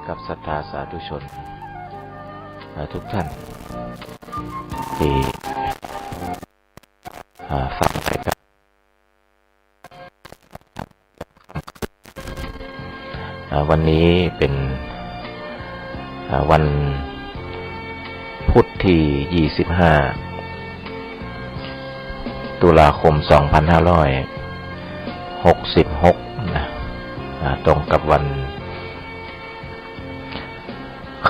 กับศรัทธาสาธุชนทุกท่านที่ฟังไปครับวันนี้เป็นวันพุธที่25ตุลาคม2566นะตรงกับวัน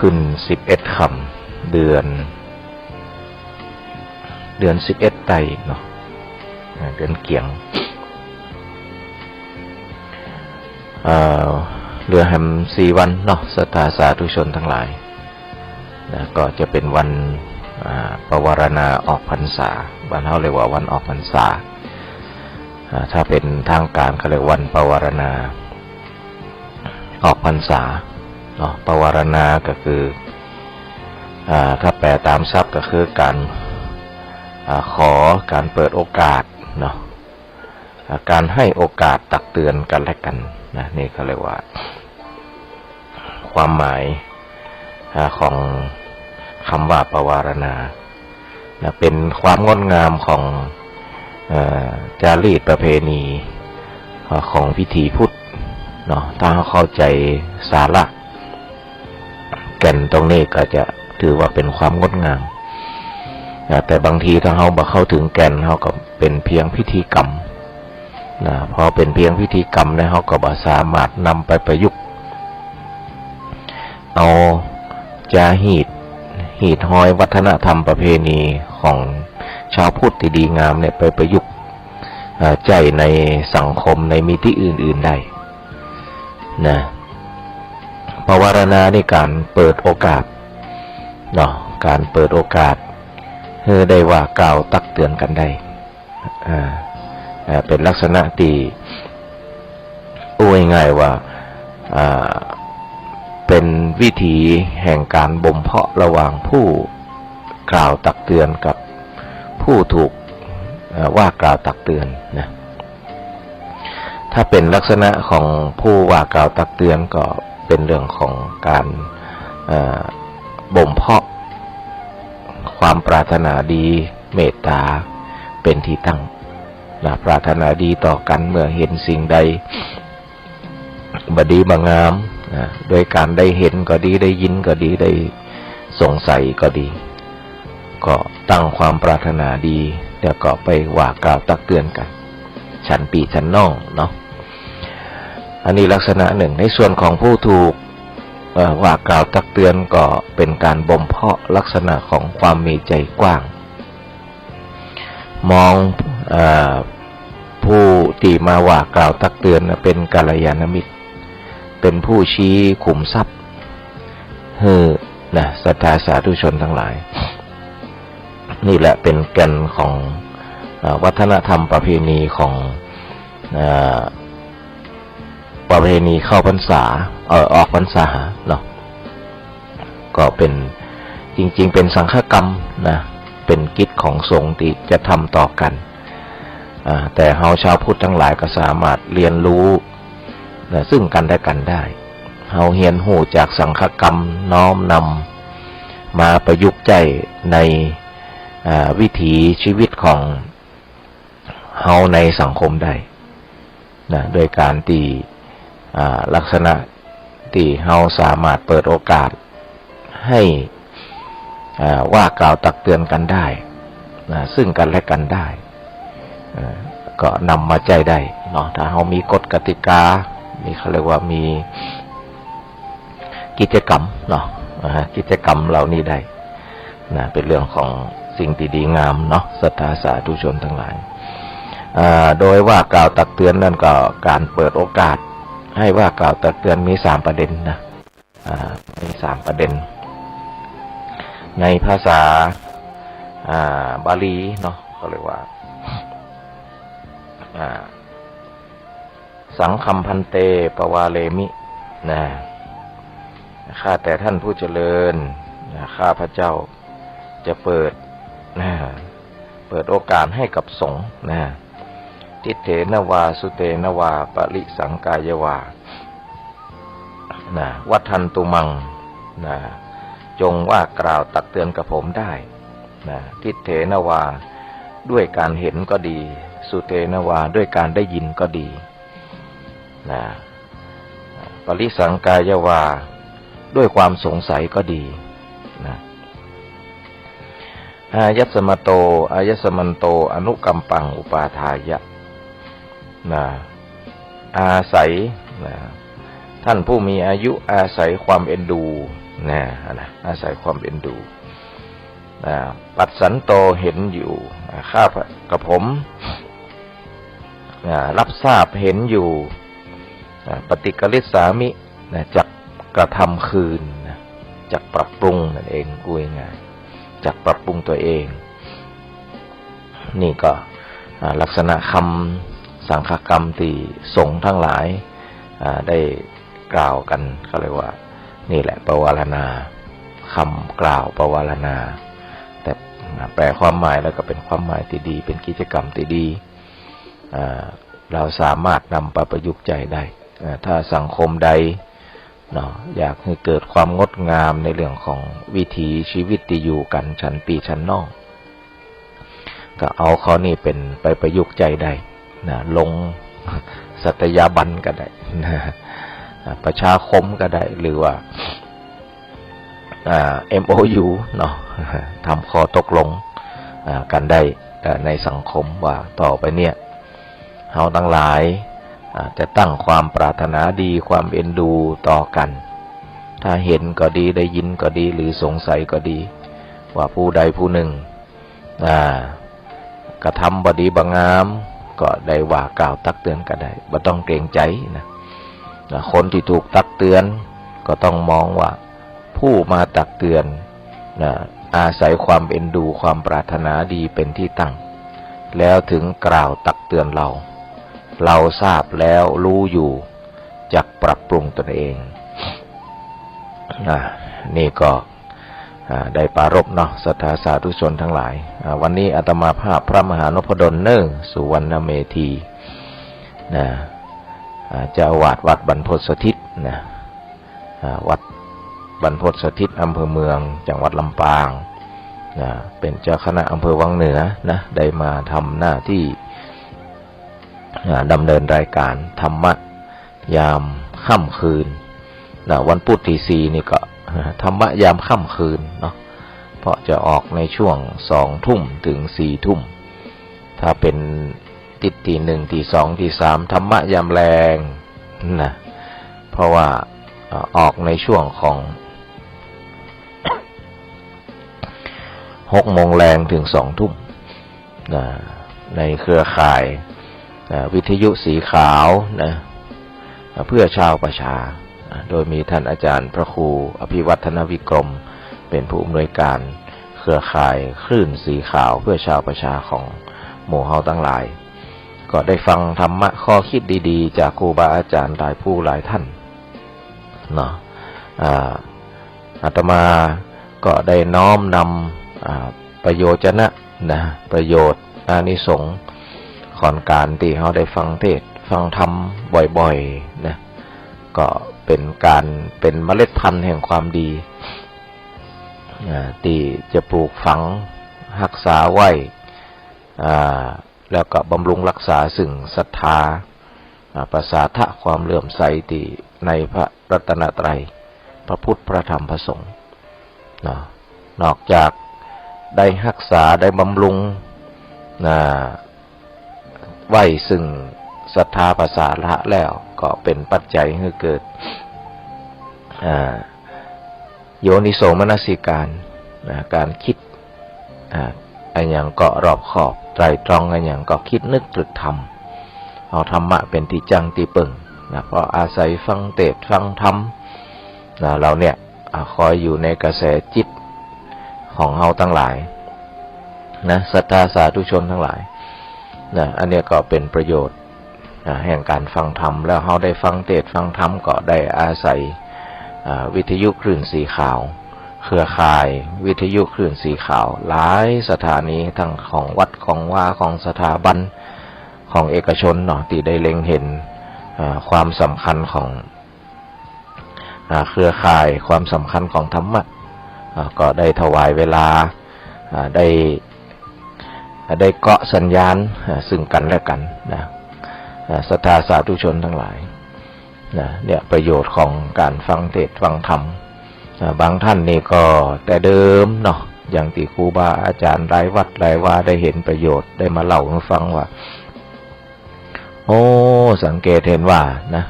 ขึ้น11ค่ำเดือน11ไตรเนาะเดือนเกี่ยงเรือแฮม4วันเนาะศรัทธาสาธุชนทั้งหลายนะก็จะเป็นวันปวารณาออกพรรษาบ้านเฮาเรียกว่าวันออกพรรษาถ้าเป็นทางการเขาเรียกวันปวารณาออกพรรษาเนาะปวารณาก็คือถ้าแปลตามศัพท์ก็คือการขอการเปิดโอกาสเนาะการให้โอกาสตักเตือนกันและกันนะนี่เขาเรียกว่าความหมายของคำว่าปวารณานะเป็นความงดงามของจารีตประเพณีของพิธีพุทธเนาะถ้าเราเข้าใจสาระแก่นตรงนี้ก็จะถือว่าเป็นความงดงามแต่บางทีถ้าเราบ่เข้าถึงแก่นเราก็เป็นเพียงพิธีกรรมนะพอเป็นเพียงพิธีกรรมแล้วเราก็บ่สามารถนำไปประยุกต์เอาจาหีดห้อยวัฒนธรรมประเพณีของชาวพุทธที่ดีงามเนี่ยไปประยุกต์ใจในสังคมในมิติอื่นๆได้นะปวารณาในการเปิดโอกาสเนาะการเปิดโอกาสให้ได้ว่ากล่าวตักเตือนกันได้เป็นลักษณะที่ง่ายๆว่าเป็นวิธีแห่งการบ่มเพาะระหว่างผู้กล่าวตักเตือนกับผู้ถูกว่ากล่าวตักเตือนนะถ้าเป็นลักษณะของผู้ว่ากล่าวตักเตือนก็เป็นเรื่องของการบ่มเพาะความปรารถนาดีเมตตาเป็นที่ตั้งนะปรารถนาดีต่อกันเมื่อเห็นสิ่งใดบดีบางามนะโดยการได้เห็นก็ดีได้ยินก็ดีได้สงสัยก็ดีก็ตั้งความปรารถนาดีแล้วก็ไปว่ากล่าวตักเตือนกันฉันปีฉันน้องเนาะอันนี้ลักษณะหนึ่งในส่วนของผู้ถูกว่ากล่าวตักเตือนก็เป็นการบ่มเพาะลักษณะของความมีใจกว้างมองผู้ที่มาว่ากล่าวตักเตือนเป็นกัลยาณมิตรเป็นผู้ชี้ขุมทรัพย์นะศรัทธาสาธุชนทั้งหลายนี่แหละเป็นแก่นของวัฒนธรรมประเพณีของประเพณีเข้าพรรษาออกพรรษาเนาะก็เป็นจริงๆเป็นสังฆกรรมนะเป็นกิจของสงฆ์ที่จะทำต่อกันแต่เฮาชาวพุทธทั้งหลายก็สามารถเรียนรู้นะซึ่งกันและกันได้เฮาเรียนรู้จากสังฆกรรมน้อมนำมาประยุกต์ใจในวิถีชีวิตของเฮาในสังคมได้นะโดยการที่ลักษณะที่เฮาสามารถเปิดโอกาสให้ว่ากล่าวตักเตือนกันได้นะซึ่งกันและกันได้ก็นำมาใจได้เนาะถ้าเฮามีกฎกติกามีเขาเรียกว่ามีกิจกรรมเนาะกิจกรรมเหล่านี้ได้นะเป็นเรื่องของสิ่งที่ดีงามเนาะศรัทธาสาธุชนทั้งหลายโดยว่ากล่าวตักเตือนนั่นก็การเปิดโอกาสให้ว่ากล่าวตักเตือนมี3ประเด็นนะมี3ประเด็นในภาษาบาลีเนาะเขาเรียกว่าสังคัมพันเตปวาเลมินะข้าแต่ท่านผู้เจริญข้าพระเจ้าจะเปิดโอกาสให้กับสงฆ์นะทิเถนวาสุเตนวาปริสังกายวา นะวัฏันตุมังนะจงว่ากล่าวตักเตือนกับผมได้นะทิฏเถนวาด้วยการเห็นก็ดีสุเทนวาด้วยการได้ยินก็ดีนะปริสังกายวาด้วยความสงสัยก็ดีนะอายัสมโตอายัสมันโตอนุกัมปังอุปาทายะนะอาศัยนะท่านผู้มีอายุอาศัยความเอ็นดูนะอาศัยความเอ็นดูนะปัสสันโตเห็นอยู่ข้ากับผมรับทราบเห็นอยู่ปฏิกริษามิจักกระทำคืนจักปรับปรุงนั่นเองกูง่ายจักปรับปรุงตัวเองนี่ก็ลักษณะคำสังฆกรรมที่สงฆ์ทั้งหลายได้กล่าวกันเขาเรียกว่านี่แหละปวารณาคำกล่าวปวารณาแต่แปลความหมายแล้วก็เป็นความหมายที่ดีเป็นกิจกรรมที่ดีเราสามารถนำไปประยุกต์ใจได้ถ้าสังคมใดอยากให้เกิดความงดงามในเรื่องของวิถีชีวิตที่อยู่กันชั้นปีชั้นนอกก็เอาข้อนี้เป็นไปประยุกต์ใจได้ลงสัตยาบันก็ได้ประชาคมก็ได้หรือว่าMOU ทำข้อตกลงกันได้ในสังคมว่าต่อไปเนี่ยเฮาทั้งหลายจะตั้งความปรารถนาดีความเอ็นดูต่อกันถ้าเห็นก็ดีได้ยินก็ดีหรือสงสัยก็ดีว่าผู้ใดผู้หนึ่งกระทำบ่ดีบ่งามก็ได้ว่ากล่าวตักเตือนก็ได้บ่ต้องเกรงใจนะคนที่ถูกตักเตือนก็ต้องมองว่าผู้มาตักเตือนอาศัยความเอ็นดูความปรารถนาดีเป็นที่ตั้งแล้วถึงกล่าวตักเตือนเราทราบแล้วรู้อยู่จักปรับปรุงตนเองนี่ก็ได้ปรารภศรัทธาสาธุชนทั้งหลายวันนี้อาตมาภาพพระมหานพดลสุวรรณเมธีเจ้าอาวาสวัดบรรพตสถิตวัดบรรพตสถิตอำเภอเมืองจังหวัดลำปางเป็นเจ้าคณะอำเภอวังเหนือได้มาทำหน้าที่ดำเนินรายการธรรมะยามค่ำคืนวันพุธที่4นี่ก็ธรรมะยามค่ำคืนเพราะจะออกในช่วง20:00 นถึง4:00 นถ้าเป็นติดตี 1ตี 2ตี 3ธรรมะยามแรงเพราะว่าออกในช่วงของ6 โมงแรงถึง2 ทุ่มในเครือข่ายวิทยุสีขาวเพื่อชาวประชาโดยมีท่านอาจารย์พระครูอภิวัฒนวิกรมเป็นผู้อำนวยการเครือข่ายคลื่นสีขาวเพื่อชาวประชาของหมู่เฮาทั้งหลายก็ได้ฟังธรรมะข้อคิดดีๆจากครูบาอาจารย์หลายผู้หลายท่านอาตมาก็ได้น้อมนำประโยชน์ประโยชน์อานิสงส์ของการที่เราได้ฟังเทศน์ฟังธรรมบ่อยๆก็เป็นเมล็ดพันธุ์แห่งความดีที่จะปลูกฝังรักษาไว้แล้วก็บำรุงรักษาซึ่งศรัทธาประสาทะความเลื่อมใสที่ในพระรัตนตรัยพระพุทธพระธรรมพระสงฆ์นอกจากได้รักษาได้บำรุงไว้ซึ่งศรัทธาประสาทะแล้วก็เป็นปัจจัยให้เกิดโยนิโสมนสิการการคิดอันอย่างก็รอบขอบไตรตรองอันอย่างก็คิดนึกตรึกทำเอาธรรมะเป็นที่จังที่ปึ่งเพราะอาศัยฟังเทศน์ฟังธรรมเราเนี่ยคอยอยู่ในกระแสจิตของเฮาทั้งหลายศรัทธาสาธุชนทั้งหลายอันนี้ก็เป็นประโยชน์แห่งการฟังธรรมแล้วเฮาได้ฟังเทศน์ฟังธรรมก็ได้อาศัยวิทยุคลื่นสีขาวเครือข่ายวิทยุคลื่นสีขาวหลายสถานีทั้งของวัดของว่าของสถาบันของเอกชนที่ได้เล็งเห็นความสำคัญของ เครือข่ายความสำคัญของธรรมะก็ได้ถวายเวลาได้เกาะสัญญาณซึ่งกันและกันนะศรัทธาสาธุชนทั้งหลายนะเนี่ยประโยชน์ของการฟังเทศน์ฟังธรรมบางท่านนี่ก็แต่เดิมเนาะอย่างที่ครูบาอาจารย์รายวัดรายว่าได้เห็นประโยชน์ได้มาเล่าให้ฟังว่าโอ้สังเกตเห็นว่านะ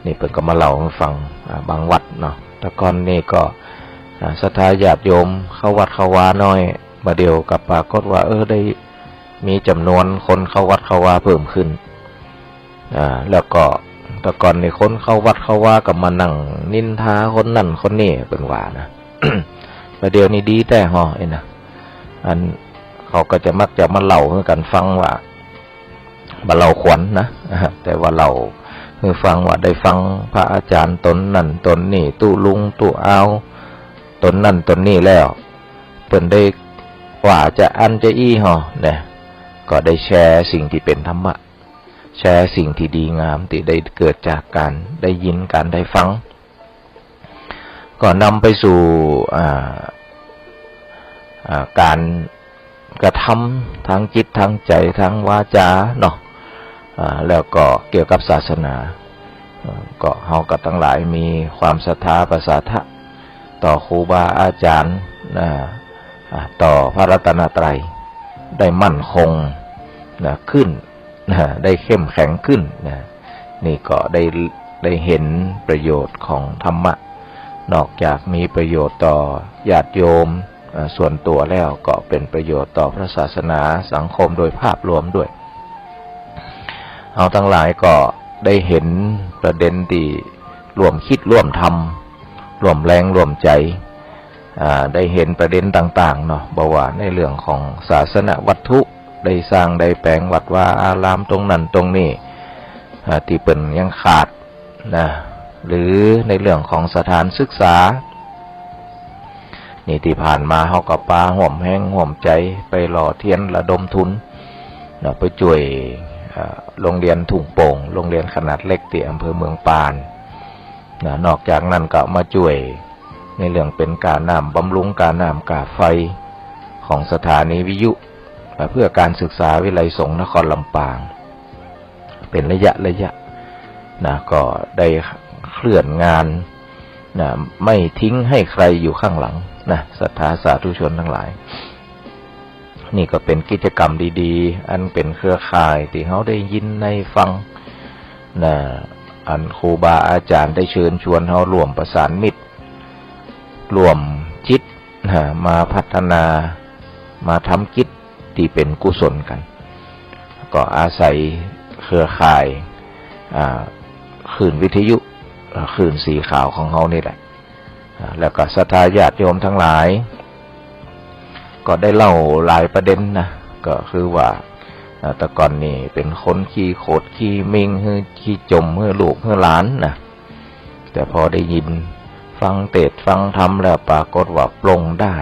นี่เพิ่นก็มาเล่าให้ฟังบางวัดเนาะแต่ก่อนนี่ก็ศรัทธาญาติโยมเข้าวัดเข้าวาน้อยมาเดียวกับปรากฏว่าได้มีจำนวนคนเข้าวัดเข้าวาเพิ่มขึ้นแล้วก็แต่ก่อนในคนเข้าวัดเข้าว่ากับมานั่งนินทาคนนั่นคนนี้เป็นว่านะ ประเดี๋ยวนี้ดีแต่ฮอไอ้นะอันเขาก็จะมักจะมาเล่าให้กันฟังว่าบ่เล่าขวัญ นะแต่ว่าเล่าให้ฟังว่าได้ฟังพระอาจารย์ตนนั่นตนนี่ตู้ลุงตู้เอาตนนั่นตนนี่แล้วเพิ่นได้ว่าจะอันจะอี้ฮอเนี่ยก็ได้แชร์สิ่งที่เป็นธรรมะแชร์สิ่งที่ดีงามที่ได้เกิดจากการได้ยินการได้ฟังก็นำไปสู่การกระทำทางจิตทางใจทางวาจาเนาะแล้วก็เกี่ยวกับศาสนาก็เฮาก็ทั้งหลายมีความศรัทธาประสาทะต่อครูบาอาจารย์ต่อพระรัตนตรัยได้มั่นคงขึ้นได้เข้มแข็งขึ้นนี่ก็ได้เห็นประโยชน์ของธรรมะนอกจากมีประโยชน์ต่อญาติโยมส่วนตัวแล้วก็เป็นประโยชน์ต่อพระศาสนาสังคมโดยภาพรวมด้วยเอาทั้งหลายก็ได้เห็นประเด็นที่ร่วมคิดร่วมทำร่วมแรงร่วมใจได้เห็นประเด็นต่างๆเนาะบอกว่าในเรื่องของศาสนวัตถุได้สร้างได้แปลงวัดว่าอารามตรงนั้นตรงนี้ที่เป็นยังขาดนะหรือในเรื่องของสถานศึกษานี่ที่ผ่านมาเฮาก็ปาห่วมแห้งห่วมใจไปหล่อเทียนระดมทุนไปช่วยโรงเรียนทุ่งโป่งโรงเรียนขนาดเล็กที่อำเภอเมืองปานนอกจากนั้นก็มาช่วยในเรื่องเป็นการน้ำบำรุงการน้ำกาไฟของสถานีวิทยุเพื่อการศึกษาวิไลสงฆ์นครลำปางเป็นระยะนะก็ได้เคลื่อนงานนะไม่ทิ้งให้ใครอยู่ข้างหลังนะศรัทธาสาธุชนทั้งหลายนี่ก็เป็นกิจกรรมดีๆอันเป็นเครือข่ายที่เขาได้ยินในฟังนะอันครูบาอาจารย์ได้เชิญชวนเขาร่วมประสานมิตรร่วมจิตนะมาพัฒนามาทำกิจที่เป็นกุศลกันก็อาศัยเครือข่ายคลื่นวิทยุคลื่นสีขาวของเขานี่แหละแล้วก็ศรัทธาญาติโยมทั้งหลายก็ได้เล่าหลายประเด็นนะก็คือว่าแต่ก่อนนี่เป็นคนขี้โขดขี้มิงขี้จมลูกหลานนะแต่พอได้ยินฟังเทศน์ฟังธรรมแล้วปรากฏว่าปลงได้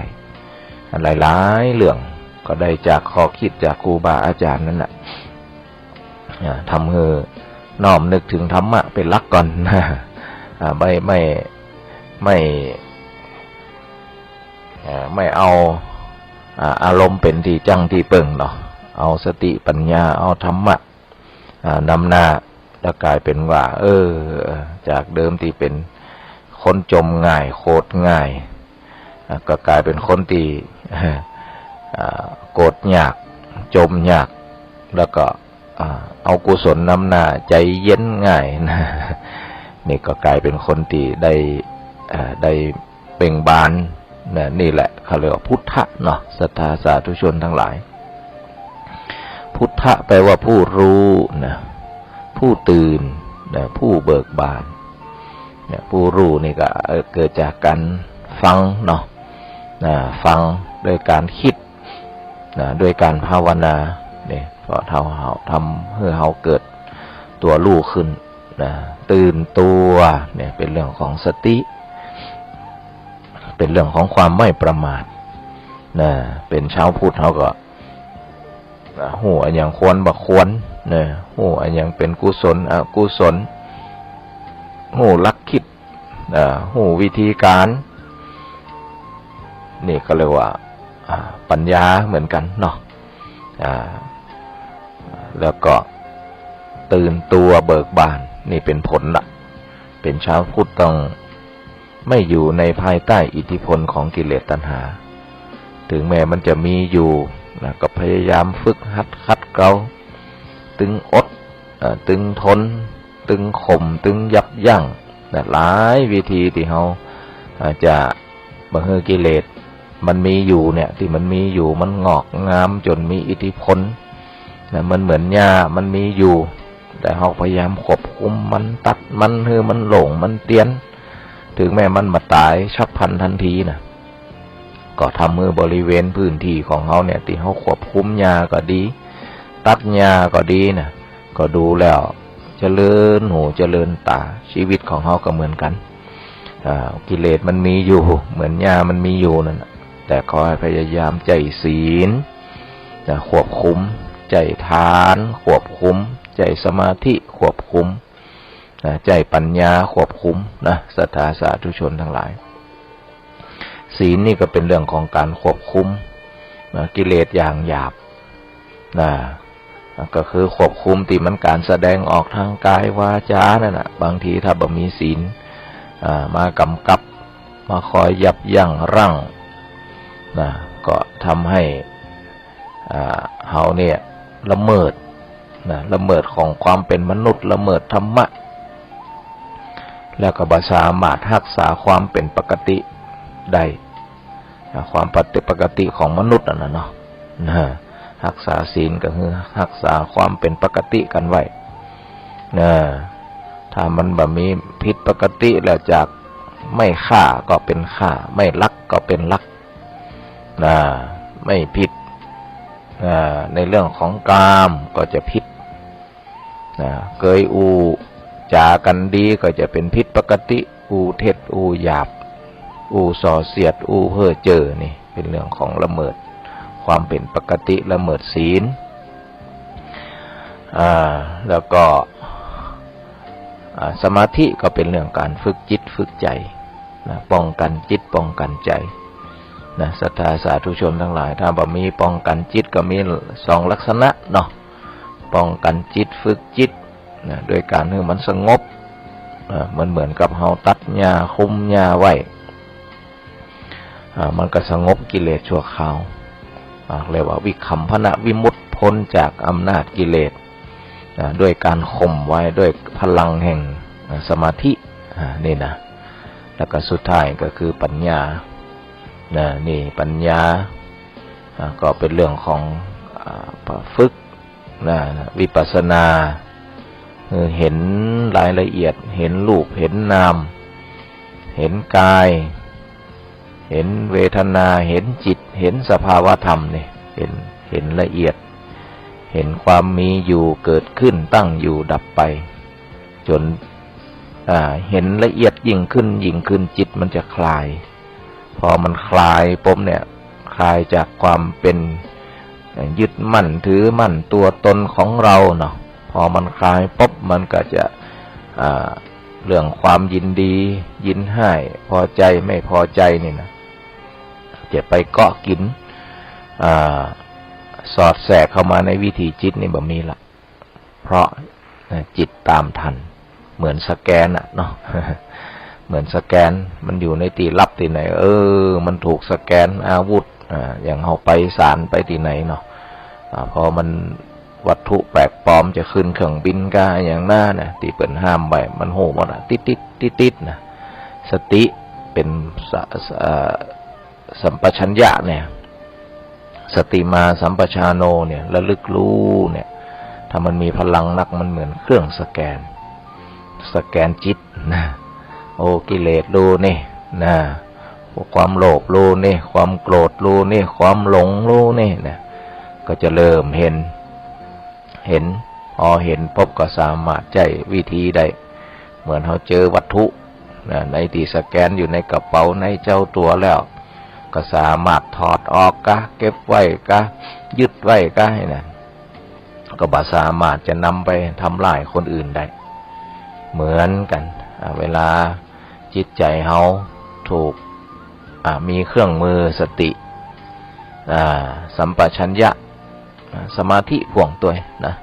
หลายเรื่องก็ได้จากข้อคิดจากครูบาอาจารย์นั่นแหละทำให้น้อมนึกถึงธรรมะเป็นหลักก่อนไม่เอาอารมณ์เป็นที่จังที่เปิ่งเนาะเอาสติปัญญาเอาธรรมะนำหน้าแล้วกลายเป็นว่าจากเดิมที่เป็นคนจมง่ายโคตรง่ายก็กลายเป็นคนที่โกรธยากจมยากแล้วก็เอากุศลนำหน้าใจเย็นง่ายนะนี่ก็กลายเป็นคนที่ได้เบ่งบานนี่แหละเขาเรียกว่าพุทธะเนาะศรัทธาสาธุชนทั้งหลายพุทธะแปลว่าผู้รู้นะผู้ตื่นนะผู้เบิกบานผู้รู้นี่ก็เกิดจากการฟังเนาะฟังโดยการคิดโดยการภาวนาเนี่ยพอเราทำให้เราเกิดตัวรู้ขึ้นตื่นตัวเนี่ยเป็นเรื่องของสติเป็นเรื่องของความไม่ประมาทเป็นชาวพุทธเขาก็หูอันยังควรบักควรหูอันยังเป็นกุศลอกุศลหูลักคิด หูวิธีการนี่ก็เรียกว่าปัญญาเหมือนกันเนาะแล้วก็ตื่นตัวเบิกบานนี่เป็นผลละเป็นชาวพุทธต้องไม่อยู่ในภายใต้อิทธิพลของกิเลสตัณหาถึงแม้มันจะมีอยู่นะก็พยายามฝึกหัดขัดเกลาตึงอดตึงทนตึงข่มตึงยับยั้งนะหลายวิธีที่เราจะบังเอิญกิเลสมันมีอยู่เนี่ยที่มันมีอยู่มันงอกงามจนมีอิทธิพลนะมันเหมือนหญ้ามันมีอยู่แต่เราพยายามควบคุมมันตัดมันมันหลงมันเตี้ยนถึงแม้มันมาตายฉับพลันทันทีนะก็ทำมือบริเวณพื้นที่ของเขาเนี่ยที่เขาควบคุมหญ้าก็ดีตัดหญ้าก็ดีนะก็ดูแล้วเจริญหูเจริญตาชีวิตของเขาก็เหมือนกันกิเลสมันมีอยู่เหมือนหญ้ามันมีอยู่นั่นแต่ขอให้พยายามใจศีลควบคุมใจทานควบคุมใจสมาธิควบคุมใจปัญญาควบคุมนะศรัทธาสาธุชนทั้งหลายศีลนี่ก็เป็นเรื่องของการควบคุมกิเลสอย่างหยาบก็คือควบคุมที่มันการแสดงออกทางกายวาจานั่นน่ะบางทีถ้าบ่มีศีลมากำกับมาคอยยับยั้งรั้งก็ทำให้เฮาเนี่ยละเมิดละเมิดของความเป็นมนุษย์ละเมิดธรรมะแล้วก็บ่สามารถรักษาความเป็นปกติได้ความปกติของมนุษย์นั่นน่ะเนาะรักษาศีลก็คือรักษาความเป็นปกติกันไว้ถ้ามันบ่มีผิดปกติแล้วจากไม่ฆ่าก็เป็นฆ่าไม่ลักก็เป็นลักไม่ผิดในเรื่องของกามก็จะผิดเกยอูจากันดีก็จะเป็นผิดปกติอูเท็จอูหยาบอูส่อเสียดอูเพ้อเจ้อนี่เป็นเรื่องของละเมิดความเป็นปกติละเมิดศีลแล้วก็สมาธิก็เป็นเรื่องการฝึกจิตฝึกใจป้องกันจิตป้องกันใจศรัทธาสาธุชนทั้งหลายถ้าบ่มีป้องกันจิตก็มี2ลักษณะเนาะป้องกันจิตฝึกจิตโดยการให้มันสงบมันเหมือนกับเฮาตัดหญ้าคุมหญ้าไว้มันก็สงบกิเลสชั่วคราวเรียกว่าวิคัมภนะวิมุตติพ้นจากอำนาจกิเลสด้วยการข่มไว้ด้วยพลังแห่งสมาธินี่นะแล้วก็สุดท้ายก็คือปัญญานี่ปัญญาก็เป็นเรื่องของฝึกวิปัสสนาเห็นรายละเอียดเห็นรูปเห็นนามเห็นกายเห็นเวทนาเห็นจิตเห็นสภาวะธรรมนี่เห็นละเอียดเห็นความมีอยู่เกิดขึ้นตั้งอยู่ดับไปจนเห็นละเอียดยิ่งขึ้นจิตมันจะคลายพอมันคลายปุ๊บเนี่ยคลายจากความเป็นยึดมั่นถือมั่นตัวตนของเราเนาะพอมันคลายปุ๊บมันก็จะเรื่องความยินดียินให้พอใจไม่พอใจนี่นะจะไปเกาะกินสอดแทรกเข้ามาในวิถีจิตนี่บ่มีละเพราะจิตตามทันเหมือนสแกนเนาะ เหมือนสแกนมันอยู่ในที่ลับที่ไหนมันถูกสแกนอาวุธอย่างเฮาไปศาลไปที่ไหนเนาะพอมันวัตถุแปลกปลอมจะขึ้นเครื่องบินก็อย่างหน้านะที่เปิ้นห้ามไว้มันโหมันติดนะสติเป็นสัมปชัญญะเนี่ยสติมาสัมปชาโนเนี่ยระลึกรู้เนี่ยถ้ามันมีพลังนักมันเหมือนเครื่องสแกนจิตนะโอ้กิเลสรู้นี่นะความโลภรู้นี่ความโกรธรู้นี่ความหลงรู้นี่นะก็จะเริ่มเห็นพอเห็นปุ๊บก็สามารถใจวิธีได้เหมือนเขาเจอวัตถุในที่สแกนอยู่ในกระเป๋าในเจ้าตัวแล้วก็สามารถถอดออกเก็บไว้ยึดไว้ให้นะก็บ่สามารถจะนำไปทำลายคนอื่นได้เหมือนกันเวลา จิตใจเฮาถูกมีเครื่องมือสติสัมปชัญญะสมาธิพ่วงตัวนะ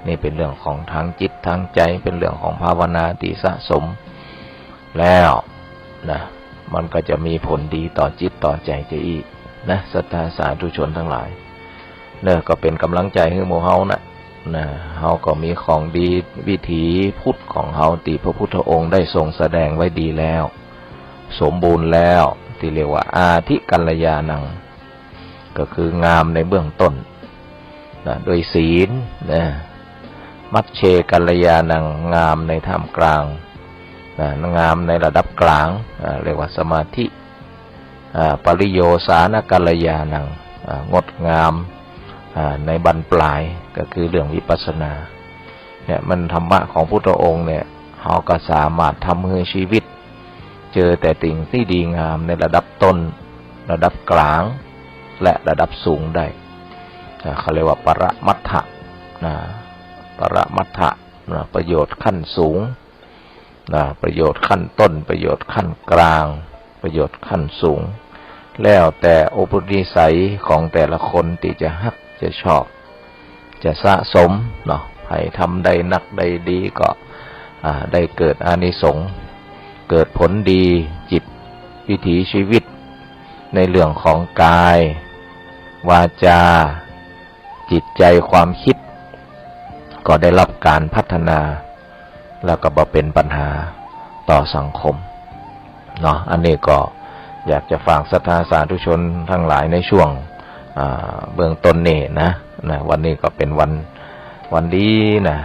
นี่เป็นเรื่องของทางจิตทางใจเป็นเรื่องของภาวนาที่สะสมแล้วนะมันก็จะมีผลดีต่อจิตต่อใจจะอีกนะศรัทธาสาธุชนทั้งหลายเนี่ยก็เป็นกำลังใจให้หมู่เฮานะเฮาก็มีของดีวิถีพุทธของเฮาที่พระพุทธองค์ได้ทรงแสดงไว้ดีแล้วสมบูรณ์แล้วที่เรียกว่าอาทิกัลยาณังก็คืองามในเบื้องต้นนะโดยศีลนะมัชเชกัลยาณังงามในท่ามกลางงามในระดับกลางเรียกว่าสมาธิปริโยสานกัลยาณังงดงามในบรรปลายก็คือเรื่องวิปัสสนาเนี่ยมันธรรมะของพุทธองค์เนี่ยเขาก็สามารถทำให้ชีวิตเจอแต่สิ่งที่ดีงามในระดับต้นระดับกลางและระดับสูงได้เขาเรียกว่าปรมัตถะปรมัตถะประโยชน์ขั้นสูงประโยชน์ขั้นต้นประโยชน์ขั้นกลางประโยชน์ขั้นสูงแล้วแต่อุปนิสัยของแต่ละคนที่จะฮักจะชอบจะสะสมเนาะให้ทำได้นักได้ดีก็ได้เกิดอานิสงส์เกิดผลดีจิตวิถีชีวิตในเรื่องของกายวาจาจิตใจความคิดก็ได้รับการพัฒนาแล้วก็บ่เป็นปัญหาต่อสังคมเนาะอันนี้ก็อยากจะฝากศรัทธาสาธุชนทั้งหลายในช่วงเบื้องต้นนี่นะวันนี้ก็เป็นวันดีนะ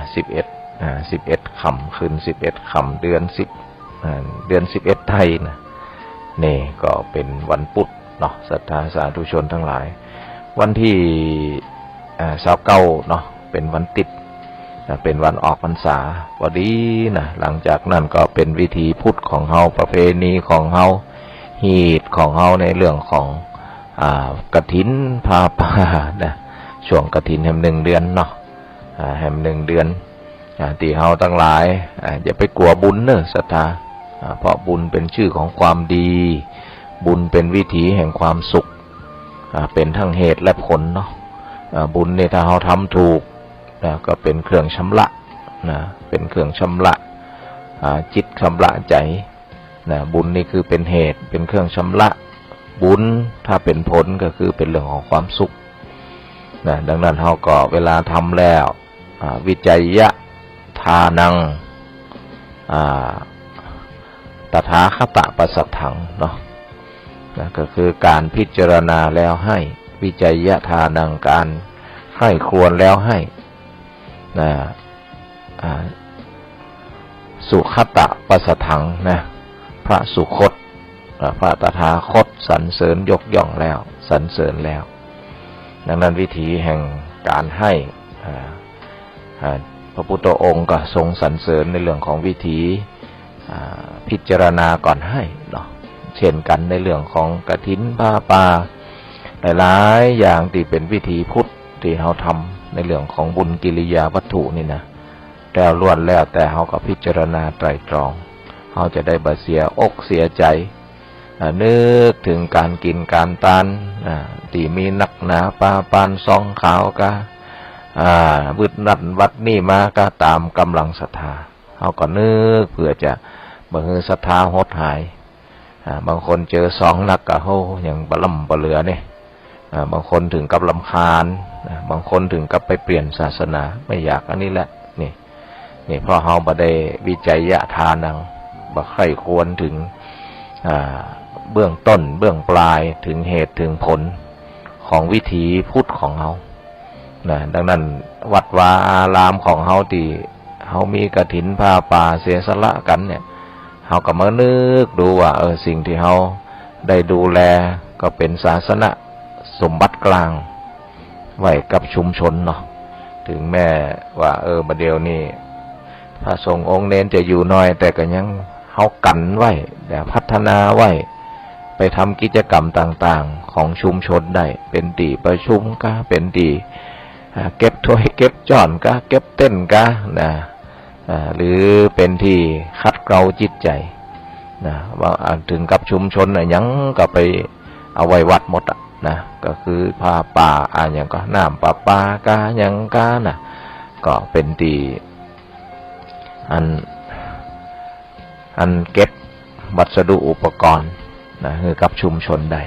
11ค่ำคืน11ค่ำเดือน11ไทยนะนี่ก็เป็นวันพุธเนาะศรัทธาสาธุชนทั้งหลายวันที่29เนาะเป็นวันติดเป็นวันออกพรรษาพอดีนะหลังจากนั้นก็เป็นวิธีพุทธของเฮาประเพณีของเฮาฮีตของเฮาในเรื่องของกฐินพาป่านะช่วงกฐินแห่ง1 เดือนเนาะแห่ง1 เดือนที่เฮาทั้งหลายอย่าไปกลัวบุญเนอะศรัทธาเพราะบุญเป็นชื่อของความดีบุญเป็นวิถีแห่งความสุขเป็นทั้งเหตุและผลเนาะบุญเนี่ยถ้าเฮาทำถูกก็เป็นเครื่องชำระเป็นเครื่องชำระจิตชำระใจบุญนี่คือเป็นเหตุเป็นเครื่องชำระบุญถ้าเป็นผลก็คือเป็นเรื่องของความสุขดังนั้นเฮาก็เวลาทำแล้ววิจัยยะทานังตถาคตปัสสัทธังเนาะก็คือการพิจารณาแล้วให้วิจัยยะทานังการให้ควรแล้วให้สุขตะปัสสัทธังนะพระสุคตพระตถาคตสรรเสริญยกย่องแล้วสรรเสริญแล้วดังนั้นวิถีแห่งการให้พระพุทธองค์ก็ทรงสรรเสริญในเรื่องของวิถีพิจารณาก่อนให้เนาะเช่นกันในเรื่องของกฐินผ้าป่าหลายๆอย่างที่เป็นวิถีพุทธที่เราทำในเรื่องของบุญกิริยาวัตถุนี่นะแล้วล้วนแล้วแต่เราก็พิจารณาไตร่ตรองเราจะได้บ่เสียอกเสียใจนึกถึงการกินการทานที่มีนักหนาปาปานซองขาวกะบึดนัดวัดนี่มาก็ตามกำลังศรัทธาเราก็นึกเพื่อจะบ่ให้ศรัทธาหดหายบางคนเจอ2 นักก็โหอย่างบล่ำบ่เหลือเนี่ยบางคนถึงกับรำคาญบางคนถึงกับไปเปลี่ยนศาสนาไม่อยากอันนี้แหละนี่เพราะเฮาบ่ได้วิจัยยะทานังบ่ใคร่ควรถึงเบื้องต้นเบื้องปลายถึงเหตุถึงผลของวิถีพุทธของเฮาดังนั้นวัดวาอารามของเฮาที่เฮามีกฐินผ้าป่าเสียสละกันเนี่ยเฮาก็มานึกดูว่าสิ่งที่เฮาได้ดูแลก็เป็นศาสนสมบัติกลางไว้กับชุมชนเนาะถึงแม้ว่าบัดเดี๋ยวนี้พระสงฆ์องค์เน้นจะอยู่น้อยแต่ก็ยังเฮากันไว้แต่พัฒนาไว้ไปทำกิจกรรมต่างๆของชุมชนได้เป็นที่ประชุมก็เป็นที่เก็บถ้วยเก็บจ้อนก็เก็บเต้นก็หรือเป็นที่คัดเกลาจิตใจ นะว่าถึงกับชุมชนยังก็ไปเอาไว้วัดหมดนะก็คือผ้าป่าอย่างก็น้ำปลากายังกานะก็เป็นตีอันเก็บวัสดุอุปกรณ์นะคือกับชุมชนได้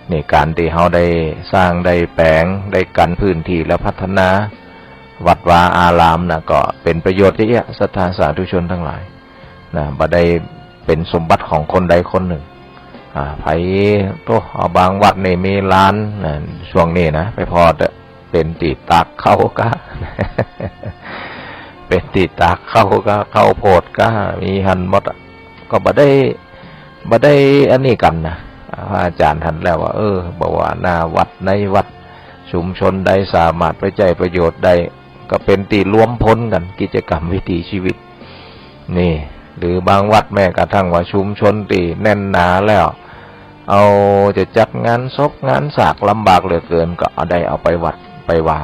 ในการที่เขาได้สร้างได้แปลงได้กันพื้นที่และพัฒนาวัดวาอารามนะก็เป็นประโยชน์เยอะแยะศรัทธาสาธุชนทั้งหลายนะบ่ได้เป็นสมบัติของคนใดคนหนึ่งไผตัวบางวัดในมีร้านนะช่วงนี้นะไปพอเป็นตีตากเข้าก็เป็นตีตากเข้าก็เข้าโพดก็มีหันหมดก็บ่ได้อันนี้กันนะอาจารย์ท่านแล้วว่าบอกว่าหน้าวัดในวัดชุมชนใดสามารถไปใจประโยชน์ได้ก็เป็นตีรวมพ้นกันกิจกรรมวิถีชีวิตนี่หรือบางวัดแม้กระทั่งว่าชุมชนตีแน่นหนาแล้วเอาจะจัดงานศพงานสากลำบากเหลือเกินก็เอาได้เอาไปวัดไปว่า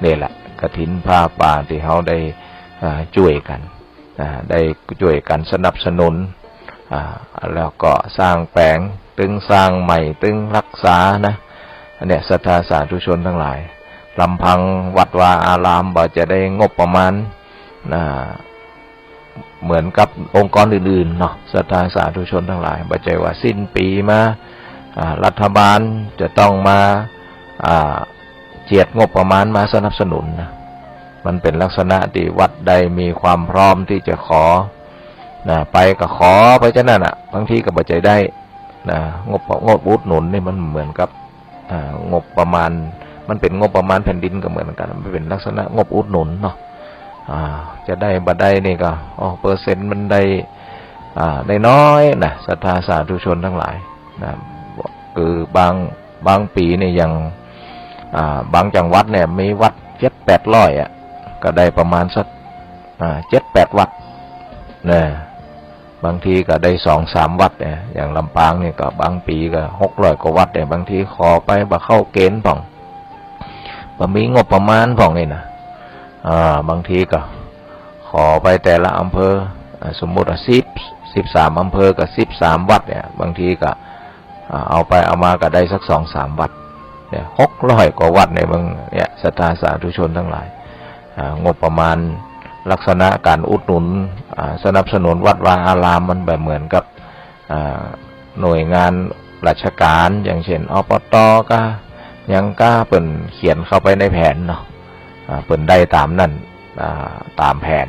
นี่แหละกฐินผ้าป่าที่เขาได้ช่วยกันได้ช่วยกันสนับสนุนแล้วก็สร้างแปลงตึงสร้างใหม่ตึงรักษานะเนี่ยศรัทธาสาธุชนทั้งหลายลำพังวัดวาอารามบ่จะได้งบประมาณเหมือนกับองค์กรอื่นๆเนาะศรัทธาสาธุชนทั้งหลายบ่ใจว่าสิ้นปีมารัฐบาลจะต้องมาเจียดงบประมาณมาสนับสนุนนะมันเป็นลักษณะที่วัดใดมีความพร้อมที่จะขอไปก็ขอไปจะนั่นบางทีก็บ่ใจได้งบอุดหนุนนี่มันเหมือนกับงบประมาณมันเป็นงบประมาณแผ่นดินก็เหมือนกันมันเป็นลักษณะงบอุดหนุนเนาะจะได้บ่ได้นี่ก็เปอร์เซ็นต์มันได้น้อยนะศรัทธาสาธุชนทั้งหลายนะคือบางปีนี่ยังบางจังหวัดเนี่ยมีวัด700-800ก็ได้ประมาณสัก7-8 วัดนะบางทีก็ได้2-3 วัดเนี่ยอย่างลำปางเนี่ยก็บางปีก็600 กว่าวัดเนี่ยบางทีขอไปบ่เข้าเกณฑ์ป่องบ่มีงบประมาณป่องนี่นะบางทีก็ขอไปแต่ละอำเภอสมมุติว่า13อำเภอกับ13 วัดเนี่ยบางทีก็เอาไปเอามาก็ได้สัก2-3 วัดเนี่ย600 กว่าวัดในบางเนี่ยศรัทธาสาธุชนทั้งหลายงบประมาณลักษณะการอุดหนุนสนับสนุนวัดวาอารามมันแบบเหมือนกับหน่วยงานราชการอย่างเช่นอบต.ก็ยังกล้าเปิ่นเขียนเข้าไปในแผนเนาะเปิ่นได้ตามนั่นตามแผน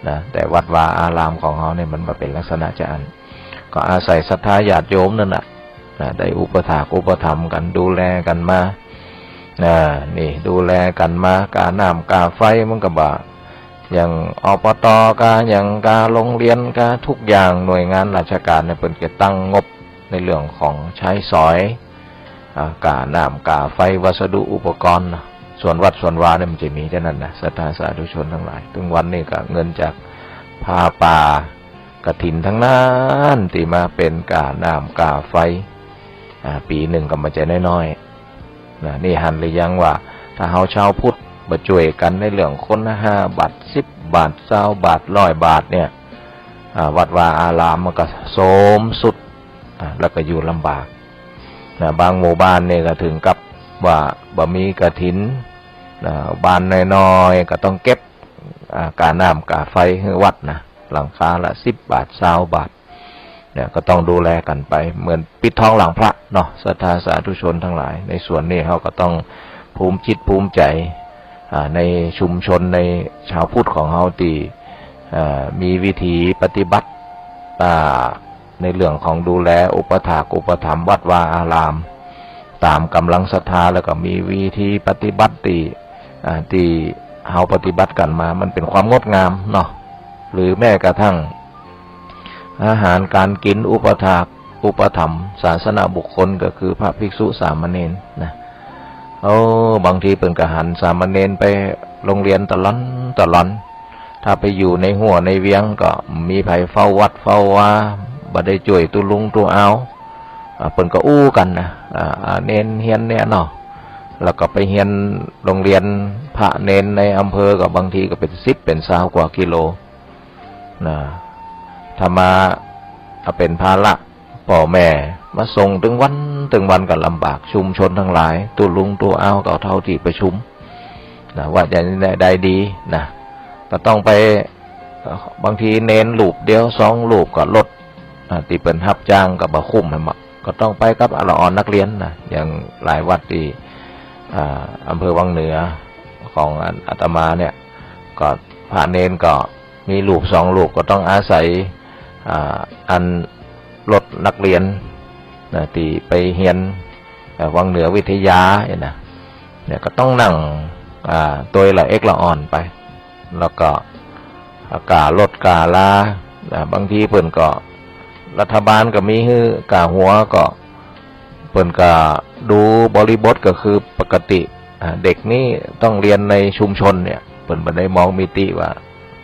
นะแต่วัดวาอารามของเขาเนี่ยมันมาเป็นลักษณะจะอันก็อาศัยศรัทธาญาติโยมนั่นน่ะได้อุปถากอุปถัมภ์กันดูแลกันมานี่ดูแลกันมากาน้ำกาไฟมันก็บ่อย่างอบต.กาอย่างกาโรงเรียนกาทุกอย่างหน่วยงานราชการเนี่ยเพิ่นก็ตั้งงบในเรื่องของใช้สอยกาน้ำกาไฟวัสดุอุปกรณ์ส่วนวัดส่วนวาเนี่ยมันจะมีแค่นั้นนะศรัทธาสาธุชนทั้งหลายถึงวันนี้ก็เงินจากผ้าป่ากฐินทั้งนั้นที่มาเป็นกาน้ำกาไฟปีหนึ่งก็มาจะน้อยๆนี่หันหรือยังว่าถ้าเฮาชาวพุทธมาช่วยกันในเรื่องคนละ5 บาท10 บาท20 บาท100 บาทเนี่ยวัดวาอารามมันก็โสมสุดแล้วก็อยู่ลำบากบางหมู่บ้านเนี่ยก็ถึงกับว่าบ่มีกฐินบ้านน้อยๆก็ต้องเก็บกาน้ำกาไฟให้วัดนะหลังคาละ10 บาท20 บาทเนี่ยก็ต้องดูแลกันไปเหมือนปิดทองหลังพระเนาะศรัทธาสาธุชนทั้งหลายในส่วนนี้เขาก็ต้องภูมิจิตภูมิใจในชุมชนในชาวพุทธของเขาที่มีวิธีปฏิบัติในเรื่องของดูแลอุปถากอุปถัมภ์วัดวาอารามตามกำลังศรัทธาแล้วก็มีวิธีปฏิบัติที่เขาปฏิบัติกันมามันเป็นความงดงามเนาะหรือแม้กระทั่งอาหารการกินอุปถากอุปถัมภ์ศาสนาบุคคลก็คือพระภิกษุสามเณรนะบางทีเป็นกหันสามเณรไปโรงเรียนตะลอนถ้าไปอยู่ในหัวในเวียงก็มีไผเฝ้าวัดเฝ้าว่าบ่ได้ช่วยตุลุงตุเอาเพิ่นก็อู้กันนะเณรเฮียนเนี่ยเนาะแล้วก็ไปเฮียนโรงเรียนพระเณรในอำเภอก็บางทีก็เป็น10เป็น20 กว่ากิโลนะถ้ามา เป็นภาระพ่อแม่มาส่งถึงวันกันลำบากชุมชนทั้งหลายตัวลุงตัวเอาก็เท่าที่ประชุมนะว่าจะได้ดีนะก็ต้องไปบางทีเน้นลูกเดียว2 ลูกก็ลดที่เป็นรับจ้างกับบะคุ้มให้มาก็ต้องไปกับละอ่อนนักเรียนนะอย่างหลายวัดที่อำเภอวังเหนือของอาตมาเนี่ยก็พระเนนก็มีลูก2 ลูกก็ต้องอาศัยอันลดนักเรียนนะที่ไปเรียนวังเหนือวิทยาเนี่ยก็ต้องนั่งตัวละเอกละอ่อนไปแล้วก็กาลดกาลาบางทีเพิ่นก็รัฐบาลก็มีฮื้อกาหัวก็เพิ่นก็ดูบริบทก็คือปกติเด็กนี่ต้องเรียนในชุมชนเนี่ยเพิ่นบ่ได้มองมิติว่า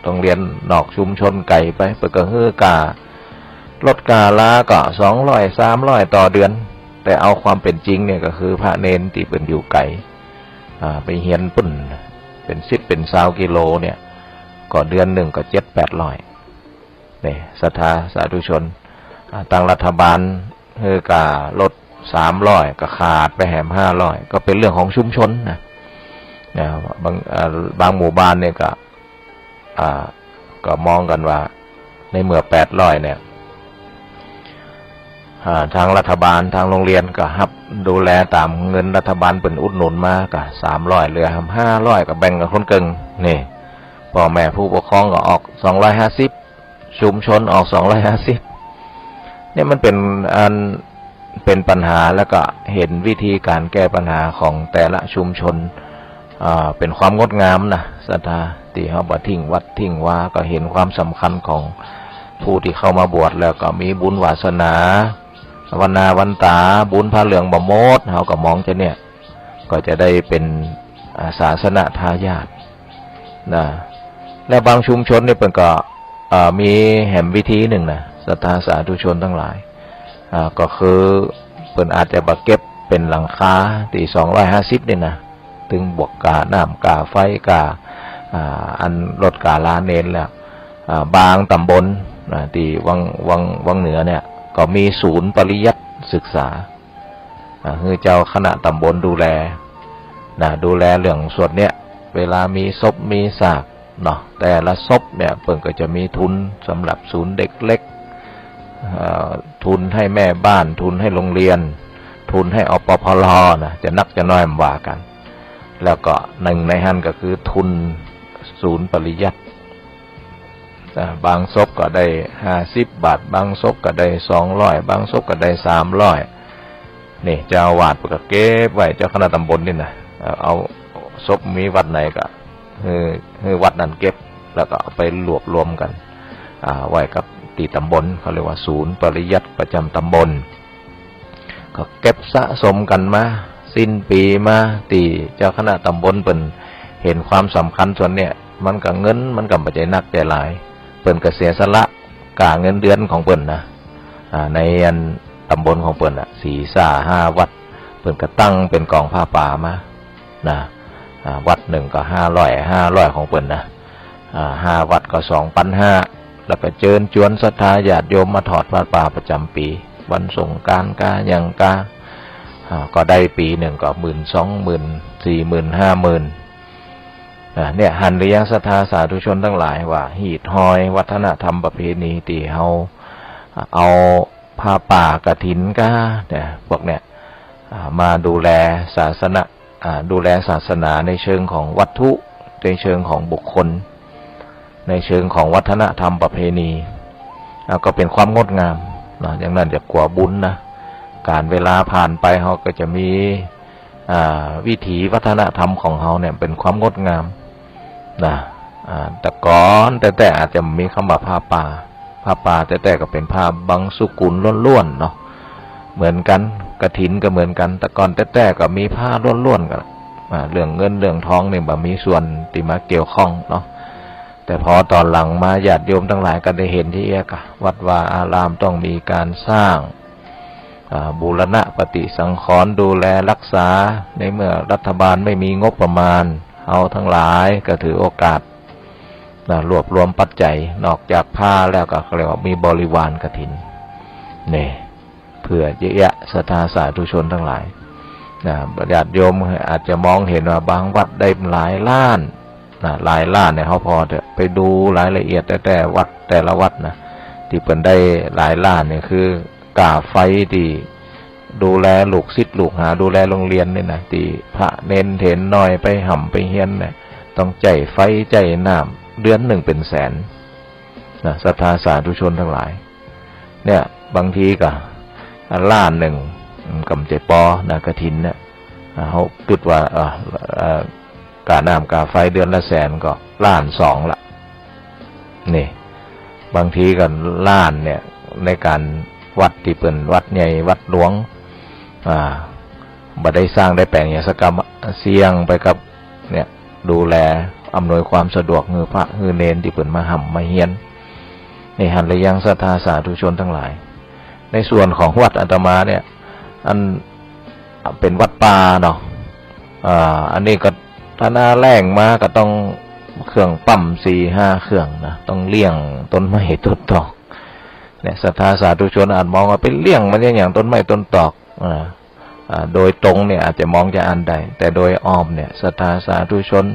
ต้องเรียนนอกชุมชนไกลไปเพิ่นก็ฮื้อกาลดกาลาก็200 300ต่อเดือนแต่เอาความเป็นจริงเนี่ยก็คือพระเนนที่เพิ่นอยู่ไกลไปเรียนปุ่นเป็น10เป็น20 กิโลเนี่ยก็เดือนหนึ่งก็700-800นี่ศรัทธาสาธุชนทางรัฐบาลคือกาลด300ก็ขาดไปแหม500ก็เป็นเรื่องของชุมชนนะบางหมู่บ้านเนี่ยก็มองกันว่าในเมื่อ800เนี่ยทางรัฐบาลทางโรงเรียนก็รับดูแลตามเงินรัฐบาลเป็นอุดหนุนมาก็300เหลือ500ก็แบ่งกันคนกึ่งนี่พ่อแม่ผู้ปกครองก็ออก250ชุมชนออก250เนี่ยมันเป็นปัญหาแล้วก็เห็นวิธีการแก้ปัญหาของแต่ละชุมชนเป็นความงดงามนะศรัทธาที่เฮาบ่ทิ้งวัดทิ้งว่าก็เห็นความสำคัญของผู้ที่เข้ามาบวชแล้วก็มีบุญวาสนาวันนาวันตาบุญพระเหลืองบ่หมดเฮาก็มองจะเนี่ยก็จะได้เป็นศาสนทายาทนะและบางชุมชนเนี่ยเพิ่นก็มีแหมวิธีหนึ่งนะศรัทธาสาธุชนทั้งหลายก็คือเพิ่นอาจจะบ่เก็บเป็นหลังคาที่250นี่นะถึงบวกกาน้ำกาไฟกาอันลดกาลาเนนแล้วบางตำบลที่วังเหนือเนี่ยก็มีศูนย์ปริยัติศึกษาคือเจ้าคณะตำบลดูแลเรื่องส่วนเนี้ยเวลามีศพมีซากเนาะแต่ละศพเนี่ยเพิ่นก็จะมีทุนสำหรับศูนย์เด็กเล็กทุนให้แม่บ้านทุนให้โรงเรียนทุนให้อปพลนะจะนักจะน้อยว่ากันแล้วก็หนึ่งในหันก็คือทุนศูนย์ปริยัติบางศพก็ได้50 บาทบางศพก็ได้200บางศพก็ได้300นี่เจ้าวาดก็เก็บไว้เจ้าคณะตำบลนี่นะเอาศพมีวัดไหนก็คือวัดนั้นเก็บแล้วก็เอาไปรวมกันไว้กับตีตำบลเขาเรียกว่าศูนย์ปริยัติประจำตำบลก็เก็บสะสมกันมาสิ้นปีมาตีเจ้าคณะตำบลเพิ่นเห็นความสำคัญส่วนเนี่ยมันก็เงินมันก็บ่ใจนักใจหลายเพิ่นก็เสียสละกาเงินเดือนของเพิ่นนะในอันตำบลของเพิ่น4-5 วัดเพิ่นก็ตั้งเป็นกองผ้าป่ามานะวัดหนึ่งก็500ของเพิ่นนะ5 วัดก็2,500แล้วก็เชิญชวนศรัทธาญาติโยมมาถอดผ้าป่าประจำปีวันสงกรานต์กาหยังกาก็ได้ปีหนึ่งก็12,000 40,000 50,000เนี่ยหันหรือยังศรัทธาสาธุชนทั้งหลายว่าหีดหอยวัฒนธรรมประเพณีที่เฮาเอาผ้าป่ากฐินกาเนี่ยพวกเนี่ยมาดูแลศาสนาในเชิงของวัตถุในเชิงของบุคคลในเชิงของวัฒนธรรมประเพณีก็เป็นความงดงามนะอย่างนั้นจะกว่าบุญนะการเวลาผ่านไปเฮาก็จะมีวิถีวัฒนธรรมของเฮาเนี่ยเป็นความงดงามนะแต่ก่อนแต่อาจจะมีคำว่าผ้าป่าแต่ก็เป็นผ้าบางสุกุลล้วนๆเนาะเหมือนกันกฐินก็เหมือนกันแต่ก่อนแต่ก็มีผ้าล้วนๆกันเรื่องเงินเรื่องทองเนี่ยบ่มีส่วนที่มาเกี่ยวข้องเนาะแต่พอตอนหลังมาญาติโยมทั้งหลายก็ได้เห็นที่วัดวาอารามต้องมีการสร้างบูรณะปฏิสังขรณ์ดูแลรักษาในเมื่อรัฐบาลไม่มีงบประมาณเอาทั้งหลายก็ถือโอกาสรวบรวมปัจจัยนอกจากผ้าแล้วก็เรียกว่ามีบริวารกฐิน นี่เพื่อเยอะแยะศรัทธาสาธุชนทั้งหลายญาติโยมอาจจะมองเห็นว่าบางวัดได้หลายล้านหลายล้านเนี่ยเขาพอจะไปดูรายละเอียดแต่วัดแต่ละวัดนะที่เป็นได้หลายล้านเนี่ยคือกาไฟที่ดูแลลูกศิษย์ลูกหาดูแลโรงเรียนเนี่ยนะที่พระเน้นเถนน้อยไปห่ำไปเฮียนเนี่ยต้องใจไฟใจน้ำเดือนหนึ่งเป็นแสนศรัทธาสาธุชนทั้งหลายเนี่ยบางทีก็ล้านหนึ่งกำเจปกฐินเนี่ยเขาคิดว่ากาน้ำกาไฟเดือนละแสนก็ล้านสองละนี่บางทีกันล้านเนี่ยในการวัดที่เป็นวัดใหญ่วัดหลวงบ่ได้สร้างได้แปลงอย่างสกรรมเสี่ยงไปกับเนี่ยดูแลอำนวยความสะดวกเงือพระเงือเนนที่เป็นมาห่ำมาเฮียนในหันระยังศรัทธาสาธุชนทั้งหลายในส่วนของวัดอาตมาเนี่ยอันเป็นวัดป่าเนาะอันนี้ก็ถ้าหน้าแรงมาก็ต้องเครื่องปั๊ม4-5เครื่องนะต้องเลี้ยงต้นไม้ต้นตอกเนี่ยศรัทธาสาธุชนอาจมองว่าเป็นเลี้ยงมันอย่างต้นไม้ต้นตอกโดยตรงเนี่ยอาจจะมองจะอันใดแต่โดยอ้อมเนี่ยศรัทธาสาธุชน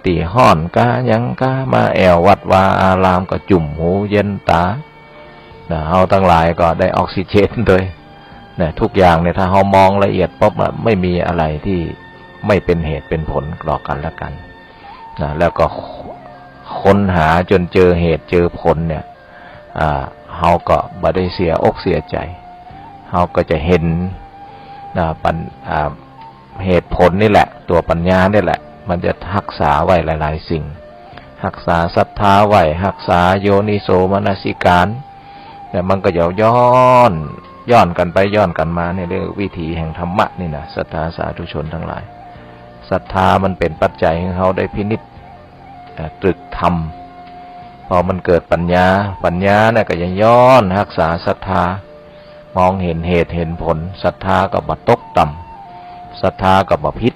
ตีห้อนกายังกามาแอววัดวาอารามก็จุ่มหูเย็นตาเอาทั้งหลายก็ได้ออกซิเจนด้วยเนี่ยทุกอย่างเนี่ยถ้าเรามองละเอียดปุ๊บไม่มีอะไรที่ไม่เป็นเหตุเป็นผลต่อกันและกันแล้วก็ค้นหาจนเจอเหตุเจอผลเนี่ยเราก็บ่ได้เสียอกเสียใจเราก็จะเห็นเหตุผลนี่แหละตัวปัญญานี่แหละมันจะรักษาไว้หลายๆสิ่งรักษาศรัทธาไว้รักษาโยนิโสมนสิการแต่มันก็จะย้อนกันไปย้อนกันมาในเรื่องวิถีแห่งธรรมะนี่นะศรัทธาสาธุชนทั้งหลายศรัทธามันเป็นปัจจัยให้เขาได้พินิจตรึกธรรมพอมันเกิดปัญญาเนี่ยก็จะย้อนรักษาศรัทธามองเห็นเหตุเห็นผลศรัทธาก็บ่ตกต่ำศรัทธาก็บ่ผิด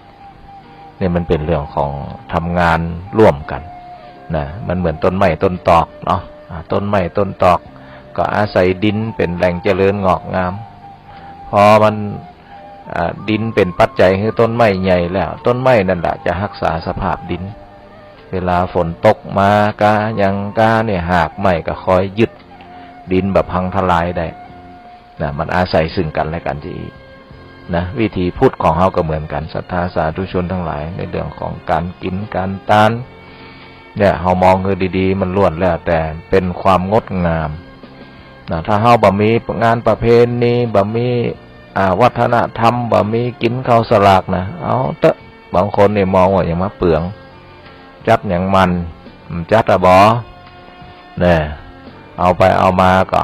นี่มันเป็นเรื่องของทำงานร่วมกันนะมันเหมือนต้นไม้ต้นตอกเนาะต้นไม้ต้นตอกก็อาศัยดินเป็นแหล่งเจริญงอกงามพอมันดินเป็นปัจจัยให้ต้นไม้ใหญ่แล้วต้นไม้นั่นแหละจะรักษาสภาพดินเวลาฝนตกมากายังกาเนี่ยหากไม้ก็คอยยึดดินแบบพังทลายได้นะมันอาศัยซึ่งกันและกันที่นะวิธีพูดของเขาก็เหมือนกันศรัทธาสาธุชนทั้งหลายในเรื่องของการกินการทานเนี่ยเขามองคือดีๆมันล้วนแล้วแต่เป็นความงดงามนะถ้าเขาบ่มีงานประเพณีบ่มีวัฒนธรรมบ่มีกินข้าวสลากนะเอาเตะบางคนเนี่ยมองว่าอย่างมาเปลืองจัดอย่างมันจัดบ่เนี่ยเอาไปเอามาก็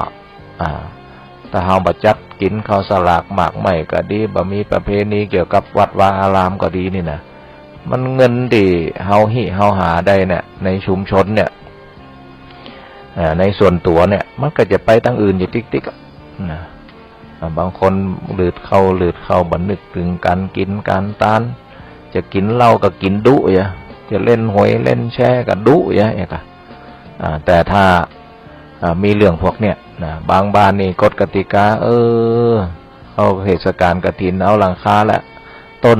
ถ้าเฮาบ่จัดกินข้าวสลากหมากไม่ก็ดีบ่มีประเพณีเกี่ยวกับวัดวาอารามก็ดีนี่นะมันเงินที่เฮาหาได้เนี่ยในชุมชนเนี่ยในส่วนตัวเนี่ยมันก็จะไปตั้งอื่นอยู่ติ๊กๆนะบางคนหลืดเข้าบ่นึกถึงการกินการทานจะกินเหล้าก็กินดุอย่าจะเล่นหวยเล่นแชร์ก็ดุอย่าค่ะแต่ถ้ามีเรื่องพวกเนี้ยนะบางบ้านนี่กฎกติกาเอาเทศกาลกฐินเอาหลังคาและต้น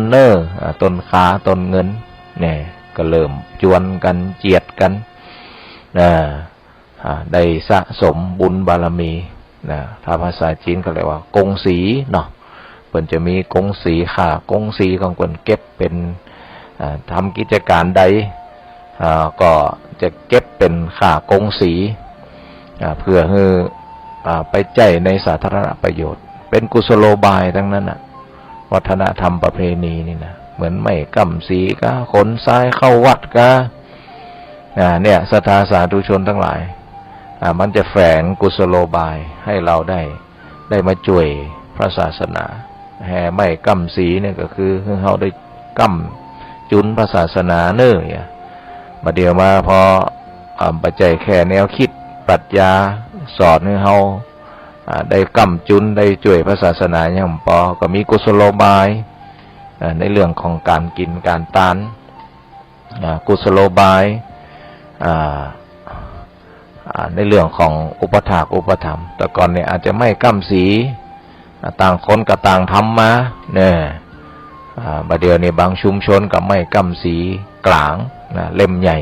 ต้นขาต้นเงินเนี่ยก็เริ่มจวนกันเจียดกันได้สะสมบุญบารมีนะถ้าภาษาจีนก็เรียกว่ากงสีเนาะเพิ่นจะมีกงสีค่ากงสีของเพิ่นเก็บเป็นทำกิจการใดก็จะเก็บเป็นค่ากงสีเพื่อให้ไปใช้ในสาธารณประโยชน์เป็นกุศโลบายทั้งนั้นน่ะวัฒนธรรมประเพณีนี่นะเหมือนไม่กำสีก็ขนทรายเข้าวัดก็เนี่ยศรัทธาสาธุชนทั้งหลายมันจะแฝงกุศโลบายให้เราได้มาช่วยพระศาสนาแห่ไม่กำสีเนี่ยก็คือเราได้กำจุนพระศาสนาเนื้อมาเดียวมาพอปัจจัยแค่แนวคิดปรัชญาสอนให้เราได้กำจุนได้ช่วยพระศาสนาอย่างพอก็มีกุศโลบายในเรื่องของการกินการทานกุศโลบาย ในเรื่องของอุปถากอุปถัมภ์แต่ก่อนเนี่ยอาจจะไม่กำสีต่างคนก็ต่างทำมาเนี่ยบัดเดียวนี่บางชุมชนก็ไม่กำสีกลางนะเล่มใหญ่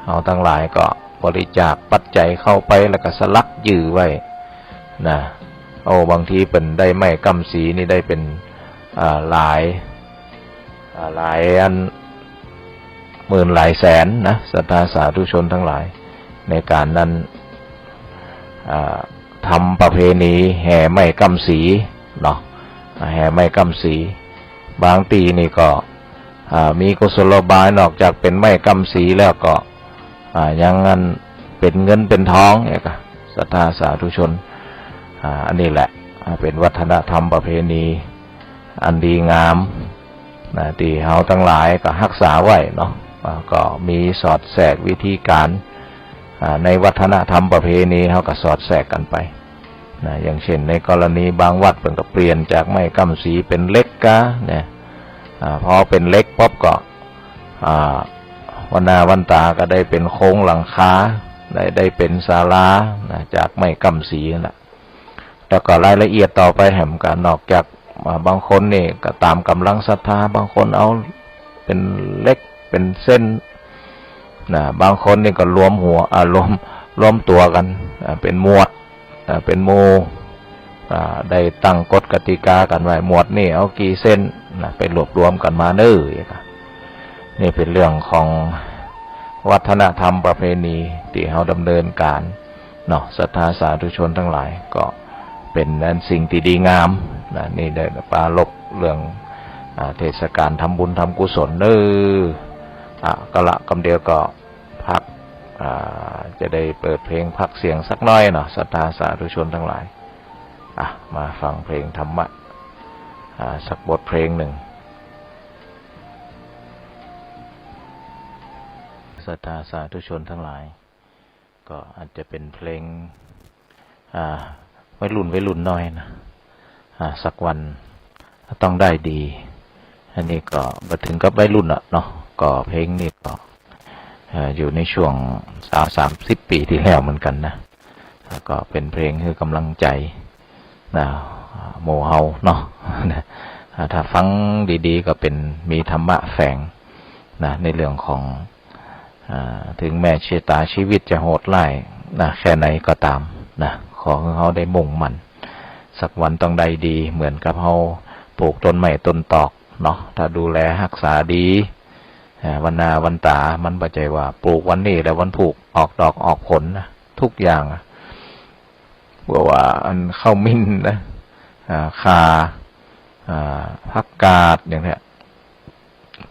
เอาทั้งหลายก็บริจาคปัจจัยเข้าไปแล้วก็สลักยื้อไว้นะบางทีเป็นได้ไม่กำสีนี่ได้เป็นหลายอันหมื่นหลายแสนนะศรัทธาสาธุชนทั้งหลายในการนั้นทำประเพณีแห่ไม้กำสีเนาะแห่ไม้กำสีบางปีนี่ก็มีกุศโลบายนอกจากเป็นไม้กำสีแล้วก็ยังงั้นเป็นเงินเป็นทองเนี่ยก็ศรัทธาสาธุชนอันนี้แหละเป็นวัฒนธรรมประเพณีอันดีงามนะที่เฮาทั้งหลายก็รักษาไว้เนาะก็มีสอดแทรกวิธีการในวัฒนธรรมประเพณีเฮาก็สอดแทรกกันไปนะอย่างเช่นในกรณีบางวัดเพิ่นก็เปลี่ยนจากไม้กำสีเป็นเหล็กกะเนี่ยพอเป็นเหล็กป๊บก็วันนาวันตาก็ได้เป็นโค้งหลังคาได้เป็นศาลานะจากไม้กำสีนั่นแหละแล้วก็รายละเอียดต่อไปแหมกันนอกจากบางคนนี่ก็ตามกำลังศรัทธาบางคนเอาเป็นเล็กเป็นเส้นนะบางคนนี่ก็รวมหัวรวมตัวกันเป็นหมวดเป็นโมได้ตั้งกฎกติกากันไว้หมวดนี่เอากี่เส้นนะไปรวบรวมกันมาเน้อนี่เป็นเรื่องของวัฒนธรรมประเพณีที่เราดำเนินการเนาะศรัทธาสาธุชนทั้งหลายก็เป็นสิ่งที่ดีงามนะนี่ได้ปรารภเรื่องเทศกาลทำบุญทำกุศลก็ละกำเดียวก็พักจะได้เปิดเพลงพักเสียงสักน้อยเนาะศรัทธาสาธุชนทั้งหลายมาฟังเพลงธรรมะสักบทเพลงหนึ่งศรัทธาสาธุชนทั้งหลายก็อาจจะเป็นเพลงวัยรุ่นน้อยนะสักวันต้องได้ดีอันนี้ก็มาถึงกับวัยรุ่นเนาะก็เพลงนี้ก็อยู่ในช่วง30 ปีที่แล้วเหมือนกันนะก็เป็นเพลงคือกำลังใจนะโมเฮาเนาะถ้าฟังดีๆก็เป็นมีธรรมะแฝงนะในเรื่องของถึงแม้ชะตาชีวิตจะโหดร้ายนะแค่ไหนก็ตามนะขอให้เขาได้มุ่งมั่นสักวันต้องได้ดีเหมือนกับเขาปลูกต้นไม้ต้นตอกเนาะถ้าดูแลรักษาดีวันนาวันตามันปัจจัยว่าปลูกวันนี้แล้ววันผูกออกดอกออกผลนะทุกอย่างว่าอันข้าวมิ้นนะคาผักกาดอย่างเนี้ย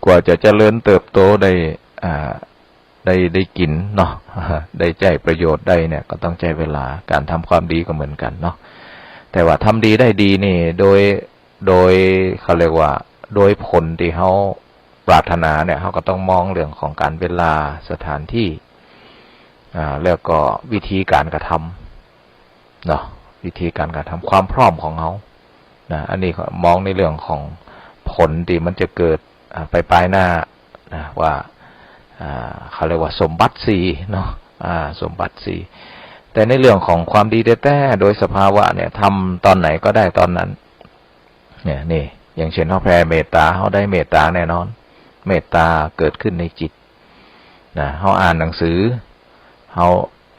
กว่าจะเจริญเติบโตได้กินเนาะได้ใจประโยชน์ได้เนี่ยก็ต้องใช้เวลาการทำความดีก็เหมือนกันเนาะแต่ว่าทำดีได้ดีนี่โดยเขาเรียกว่าโดยผลที่เขาปรารถนาเนี่ยเขาก็ต้องมองเรื่องของการเวลาสถานที่แล้วก็วิธีการกระทำเนาะวิธีการกระทำความพร้อมของเขานะอันนี้มองในเรื่องของผลที่มันจะเกิดไปปลายหน้านะว่าเขาเรียกว่าสมบัติสี่เนาะสมบัติสี่แต่ในเรื่องของความดีแต่โดยสภาวะเนี่ยทำตอนไหนก็ได้ตอนนั้นเนี่ยนี่อย่างเช่นเขาแผ่เมตตาเขาได้เมตตาแน่นอนเมตตาเกิดขึ้นในจิตนะเขาอ่านหนังสือเ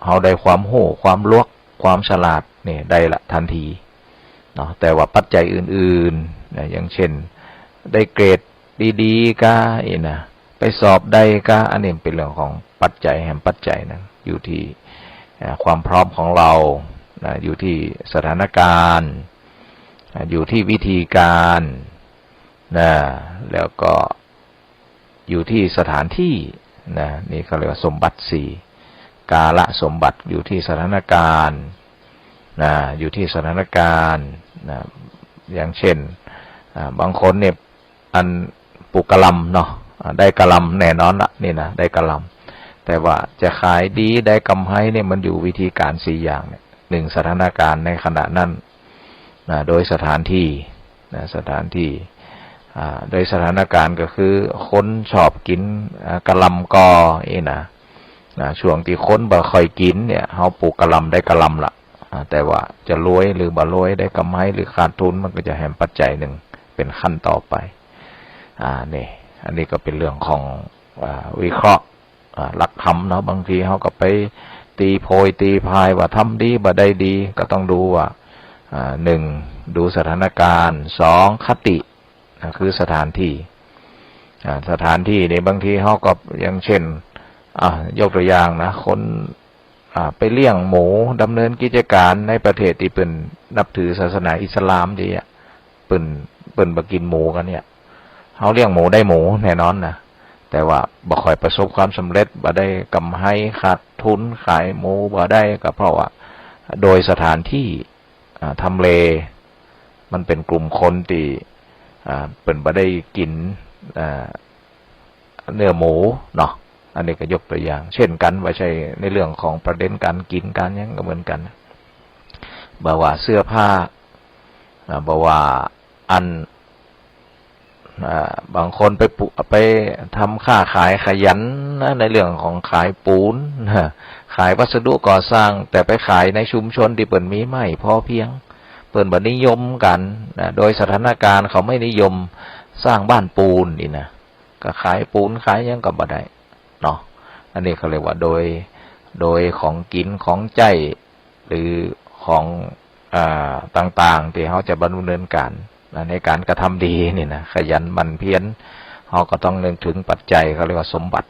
ขาได้ความโหความลวกความฉลาดเนี่ยได้ละทันทีเนาะแต่ว่าปัจจัยอื่นๆนะอย่างเช่นได้เกรดดีๆก็นะไปสอบได้ก็อันนี้เป็นเรื่องของปัจจัยแห่งปัจจัยนะอยู่ที่ความพร้อมของเรานะอยู่ที่สถานการณ์อยู่ที่วิธีการนะแล้วก็อยู่ที่สถานที่นะนี่เขาเรียกว่าสมบัติสี่กาลสมบัติอยู่ที่สถานการณ์นะอยู่ที่สถานการณ์นะอย่างเช่นบางคนเนี่ยอันปลูกกะหล่ำเนาะได้กะหล่ำแน่นอนละนี่นะได้กะหล่ำแต่ว่าจะขายดีได้กำไรเนี่ยมันอยู่วิธีการ4อย่างเนี่ย1สถานการณ์ในขณะนั้นนะโดยสถานที่นะสถานที่โดยสถานการณ์ก็คือคนชอบกินกะหล่ำกอนะ ช่วงที่คนบ่ค่อยกินเนี่ยเฮาปลูกกะหล่ำได้กะหล่ำละแต่ว่าจะรวยหรือบ่รวยได้กำไรหรือขาดทุนมันก็จะแหมปัจจัยหนึ่งเป็นขั้นต่อไปนี่อันนี้ก็เป็นเรื่องของวิเคราะห์หลักธรรมเนาะบางทีเฮาก็ไปตีโพยตีพายว่าทำดีบ่ได้ดีก็ต้องดูว่าหนึ่งดูสถานการณ์สองคติคือสถานที่เนี่ยบางทีเฮาก็อย่างเช่นยกตัวอย่างนะคนไปเลี้ยงหมูดำเนินกิจการในประเทศที่เป็นนับถือศาสนาอิสลามดีเปิ้นบ่กินหมูกันเนี่ยเฮาเลี้ยงหมูได้หมูแน่นอนนะแต่ว่าบ่ค่อยประสบความสำเร็จบ่ได้กำไรขาดทุนขายหมูบ่ได้ก็เพราะว่าโดยสถานที่ทำเลมันเป็นกลุ่มคนที่เปิ้นบ่ได้กินเนื้อหมูเนาะอันนี้ก็ยกตัวอย่างเช่นกันว่าใช่ในเรื่องของประเด็นการกินการยังก็เหมือนกันบ่ว่าเสื้อผ้าบ่ว่าบางคนไปทำค้าขายขยันนะในเรื่องของขายปูนขายวัสดุก่อสร้างแต่ไปขายในชุมชนที่เปิ่นมีไม่พอเพียงเปิ่นบ่นิยมกันโดยสถานการณ์เขาไม่นิยมสร้างบ้านปูนนี่นะก็ขายปูนขายยังก็บ่ได้เนาะอันนี้เขาเรียกว่าโดยของกินของใจหรือของต่างๆที่เขาจะดำเนินการในการกระทำดีนี่นะขยันหมั่นเพียรเขาก็ต้องนึกถึงปัจจัยเขาเรียกว่าสมบัติ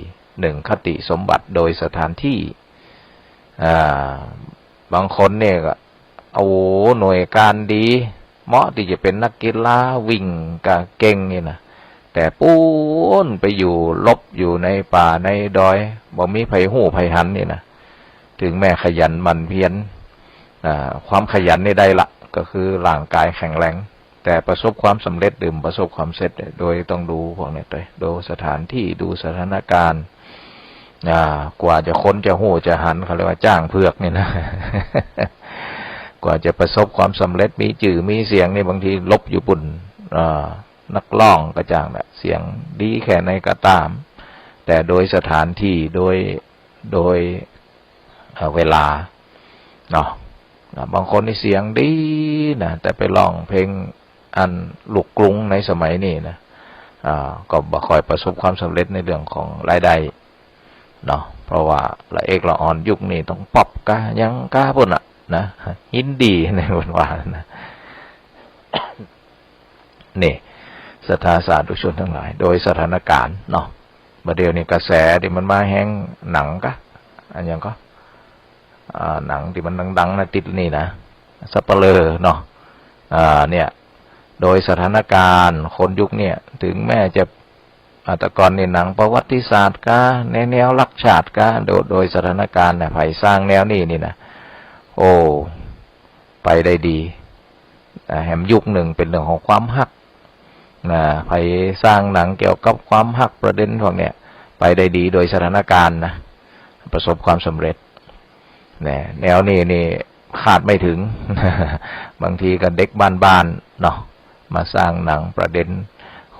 1คติสมบัติโดยสถานที่บางคนเนี่ยก็หน่วยการดีเหมาะที่จะเป็นนักกีฬาวิ่งกะเก่งนี่นะแต่ปูนไปอยู่ลบอยู่ในป่าในดอยบ่มีไผหู้ไผหันนี่นะถึงแม้ขยันหมั่นเพียรความขยันนี่ได้ละก็คือร่างกายแข็งแรงแต่ประสบความสำเร็จหรือประสบความเสร็จโดยต้องดูพวกนี้ดูสถานที่ดูสถานการณ์กว่าจะค้นจะหู้จะหันเขาเรียกว่าจ้างเผือกนี่นะ กว่าจะประสบความสำเร็จมีจื่อมีเสียงนี่บางทีลบอยู่ปุ่นนักร้องก็จ้างแหละเสียงดีแค่ไหนก็ตามแต่โดยสถานที่โดยเวลาเนาะบางคนนี่เสียงดีนะแต่ไปร้องเพลงอันลูกกรุงในสมัยนี้นะก็บ่ค่อยประสบความสำเร็จในเรื่องของรายได้เนาะเพราะว่าละเอกละอ่อนยุคนี้ต้องป๊อปกะยังกะพุ่นน่ะนะฮินดีในวันวานนะ นี่ศรัทธาสาธุชนทั้งหลายโดยสถานการณ์เนาะบัดเดี๋ยวนี้กระแสที่มันมาแห้งหนังกะอันยังก็หนังที่มันดังๆนะติดนี่นะสัปเหร่อเนาะเนี่ยโดยสถานการณ์คนยุคเนี่ยถึงแม้จะแต่ก่อนนี่หนังประวัติศาสตร์กะในแนวรักชาติกะโดยสถานการณ์เนี่ยไผสร้างแนวนี้นี่นะโอ้ไปได้ดีแหมยุคหนึ่งเป็นเรื่องของความฮักไผสร้างหนังเกี่ยวกับความฮักประเด็นพวกเนี้ยไปได้ดีโดยสถานการณ์นะประสบความสำเร็จแนวนี้คาดไม่ถึง บางทีก็เด็กบ้านๆเนาะมาสร้างหนังประเด็น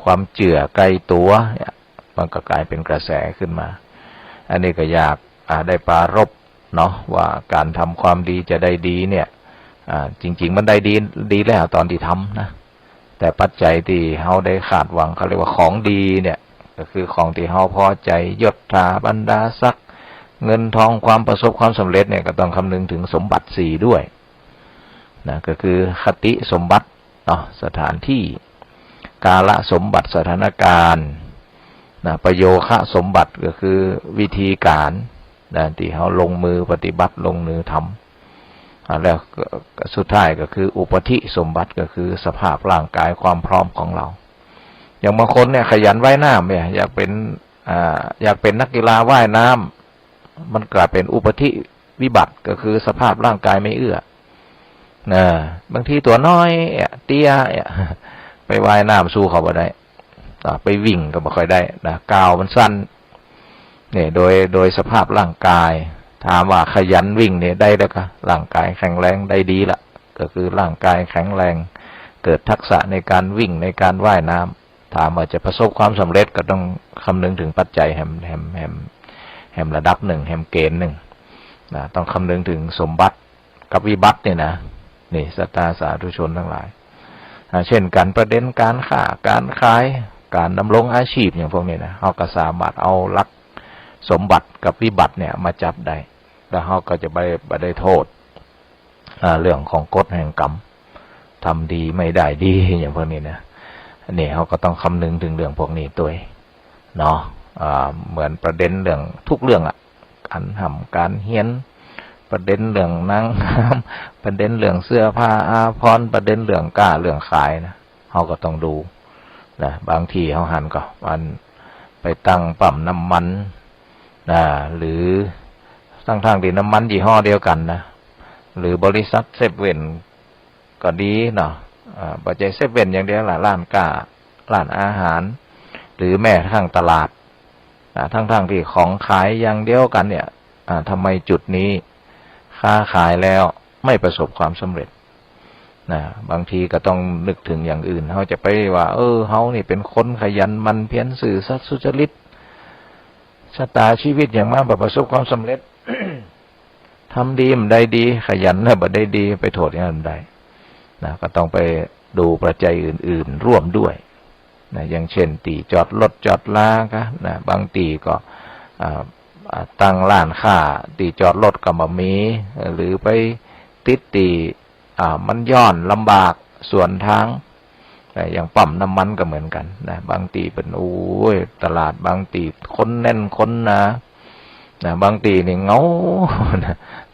ความเจื่อใกล้ตัวมันก็กลายเป็นกระแสขึ้นมาอันนี้ก็อยากได้ปรารภเนาะว่าการทำความดีจะได้ดีเนี่ยจริงๆมันได้ดีแล้วตอนที่ทำนะแต่ปัจจัยที่เฮาได้คาดหวังเขาเรียกว่าของดีเนี่ยก็คือของที่เฮาพอใจยศถาบรรดาศักดิ์เงินทองความประสบความสำเร็จเนี่ยก็ต้องคำนึงถึงสมบัติ4ด้วยนะก็คือคติสมบัติเนาะสถานที่กาลสมบัติสถานการณ์นะประโยคะสมบัติก็คือวิธีการนะที่เฮาลงมือปฏิบัติลงมือทำแล้วสุดท้ายก็คืออุปธิสมบัติก็คือสภาพร่างกายความพร้อมของเราอย่างบางคนเนี่ยขยันว่ายน้ำเนี่ยอยากเป็นนักกีฬาว่ายน้ำมันกลายเป็นอุปธิวิบัติก็คือสภาพร่างกายไม่เอื้อบางทีตัวน้อยเตี้ยไปว่ายน้ำสู้เขาบ่ได้ไปวิ่งก็บ่ค่อยได้นะกาวมันสั้นเนี่ยโดยสภาพร่างกายถามว่าขยันวิ่งเนี่ยได้แล้วก็ร่างกายแข็งแรงได้ดีละก็คือร่างกายแข็งแรงเกิดทักษะในการวิ่งในการว่ายน้ำถามว่าจะประสบความสำเร็จก็ต้องคำนึงถึงปัจจัยแห แฮมระดับหนึ่งแฮมเกณฑ์หนึ่งนะต้องคำนึงถึงสมบัติกับวิบัติเนี่ยนะนี่ศรัทธาสาธุชนทั้งหลายเช่นการประเด็นการค้าการขายการดำรงอาชีพอย่างพวกนี้นะเขาก็สามารถเอาหลักสมบัติกับวิบัติเนี่ยมาจับได้แล้วเขาก็จะไม่ได้โทษเรื่องของกฎแห่งกรรมทำดีไม่ได้ดีอย่างพวกนี้นะนี่เขาก็ต้องคำนึงถึงเรื่องพวกนี้ตัวเนาะเหมือนประเด็นเรื่องทุกเรื่องการทำการเฮียนประเด็นเรื่องนางงามประเด็นเรื่องเสื้อผ้าอาภรณ์ประเด็นเรื่องกล้าเรื่องขายนะเขาก็ต้องดูนะบางทีเขาหันก็มันไปตั้งปั๊มน้ำมันนะหรือทั้งที่น้ำมันยี่ห้อเดียวกันนะหรือบริษัทเซเว่นก็ดีเนาะปัจจัยเซเว่นอย่างเดียวร้านกล้าร้านอาหารหรือแม้ทั้งตลาดทั้งที่ของขายอย่างเดียวกันเนี่ยทำไมจุดนี้ค้าขายแล้วไม่ประสบความสำเร็จนะบางทีก็ต้องนึกถึงอย่างอื่นเขาจะไปว่าเขานี่เป็นคนขยันมันเพียรสื่อสัตย์สุจริตชะตาชีวิตอย่างมากประสบความสำเร็จ ทำดีมันได้ดีขยันแล้วมันได้ดีไปโทษอย่างนั้นได้นะก็ต้องไปดูปัจจัยอื่นๆร่วมด้วยนะอย่างเช่นตีจอดรถจอดลาก็นะบางตีก็ตั้งร้านค้าตีจอดรถก็บ่มีหรือไปติดตีมันย้อนลำบากส่วนทางอย่างปั๊มน้ำมันก็เหมือนกันนะบางตีเป็นโอ้ยตลาดบางตีคนแน่นคนนะบางตีนี่เงา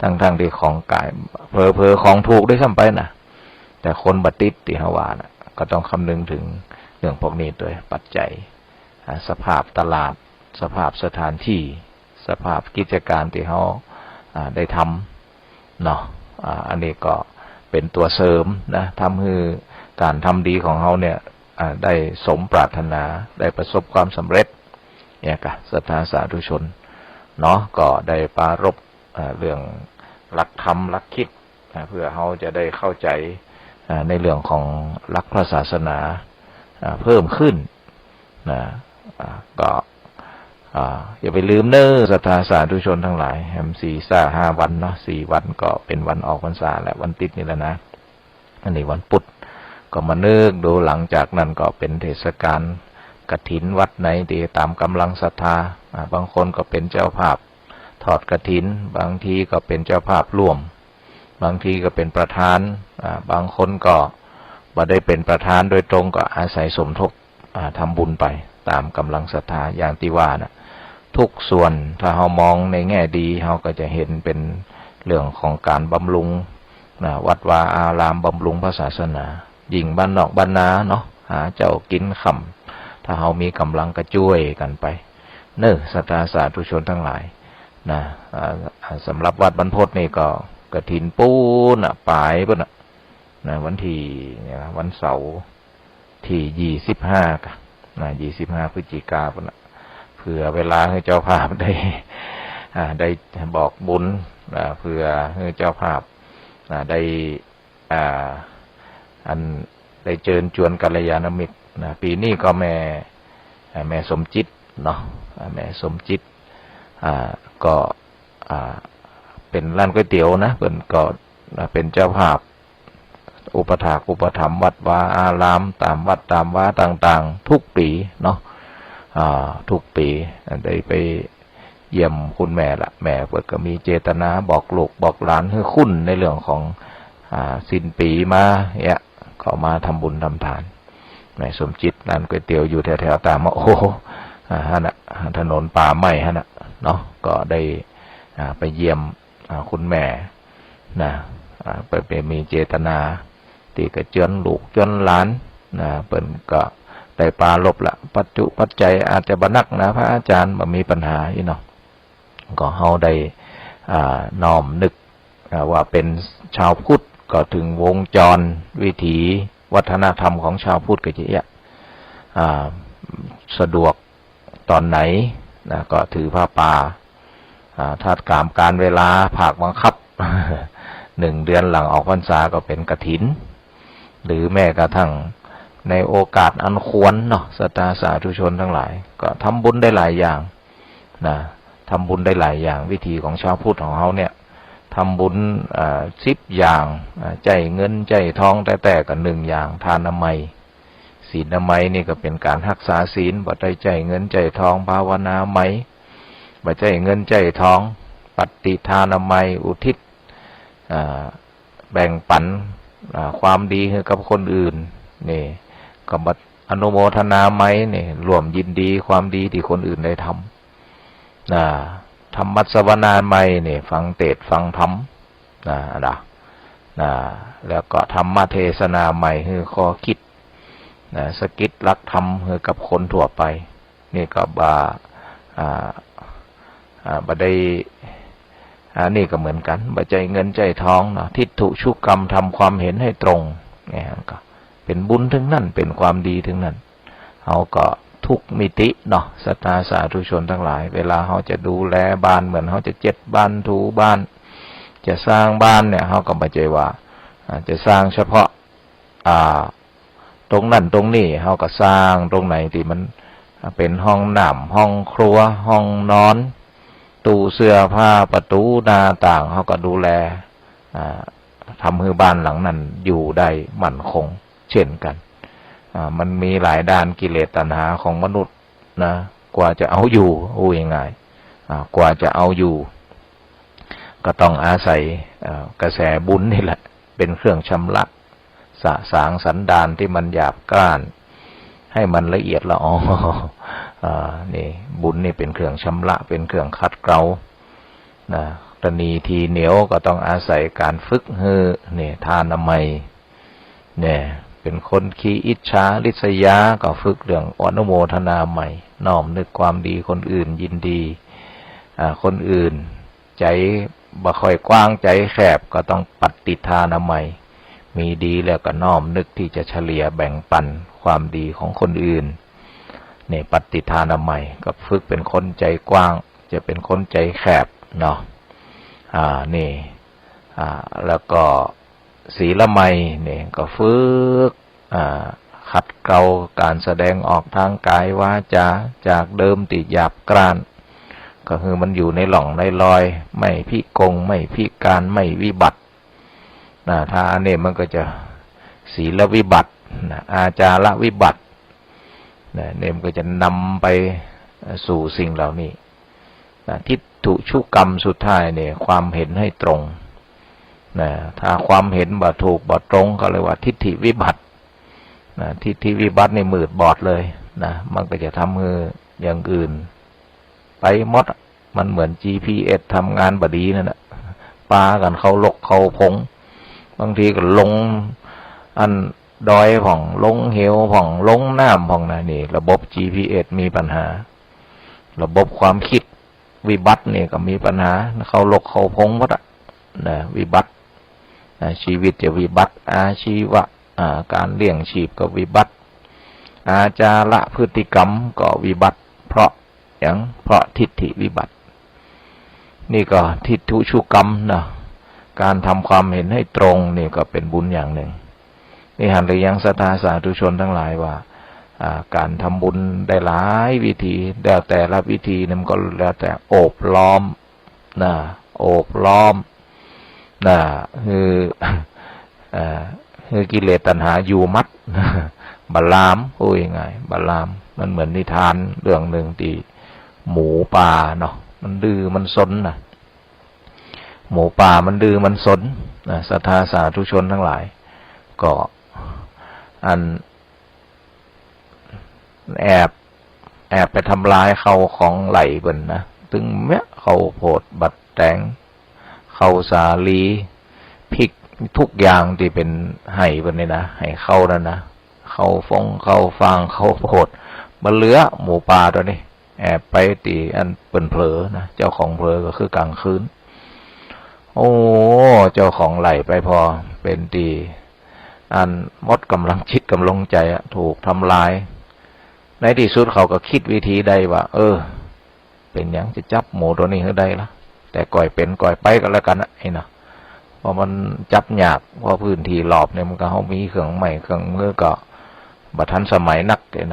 ทั้งที่ของกายเพอของถูกด้วยซ้ำไปนะแต่คนบัดติดที่ฮาวานะก็ต้องคำนึงถึงเรื่องพวกนี้ด้วยปัจจัยสภาพตลาดสภาพสถานที่สภาพกิจการที่เขาได้ทำเนาะอันนี้ก็เป็นตัวเสริมนะทำให้การทำดีของเขาเนี่ยได้สมปรารถนาได้ประสบความสำเร็จเนี่ยค่ะศรัทธาสาธุชนเนาะก็ได้ปรารภเรื่องหลักธรรมหลักคิดเพื่อเขาจะได้เข้าใจในเรื่องของหลักพระศาสนาเพิ่มขึ้นนะก็อย่าไปลืมเน้อศรัทธาสาธุชนทั้งหลายแฮม4-5 วันเนาะ4 วันก็เป็นวันออกพรรษาและวันติดนี่แหละนะอันนี้วันพุธก็มานึกดูหลังจากนั้นก็เป็นเทศกาลกฐินวัดไหนที่ตามกำลังศรัทธาบางคนก็เป็นเจ้าภาพทอดกฐินบางทีก็เป็นเจ้าภาพร่วมบางทีก็เป็นประธานบางคนก็บ่ได้เป็นประธานโดยตรงก็อาศัยสมทบทำบุญไปตามกำลังศรัทธาอย่างที่ว่านะทุกส่วนถ้าเรามองในแง่ดีเราก็จะเห็นเป็นเรื่องของการบำรุงวัดวาอารามบำรุงพระศาสนายิ่งบ้านนอกบ้านนาเนาะหาเจ้ากินค่ำถ้าเรามีกำลังก็ช่วยกันไปเน้อศรัทธาสาธุชนทั้งหลายนะสำหรับวัดบรรพตนี่ก็กฐินปูนปลายปุ่นนะวันที่วันเสาร์ที่25กัน25 พฤศจิกายนเผื่อเวลาให้เจ้าภาพได้บอกบุญเผื่อให้เจ้าภาพได้ได้เชิญชวนกัลยาณมิตรปีนี้ก็แม่สมจิตเนาะแม่สมจิตก็เป็นร้านก๋วยเตี๋ยวนะเพิ่นก็เป็นเจ้าภาพอุปถากอุปถัมภ์วัดวาอารามตามวัดตามวาต่างๆทุกปีเนาะทุกปีได้ไปเยี่ยมคุณแม่ละแม่เพิ่นก็มีเจตนาบอกลูกบอกหลานให้คุ้นในเรื่องของสิ้นปีมาเนี่ยก็มาทำบุญทำทานแม่สมจิตร้านก๋วยเตี๋ยวอยู่แถวๆตามโอ้ฮะนะถนนป่าไม้ฮะนะเนาะก็ได้ไปเยี่ยมคุณแม่นะไปมีเจตนาที่กระเจือนลูกเจือนหลานเปิ้นก็ได้ปรารภละปัจจัยอาจจะบ่นักนะพระอาจารย์บ่มีปัญหาอีเนาะก็เฮาได้น้อมนึกว่าเป็นชาวพุทธก็ถึงวงจรวิถีวัฒนธรรมของชาวพุทธก็จะสะดวกตอนไหนก็ถือผ้าป่าถ้าการเวลาภาคบังคับ1 เดือนหลังออกพรรษาก็เป็นกฐินหรือแม้กระทั่งในโอกาสอันควรเนาะศรัทธาสาธุชนทั้งหลายก็ทำบุญได้หลายอย่างนะ ทำบุญได้หลายอย่างวิธีของชาวพุทธของเขาเนี่ยทำบุญ10 อย่างใจเงินใจทองแต่กัน1 อย่างทานนามัยศีลนามัยนี่ก็เป็นการรักษาศีลบ่ได้ใจเงินใจทองภาวนาไหมบ่ใจเงินใจทองปฏิทานนามัยอุทิศแบ่งปันความดีให้กับคนอื่นนี่ก็อนุโมทนาไหมนี่รวมยินดีความดีที่คนอื่นได้ทำธรรมสวนาไหมนี่ฟังเทศน์ฟังธรรมแล้วก็ธรรมเทศนาใหม่คือข้อคิดสกิดลักธรรมคือกับคนทั่วไปนี่ก็บ่ได้นี่ก็เหมือนกันบ่ใจเงินใจทองเนาะทิฏฐุชุกกรรมทำความเห็นให้ตรงเนี่ยก็เป็นบุญถึงนั้นเป็นความดีถึงนั้นเขาก็ทุกมิติเนาะศรัทธาสาธุชนทั้งหลายเวลาเขาจะดูแลบ้านเหมือนเขาจะเจ็ดบ้านถูบ้านจะสร้างบ้านเนี่ยเขาก็บ่ใจว่าจะสร้างเฉพาะตรงนั้นตรงนี้เขาก็สร้างตรงไหนที่มันเป็นห้องน้ำห้องครัวห้องนอนตู้เสื้อผ้าประตูหน้าต่างเขาก็ดูแลทำให้บ้านหลังนั้นอยู่ได้มั่นคงเช่นกันมันมีหลายด้านกิเลสตัณหาของมนุษย์นะกว่าจะเอาอยู่ยังไงกว่าจะเอาอยู่ก็ต้องอาศัยกระแสบุญนี่แหละเป็นเครื่องชำระสะสางสันดานที่มันหยาบกร้านให้มันละเอียดละออนี่บุญนี่เป็นเครื่องชำระเป็นเครื่องขัดเกลาตนีทีเหนียวก็ต้องอาศัยการฝึกนี่ทานนามัยเนี่ยเป็นคนขี้อิจฉาริษยาก็ฝึกเรื่องอนุโมทนาใหม่น้อมนึกความดีคนอื่นยินดีคนอื่นใจบ่ค่อยกว้างใจแคบก็ต้องปฏิทานนามัยมีดีแล้วก็น้อมนึกที่จะเฉลี่ยแบ่งปันความดีของคนอื่นนี่ปฏิทานนามัยก็ฝึกเป็นคนใจกว้างจะเป็นคนใจแคบเนาะนี่แล้วก็ศีลไมยนี่ก็ฝึกขัดเกลาการแสดงออกทางกายวาจาจากเดิมติหยาบกร้านก็คือมันอยู่ในหล่องในรอยไม่พิกลไม่พิการไม่วิบัติถ้าอันนี้มันก็จะศีลวิบัติอาจารวิบัติเนี่ยมันก็จะนำไปสู่สิ่งเหล่านี้ทิฏฐุชุกกรรมสุดท้ายเนี่ยความเห็นให้ตรงถ้าความเห็นบ่ถูกบ่ตรงก็เรียกว่าทิฏฐิวิบัติทิฏฐิวิบัติในมืดบอดเลยมันก็จะทำให้อย่างอื่นไปหมดมันเหมือน GPS ทำงานบดีนั่นแหละปากันเขาลกเขาพงบางทีก็ลงอันดอยผ่องลงเหวผ่องลงน้ำผ่องนี่ระบบ GPS มีปัญหาระบบความคิดวิบัตินี่ก็มีปัญหาเขาลกเขาพงหมดวิบัติชีวิตจะวิบัติอาชีวะการเลี้ยงชีพก็วิบัติอาจาระพฤติกรรมก็วิบัติเพราะทิฏฐิวิบัตินี่ก็ทิฏฐุชุกกรรมการทำความเห็นให้ตรงนี่ก็เป็นบุญอย่างหนึ่งนี่หันไปยังศรัทธาสาธุชนทั้งหลายว่าการทำบุญได้หลายวิธีแล้วแต่ละวิธีนั้นก็แล้วแต่โอบล้อมโอบล้อมคือกิเลสตัณหาอยู่มัดบาลามยังไงบาลามมันเหมือนนิทานเรื่องหนึ่งที่หมูป่าเนาะมันดื้อมันซนหมูป่ามันดื้อมันซนศรัทธาสาธุชนทั้งหลายก็แอบไปทำลายเขาของไหลเบิ่นถึงแม้เขาโพดบัดแตงเขาสาลีพริกทุกอย่างที่เป็นไห้เบิ่นนี่ให้เข้านั่นเขาฟงเขาฟางเขาโพดบ่เหลือหมูป่าตัวนี้แอบไปตีอันเปิ้นเผลอเจ้าของเผลอก็คือกลางคืนโอ้เจ้าของไหลไปพอเป็นตีอันหมดกำลังจิตกำลังใจถูกทำลายในที่สุดเขาก็คิดวิธีได้ว่าเป็นอย่างจะจับหมูตัวนี้ให้ได้ละแต่ก่อยเป็นก่อยไปก็แล้วกันเพราะมันจับยากเพราะพื้นที่รอบเนี่ยมันก็เขามีเครื่องใหม่เครื่องมือก็บัดทันสมัยนักเลย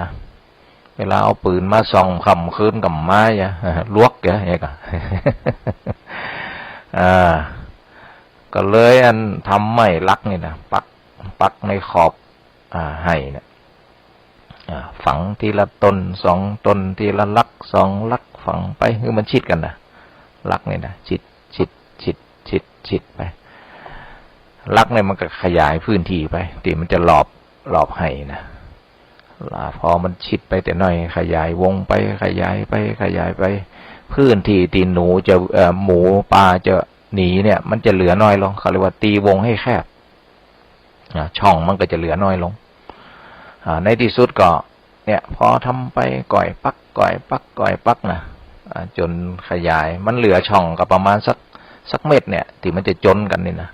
เวลาเอาปืนมาส่องคำคืนกับไม้อะลวกแกไงกันก็เลยอันทำไม้ลักนี่นะปักในขอบให้เนี่ยฝังทีละต้น2 ต้นทีละลัก2 ลักฝังไปคือมันชิดกันนะลักนี่นะชิดไปลักเนี่ยมันก็ขยายพื้นที่ไปที่มันจะหลอบให้นะพอมันชิดไปแต่น้อยขยายวงไปขยายไปพื้นที่ตีหนูจะหมูปลาจะหนีเนี่ยมันจะเหลือน้อยลงเขาเรียกว่าตีวงให้แคบช่องมันก็จะเหลือน้อยลงในที่สุดก็เนี่ยพอทำไปก่อยปักนะจนขยายมันเหลือช่องก็ประมาณสักเม็ดเนี่ยที่มันจะจนกันนี่นะ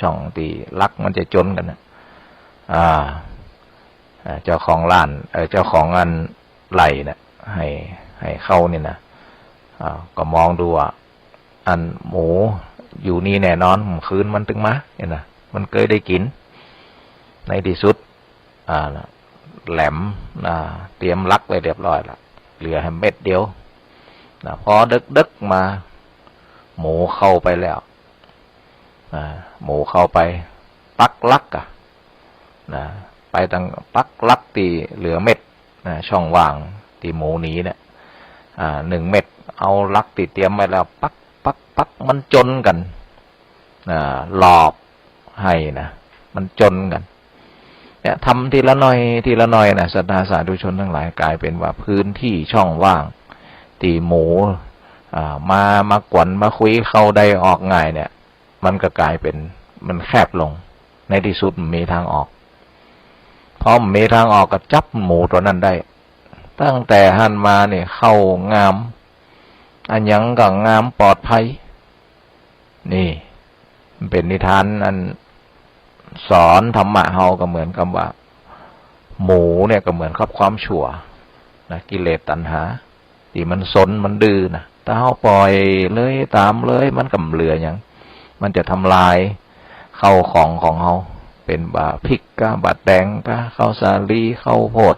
ช่องที่ลักมันจะจนกันนะเจ้าของร้านเจ้าของอันไหลเนี่ยให้เข้านี่นะก็มองดูว่าอันหมูอยู่นี่แน่นอนคืนมันตึงมาเนี่ยนะมันเคยได้กินในที่สุดแหลมเตรียมลักไว้เรียบร้อยแล้วเหลือให้เม็ดเดียวพอดึกมาหมูเข้าไปแล้วหมูเข้าไปปักลักไปตั้งปักลักตีเหลือเม็ดช่องว่างตีหมูหนีเนี่ย1 เม็ดเอาลักตีเตรียมไว้แล้วปักมันจนกันหลอบให้นะมันจนกันเนี่ยทำทีละหน่อยนะศรัทธาสาธุชนทั้งหลายกลายเป็นว่าพื้นที่ช่องว่างตีหมูมากวนมาคุยเข้าได้ออกง่ายเนี่ยมันก็กลายเป็นมันแคบลงในที่สุดมันมีทางออกพอมีทางออกก็จับหมูตัวนั้นได้ตั้งแต่หันมาเนี่ยเข้างามอันยังก็งามปลอดภัยนี่มันเป็นนิทานอันสอนธรรมะเฮาก็เหมือนกับว่าหมูเนี่ยก็เหมือนกับความชั่วนะกิเลสตัณหาที่มันสนมันดื้อนะถ้าเฮาปล่อยเลยตามเลยมันก็เหลืออย่างมันจะทำลายเข้าของเฮาเป็นบาพริกกะบาดแดงกะข้าวสาลีข้าวโพด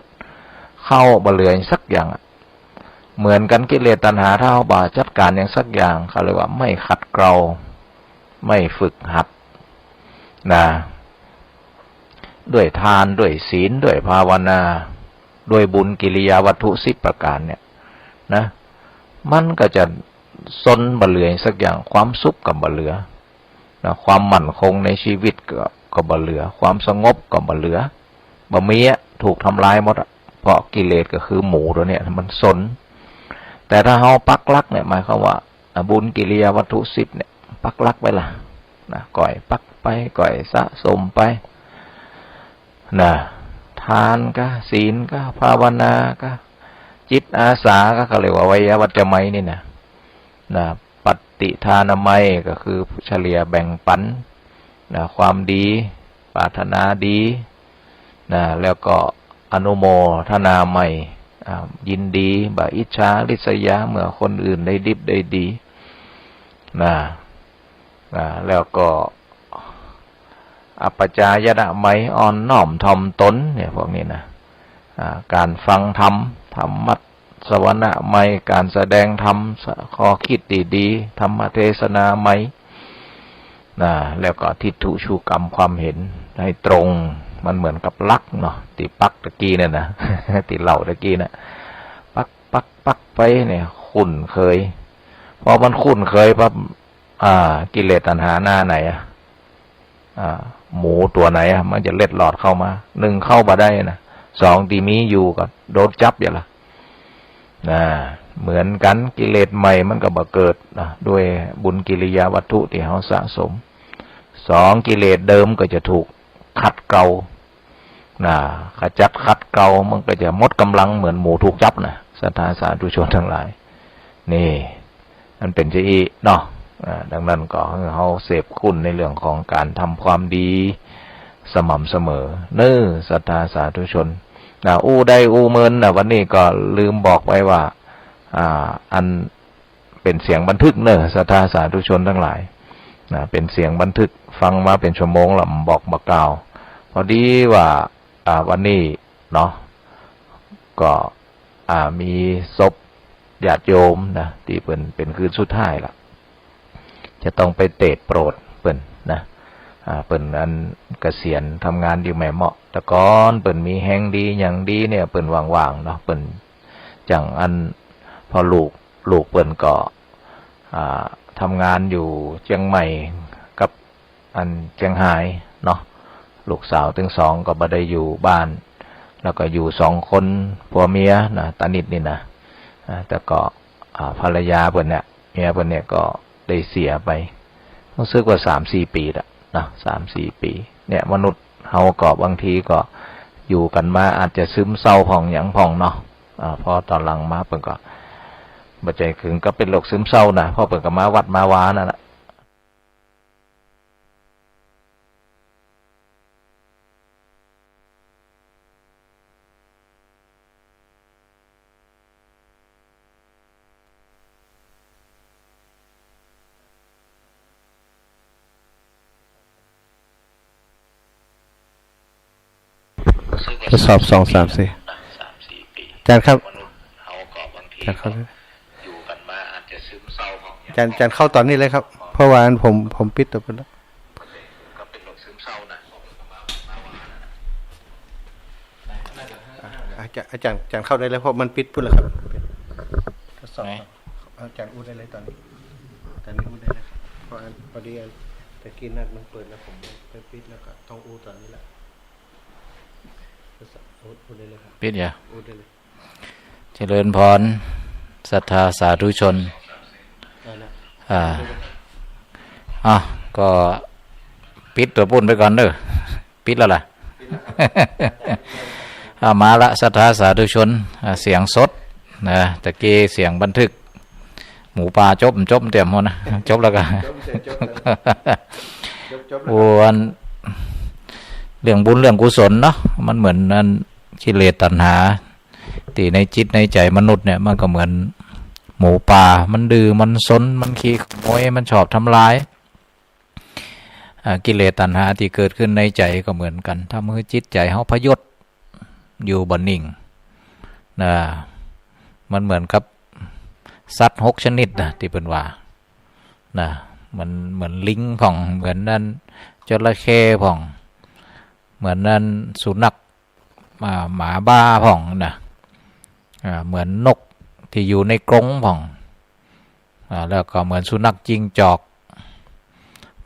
ข้าวบะเหลือสักอย่างเหมือนกันกิเลสตัณหาถ้าเฮาบ่จัดการอย่างสักอย่างเขาเรียกว่าไม่ขัดเกลาไม่ฝึกหัดด้วยทานด้วยศีลด้วยภาวนาด้วยบุญกิริยาวัตถุ10 ประการเนี่ยนะมันก็จะซนบะเหลือสักอย่างความสุขกับบะเหลือนะความมั่นคงในชีวิตก็บะเหลือความสงบก็บะเหลือบะมีถูกทำลายหมดเพราะกิเลสก็คือหมูตัวเนี้ยมันซนแต่ถ้าเฮาปักลักเนี่ยหมายความว่าบุญกิริยาวัตถุ10เนี่ยปักลักไปล่ะนะก่อยปักไปก่อยสะสมไปทานก็ศีลก็ภาวนาก็จิตอาสาก็เขาเรียกว่าไวยวัจจะไมนี่นะปฏิทานามัยก็คือเฉลี่ยแบ่งปันความดีปรารถนาดีแล้วก็อนุโมทนาใหม่ยินดีบ่อิจฉาริษยาเมื่อคนอื่นได้ดิบได้ดีแล้วก็อัปปจายนะไมอ่อนน้อมถ่อมตนเนี่ยพวกนี้นะการฟังธรรมมัสสวนะไมการแสดงธรรมข้อคิดดีๆธรรมเทศนาไมแล้วก็ทิฏฐุชูกรรมความเห็นให้ตรงมันเหมือนกับลักเนาะติปักตะกี้เนี่ยนะ ติเหล่าตะกี้นะปักไปเนี่ยคุ้นเคยพอมันคุ้นเคยปั๊บกิเลสตัณหาหน้าไหนหมูตัวไหนมันจะเล็ดหลอดเข้ามา1เข้ามาได้นะ2ตีมีอยู่ก็โดนจับอย่างละเหมือนกันกิเลสใหม่มันก็บ่เกิดด้วยบุญกิริยาวัตถุที่เฮาสะสม2กิเลสเดิมก็จะถูกขัดเกลาขจัดขัดเกลามันก็จะหมดกำลังเหมือนหมูถูกจับนะศรัทธาสาธุชนทั้งหลายนี่มันเป็นจะอีเนาะดังนั้นก็เฮาเสพคุณในเรื่องของการทำความดีสม่ำเสมอศรัทธาสาธุชนอู้ได้อู้เมินวันนี้ก็ลืมบอกไว้ว่าอันเป็นเสียงบันทึกศรัทธาสาธุชนทั้งหลายเป็นเสียงบันทึกฟังมาเป็นชั่วโมงแล้วบอกมากล่าวพอดีว่าวันนี้เนาะก็ มีศพญาติโยมนะที่เป็นคืนสุดท้ายละจะต้องไปเตดโปรดเปิ้นนะเปิ้นอันเกษียณทำงานอยู่แม่เหมาะแต่ก่อนเปิ้นมีแฮงดีอย่างดีเนี่ยเปิ้นว่างๆเนาะเปิ้นจังอันพอลูกเปิ้นก็ทำงานอยู่เชียงใหม่กับอันเชียงรายเนาะลูกสาวทั้งสองก็บ่ได้อยู่บ้านแล้วก็อยู่2 คนผัวเมียนะตานิดนี่นะแต่ก็ภรรยาเปิ้นเนี่ยเมียเปิ้นเนี่ยก็ได้เสียไปรู้สึกว่า 3-4 ปีละนะ3-4 ปีเนี่ยมนุษย์เฮาก็บางทีก็อยู่กันมาอาจจะซึมเศร้าผ่องหยังผ่องเนาะพอตอนหลังมาเปิ้นก็บ่ใจถึงก็เป็นโรคซึมเศร้านะเพราะเปิ้นก็มาวัดมาวานั่นแหละทดสอบ2-3-4อาจารย์ครับอาจารย์เข้าอาจารย์เข้าตอนนี้เลยครับเพราะว่าผมปิดตัวไปแล้วอาจารย์เข้าได้แล้วเพราะมันปิดพุ่นแล้วครับทดสอบอาจารย์อู้ได้เลยตอนนี้อู้ได้เลยเพราะพอดีตะกี้นัดมันเปิดแล้วผมไปปิดแล้วก็ต้องอู้ตอนนี้แหละปิดอย่าเจริญพรศรัทธาสาธุชนก็ปิดตัวปุ่นไปก่อนเด้อปิดแล้วล่ะ มาละศรัทธาสาธุชนเสียงสดนะตะกี้เสียงบันทึกหมูป่าจบเตรียมหมดนะจบแล้วกันโอ้อันเรื่องบุญเรื่องกุศลเนาะมันเหมือนนั้นกิเลสตัณหาที่ในจิตในใจมนุษย์เนี่ยมันก็เหมือนหมูป่ามันดื้อมันซนมันขี้ขโมยมันชอบทำลายกิเลสตัณหาที่เกิดขึ้นในใจก็เหมือนกันทำให้จิตใจเฮาพยศอยู่บ่นิ่งนะมันเหมือนกับสัตว์6 ชนิดนะที่เป็นว่านะมันเหมือนลิงผ่องเหมือนนั้นจระเข้ผ่องเหมือนนั้นสุนัขหมาบ้าผ่องนะเหมือนนกที่อยู่ในกรงผ่องแล้วก็เหมือนสุนัขจิ้งจอก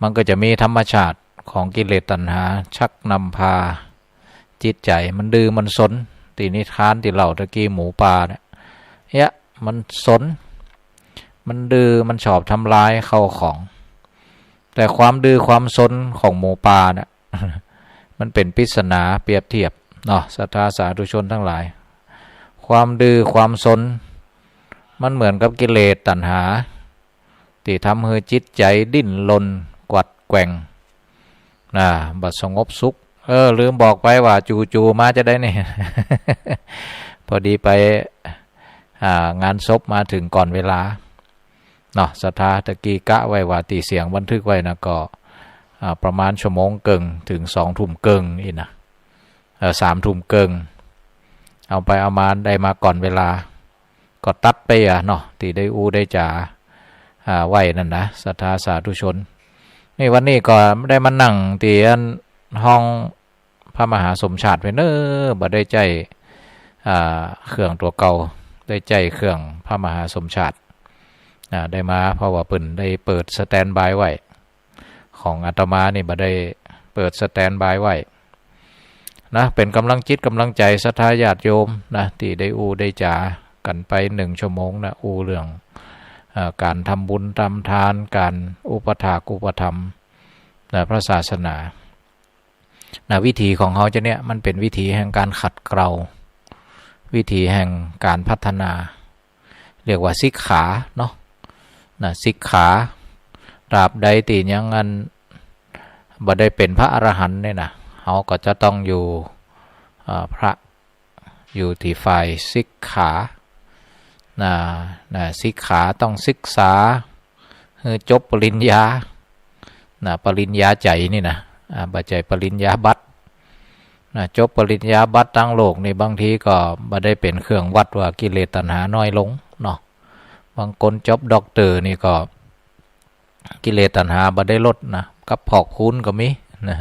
มันก็จะมีธรรมชาติของกิเลสตัณหาชักนำพาจิตใจมันดื้อมันซนตีนิทานที่เล่าตะกี้หมูป่าเนี่ยมันซนมันดื้อมันชอบทำลายเข้าของแต่ความดื้อความซนของหมูป่าเนี่ยมันเป็นปริศนาเปรียบเทียบเนาะศรัทธาสาธุชนทั้งหลายความดื้อความซนมันเหมือนกับกิเลสตัณหาที่ทำให้จิตใจดิ้นรนกวัดแกว่งบัดสงบสุขลืมบอกไปว่าจูมาจะได้เนี่ย พอดีไปงานศพมาถึงก่อนเวลาเนาะศรัทธาตะกี้กะไว้ว่าตีเสียงบันทึกไว้นะก็ประมาณชั่วโมงเกิงถึง2 ทุ่มเกิงอีกนะ3 ทุ่มเกิงเอาไปเอามาได้มาก่อนเวลาก็ตัดไปเนาะที่ได้ได้จ่าไหวนั่นนะศรัทธาสาธุชนนี่วันนี้ก็ได้มานั่งที่ห้องพระมหาสมชาติไปบ่ได้ใจเครื่องตัวเก่าได้ใจเครื่องพระมหาสมชาติได้มาเพราะว่าเปิ่นได้เปิดสแตนด์บายไว้ของอาตมานี่บ่ได้เปิดสแตนด์บายไว้นะเป็นกำลังจิตกำลังใจศรัทธาญาติโยมนะที่ได้ได้จ่ากันไป1 ชั่วโมงนะเรื่องการทำบุญทำทานการอุปถากอุปถัมภ์พระศาสนาวิธีของเขาจะเนี่ยมันเป็นวิธีแห่งการขัดเกลาวิธีแห่งการพัฒนาเรียกว่าสิกขาเนาะสิกขาตราบใดที่ยังงั้นบ่ได้เป็นพระอรหันต์เนี่ยนะเขาก็จะต้องอยู่พระอยู่ที่ฝ่ายสิกขาสิกขาต้องศึกษาจบปริญญาปริญญาใจนี่นะบัจจัยปริญญาบัตร จบปริญญาบัตรทั้งโลกนี่บางทีก็บ่ได้เป็นเครื่องวัดว่ากิเลสตัณหาน้อยลงเนาะบางคนจบด็อกเตอร์นี่ก็กิเลสตัณหาบ่ได้ลดนะกับพอกคูณก็มีนะ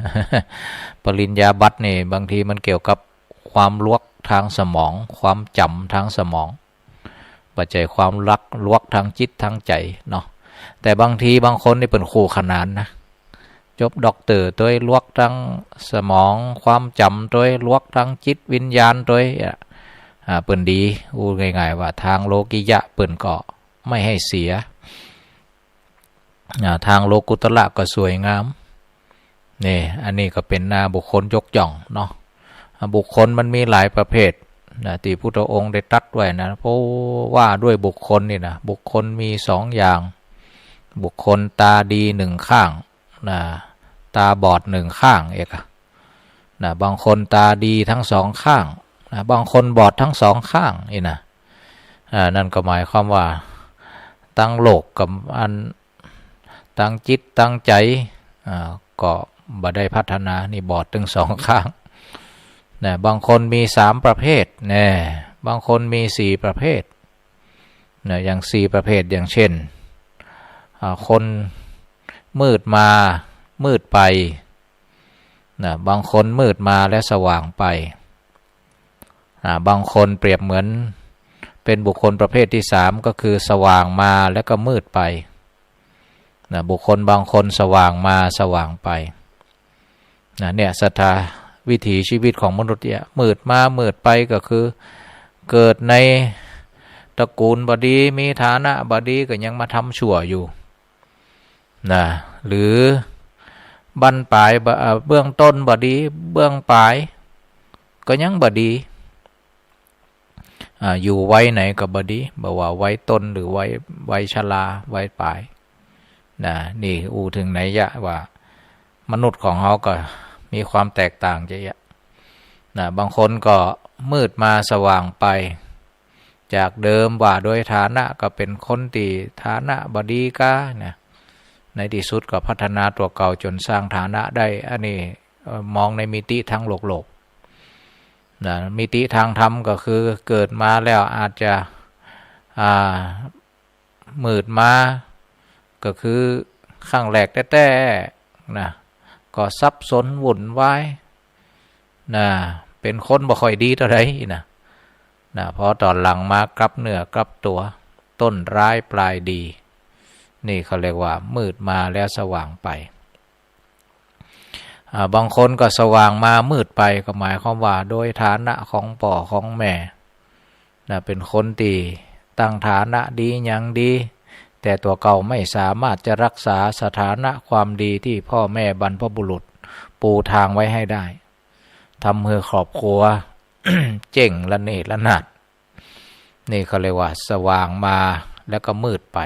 ปริญญาบัตรนี่บางทีมันเกี่ยวกับความลวกทางสมองความจำทางสมองปัจจัยความรักลวกทางจิตทางใจเนาะแต่บางทีบางคนนี่เป็นคู่ขนานนะจบด็อกเตอร์ตัวลวกทั้งสมองความจำตัวลวกทั้งจิตวิญญาณตัวเปิ่นดีพูดง่ายๆว่าทางโลกิยะเปิ่นก็ไม่ให้เสียทางโลกุตระก็สวยงามนี่อันนี้ก็เป็นนาบุคคลยกย่องเนาะบุคคลมันมีหลายประเภทนะที่พุทธองค์ได้ตรัสไว้นะเพราะว่าด้วยบุคคลนี่นะบุคคลมีสองอย่างบุคคลตาดีหนึ่งข้างนะตาบอดหนึ่งข้างเอกนะบางคนตาดีทั้งสองข้างนะบางคนบอดทั้งสองข้างนี่นะนั่นก็หมายความว่าตั้งโลกกับอันตั้งจิตตั้งใจก็บ่ได้พัฒนานี่บอดทั้งสองข้างนะบางคนมี3ประเภทนะบางคนมี4ประเภทนะอย่าง4ประเภทอย่างเช่นคนมืดมามืดไปนะบางคนมืดมาและสว่างไปบางคนเปรียบเหมือนเป็นบุคคลประเภทที่3ก็คือสว่างมาแล้วก็มืดไปนะบุคคลบางคนสว่างมาสว่างไปนะเนี่ยศรัทธาวิถีชีวิตของมนุษย์เนี่ยมืดมามืดไปก็คือเกิดในตระกูลบดีมีฐานะบดีก็ยังมาทำชั่วอยู่นะหรือบั้นปลายเบื้องต้นบดีเบื้องปลายก็ยังบดีอยู่ไว้ไหนก็บดีบ่ว่าไว้ต้นหรือไว้ชราไว้ปลายนะนี่ถึงไหนยะว่ามนุษย์ของเขาก็มีความแตกต่างจะเยอะนะบางคนก็มืดมาสว่างไปจากเดิมว่าโดยฐานะก็เป็นคนที่ฐานะบดีกานะในที่สุดก็พัฒนาตัวเก่าจนสร้างฐานะได้อันนี้มองในมิติทั้งโลกนะมิติทางธรรมก็คือเกิดมาแล้วอาจจะมืดมาก็คือข้างแรกแต่นะก็ซับซ้อนวุ่นวายนะเป็นคนบ่ค่อยดีเท่าไหร่นะพอตอนหลังมากลับเนื้อกลับตัวต้นร้ายปลายดีนี่เขาเรียกว่ามืดมาแล้วสว่างไปบางคนก็สว่างมามืดไปก็หมายความว่าโดยฐานะของพ่อของแม่นะเป็นคนที่ตั้งฐานะดีอย่างดีแต่ตัวเก่าไม่สามารถจะรักษาสถานะความดีที่พ่อแม่บรรพบุรุษปูทางไว้ให้ได้ทำให้ครอบครัว เจ๋งละเนระนาดนี่เขาเรียกว่าสว่างมาแล้วก็มืดไป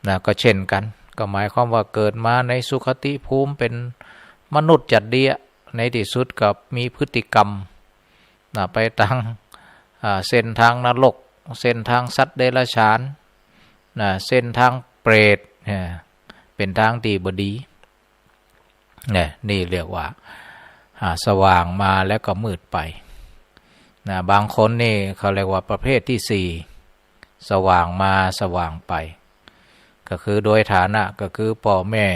นะก็เช่นกันก็หมายความว่าเกิดมาในสุคติภูมิเป็นมนุษย์จัดดีในที่สุดกับมีพฤติกรรมนะไปทางเส้นทางนรกเส้นทางสัตว์เดรัจฉานนะเส้นทางเปรตเป็นทางที่บดีนี่เรียกว่าสว่างมาแล้วก็มืดไปนะบางคนนี่เขาเรียกว่าประเภทที่4สว่างมาสว่างไปก็คือโดยฐานะก็คือพ่อแม่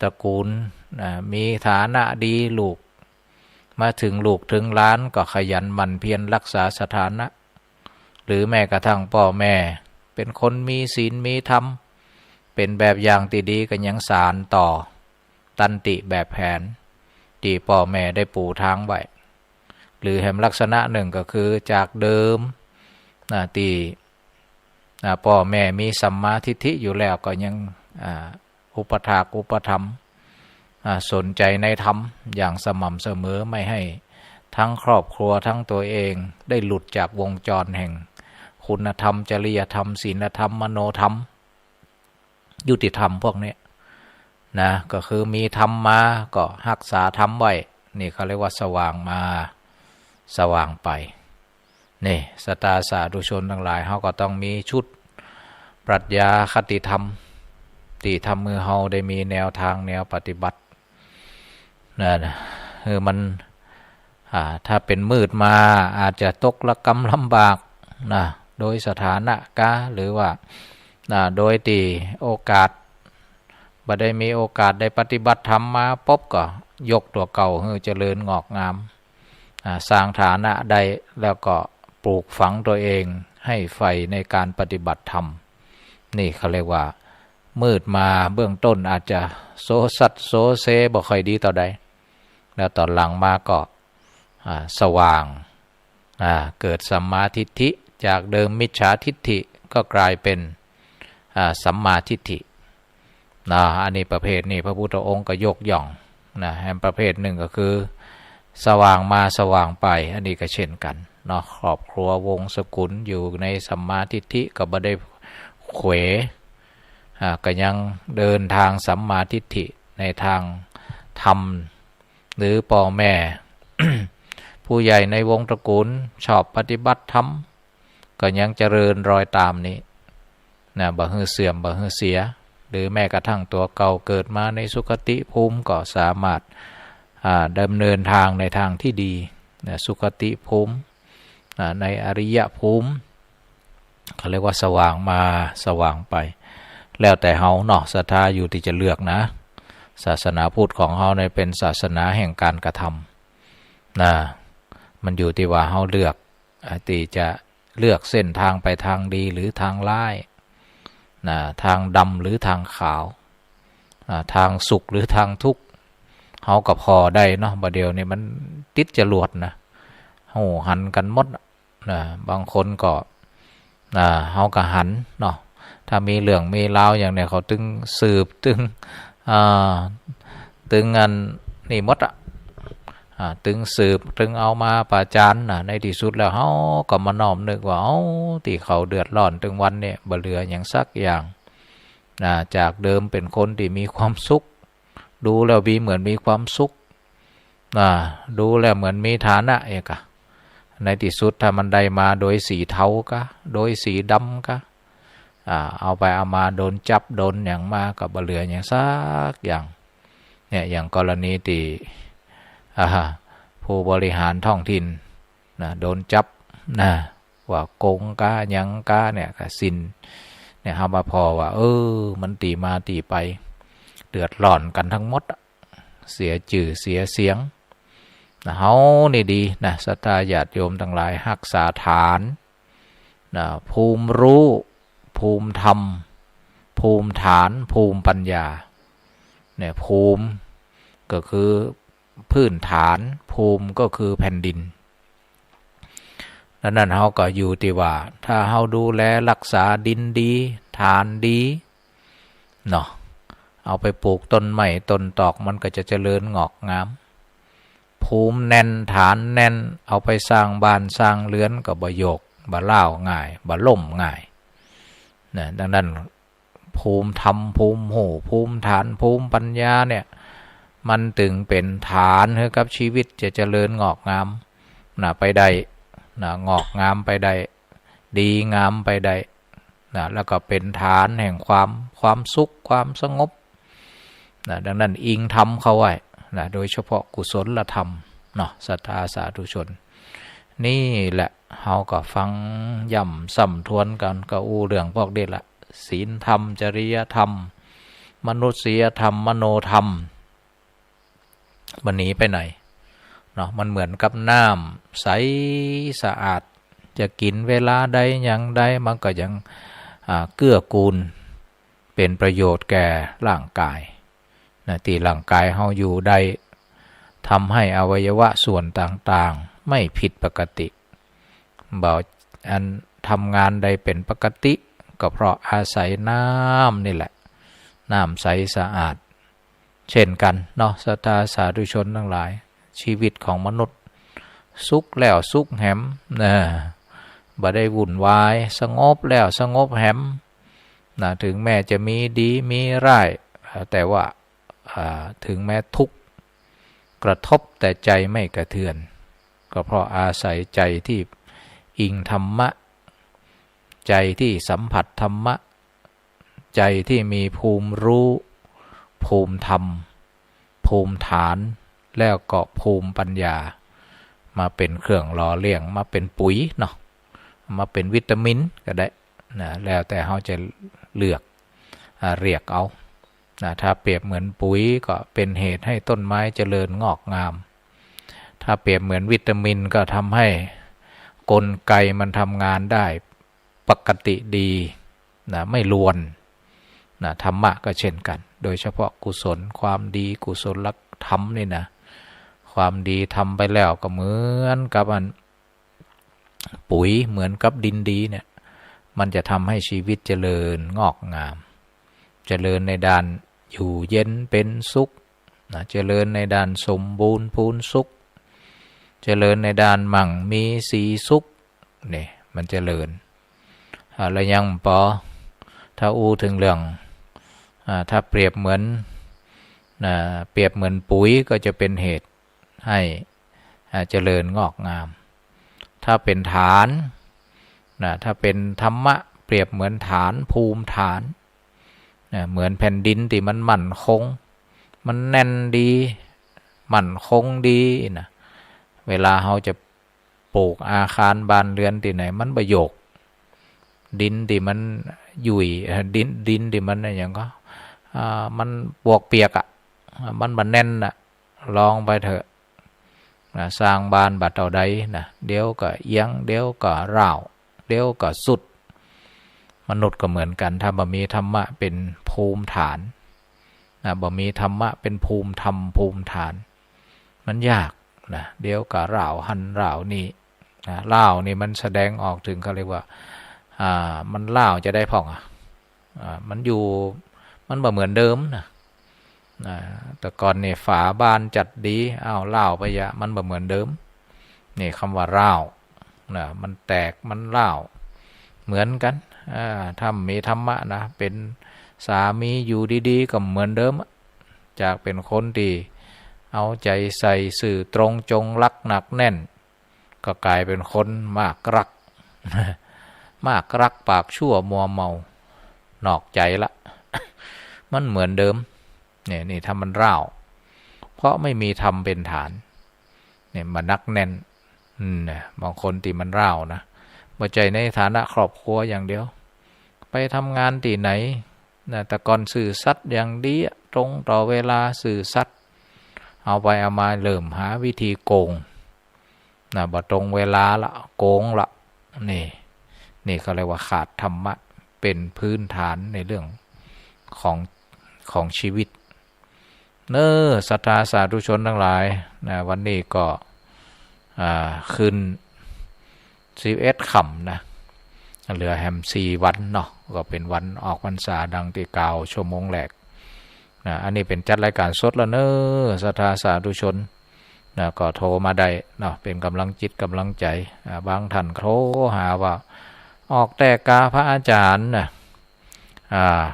ตระกูลมีฐานะดีลูกมาถึงลูกถึงหลานก็ขยันหมั่นเพียรรักษาสถานะหรือแม้กระทั่งพ่อแม่เป็นคนมีศีลมีธรรมเป็นแบบอย่างที่ดีก็ยังสานต่อตันติแบบแผนที่พ่อแม่ได้ปูทางไว้หรือแห่งลักษณะหนึ่งก็คือจากเดิมที่พ่อแม่มีสัมมาทิฏฐิอยู่แล้วก็ยังอุปถากอุปถัมภ์สนใจในธรรมอย่างสม่ำเสมอไม่ให้ทั้งครอบครัวทั้งตัวเองได้หลุดจากวงจรแห่งคุณธรรมจริยธรรมศีลธรรมมโนธรรมยุติธรรมพวกนี้นะก็คือมีธรรมมาก็รักษาธรรมไว้นี่เขาเรียกว่าสว่างมาสว่างไปนี่สตาสาธุชนทั้งหลายเขาก็ต้องมีชุดปรัชญาคติธรรมที่ทำมือเฮาได้มีแนวทางแนวปฏิบัตินะ มันถ้าเป็นมืดมาอาจจะตกละกำลำบากนะโดยสถานะกะหรือว่าโดยที่โอกาสบ่ได้มีโอกาสได้ปฏิบัติธรรมมาพบก็ยกตัวเก่าให้เจริญงอกงามสร้างฐานะได้แล้วก็ปลูกฝังตัวเองให้ใฝ่ในการปฏิบัติธรรมนี่เขาเรียกว่ามืดมาเบื้องต้นอาจจะโซซัดโซเซบ่ค่อยดีต่อใดแล้วตอนหลังมาก็สว่างเกิดสัมมาทิฏฐิจากเดิมมิจฉาทิฏฐิก็กลายเป็นสัมมาทิฏฐิอันนี้ประเภทนี้พระพุทธองค์ก็ยกย่องแห่งประเภทหนึ่งก็คือสว่างมาสว่างไปอันนี้ก็เช่นกันครอบครัววงศกุลอยู่ในสัมมาทิฏฐิก็บ่ได้เขวก็ยังเดินทางสัมมาทิฏฐิในทางธรรมหรือพ่อแม่ ผู้ใหญ่ในวงตระกูลชอบปฏิบัติธรรมก็ยังเจริญรอยตามนี้บ่ฮือเสื่อมบ่ฮือเสียหรือแม้กระทั่งตัวเก่าเกิดมาในสุคติภูมิก็สามารถดำเนินทางในทางที่ดีสุคติภูมิในอริยภูมิเขาเรียกว่าสว่างมาสว่างไปแล้วแต่เฮาศรัทธาอยู่ที่จะเลือกนะศาสนาพุทธของเฮาในเป็นศาสนาแห่งการกระทำมันอยู่ที่ว่าเฮาเลือกที่จะเลือกเส้นทางไปทางดีหรือทางร้ายทางดำหรือทางขาวทางสุขหรือทางทุกข์เฮาก็พอได้บัดเดียวนี่มันติดจรวดนะโหหันกันหมดบางคนก็เฮาก็หันถ้ามีเรื่องมีราวอย่างเนี้ยเขาตึงสืบตึงอันนี่หมดตึงสืบตึงเอามาประจานในที่สุดแล้วเฮาก็มาน้อมนึกว่าที่เขาเดือดร้อนถึงวันเนี่ยบ่เหลืออย่างสักอย่างจากเดิมเป็นคนที่มีความสุขดูแล้วเหมือนมีความสุขดูแล้วเหมือนมีฐานะเอกในที่สุดถ้ามันได้มาโดยสีเทากะโดยสีดำกะเอาไปเอามาโดนจับโดนอย่างมากับบ่เหลืออย่างสักอย่างเนี่ยอย่างกรณีที่ผู้บริหารท้องถิ่นโดนจับว่าโกงกะยังกะเนี่ยก็สินเนี่ยเฮามาพอว่ามันตีมาตีไปเดือดร้อนกันทั้งหมดเสียชื่อเสียเสียงเฮานี่ดีศรัทธาญาติโยมทั้งหลายรักษาฐานภูมิรู้ภูมิธรรมภูมิฐานภูมิปัญญาเนี่ยภูมิก็คือพื้นฐานภูมิก็คือแผ่นดินนั่นเฮาก็อยู่ที่ว่าถ้าเฮาดูแลรักษาดินดีฐานดีเอาไปปลูกต้นไม้ต้นตอกมันก็จะเจริญงอกงามภูมิแน่นฐานแน่นเอาไปสร้างบ้านสร้างเรือนก็บ่โยกบ่ล้าวง่ายบ่ล่มง่ายดังนั้นภูมิธรรมภูมิหูภูมิฐานภูมิปัญญาเนี่ยมันถึงเป็นฐานให้กับชีวิตจะเจริญงอกงามไปได้งอกงามไปได้ดีงามไปได้แล้วก็เป็นฐานแห่งความสุขความสงบดังนั้นอิงธรรมเข้าไว้โดยเฉพาะกุศลธรรมศรัทธาสาธุชนนี่แหละเฮาก็ฟังย่ำซ้ำทวนกันก็เรื่องพวกนี้ละศีลธรรมจริยธรรมมนุษยธรรมมโนธรรมมันหนีไปไหนมันเหมือนกับน้ำใสสะอาดจะกินเวลาใดอย่างใดมันก็ยังเกื้อกูลเป็นประโยชน์แก่ร่างกายที่ร่างกายเฮาอยู่ได้ทำให้อวัยวะส่วนต่างๆไม่ผิดปกติอันทำงานใดเป็นปกติก็เพราะอาศัยน้ำนี่แหละน้ำใสสะอาดเช่นกันศรัทธาสาธุชนทั้งหลายชีวิตของมนุษย์สุขแล้วสุขแหมบ่ได้วุ่นวายสงบแล้วสงบแหมถึงแม้จะมีดีมีร้ายแต่ว่าถึงแม้ทุกข์กระทบแต่ใจไม่กระเทือนก็เพราะอาศัยใจที่อิงธรรมะใจที่สัมผัสธรรมะใจที่มีภูมิรู้ภูมิธรรมภูมิฐาน แล้วก็ภูมิปัญญามาเป็นเครื่องหล่อเลี้ยงมาเป็นปุ๋ยเนาะมาเป็นวิตามินก็ได้นะแล้วแต่เขาจะเลือกเรียกเอานะถ้าเปรียบเหมือนปุ๋ยก็เป็นเหตุให้ต้นไม้เจริญงอกงามถ้าเปรียบเหมือนวิตามินก็ทำให้กลไกมันทำงานได้ปกติดีนะไม่ลวนนะธรรมะก็เช่นกันโดยเฉพาะกุศลความดีกุศลธรรมนี่นะความดีทำไปแล้วก็เหมือนกับปุ๋ยเหมือนกับดินดีเนี่ยมันจะทำให้ชีวิตเจริญงอกงามเจริญในด้านอยู่เย็นเป็นสุขนะเจริญในด้านสมบูรณ์พูนสุขเจริญในด้านมั่งมีสีสุขนี่มันเจริญแล้วยังพอถ้าอู้ถึงเรื่องถ้าเปรียบเหมือนปุ๋ยก็จะเป็นเหตุให้เจริญงอกงามถ้าเป็นฐานถ้าเป็นธรรมะเปรียบเหมือนฐานภูมิฐานเหมือนแผ่นดินที่มันมั่นคงมันแน่นดีมั่นคงดีนะเวลาเราจะปลูกอาคารบ้านเรือนที่ไหนมันประโยคดินที่มันยุ่ยดินที่มันอย่างก็มันปวกเปียกมันแน่นลองไปเถอะสร้างบ้านบัดเอาใดนะเดี๋ยวก็เอียงเดี๋ยวก็ร้าวเดี๋ยวก็สุดมนุษย์ก็เหมือนกันถ้าบ่มีธรรมะเป็นภูมิฐานบ่มีธรรมะเป็นภูมิธรรมภูมิฐานมันยากนะเดี๋ยวก็ร้าวหันร้าวนี่ร้าวนี่มันแสดงออกถึงเขาเรียกว่ามันร้าวจะได้พ่องมันอยู่มันบ่เหมือนเดิมนะแต่ก่อนนี่ฝาบ้านจัดดีร้าวไปมันบ่เหมือนเดิมนี่คำว่าร้าวมันแตกมันร้าวเหมือนกันถ้ามีธรรมะนะเป็นสามีอยู่ดีๆก็เหมือนเดิมจากเป็นคนที่เอาใจใส่สื่อตรงจงรักหนักแน่นก็กลายเป็นคนมากรัก มากรักปากชั่วมัวเมานอกใจละ มันเหมือนเดิมนี่ถ้ามันร้าวเพราะไม่มีธรรมเป็นฐานเนี่ยมันนักแน่นบางคนที่มันร้าวนะบ่ใจในฐานะครอบครัวอย่างเดียวไปทำงานที่ไหนแต่ก่อนสื่อสัตย์อย่างดีตรงต่อเวลาสื่อสัตย์เอาไปเอามาเริ่มหาวิธีโกงบ่ตรงเวลาละโกงละนี่เขาเรียกว่าขาดธรรมะเป็นพื้นฐานในเรื่องของชีวิตศรัทธาสาธุชนทั้งหลายวันนี้ก็ขึ้น11 ค่ำนะเหลือแฮม4 วันเนาะก็เป็นวันออกพรรษาดังที่กล่าวชั่วโมงแรกอันนี้เป็นจัดรายการสดแล้วศรัทธาสาธุชนก็โทรมาได้เนาะเป็นกำลังจิตกำลังใจบางท่านโทรหาว่าออกแต่กาพระอาจารย์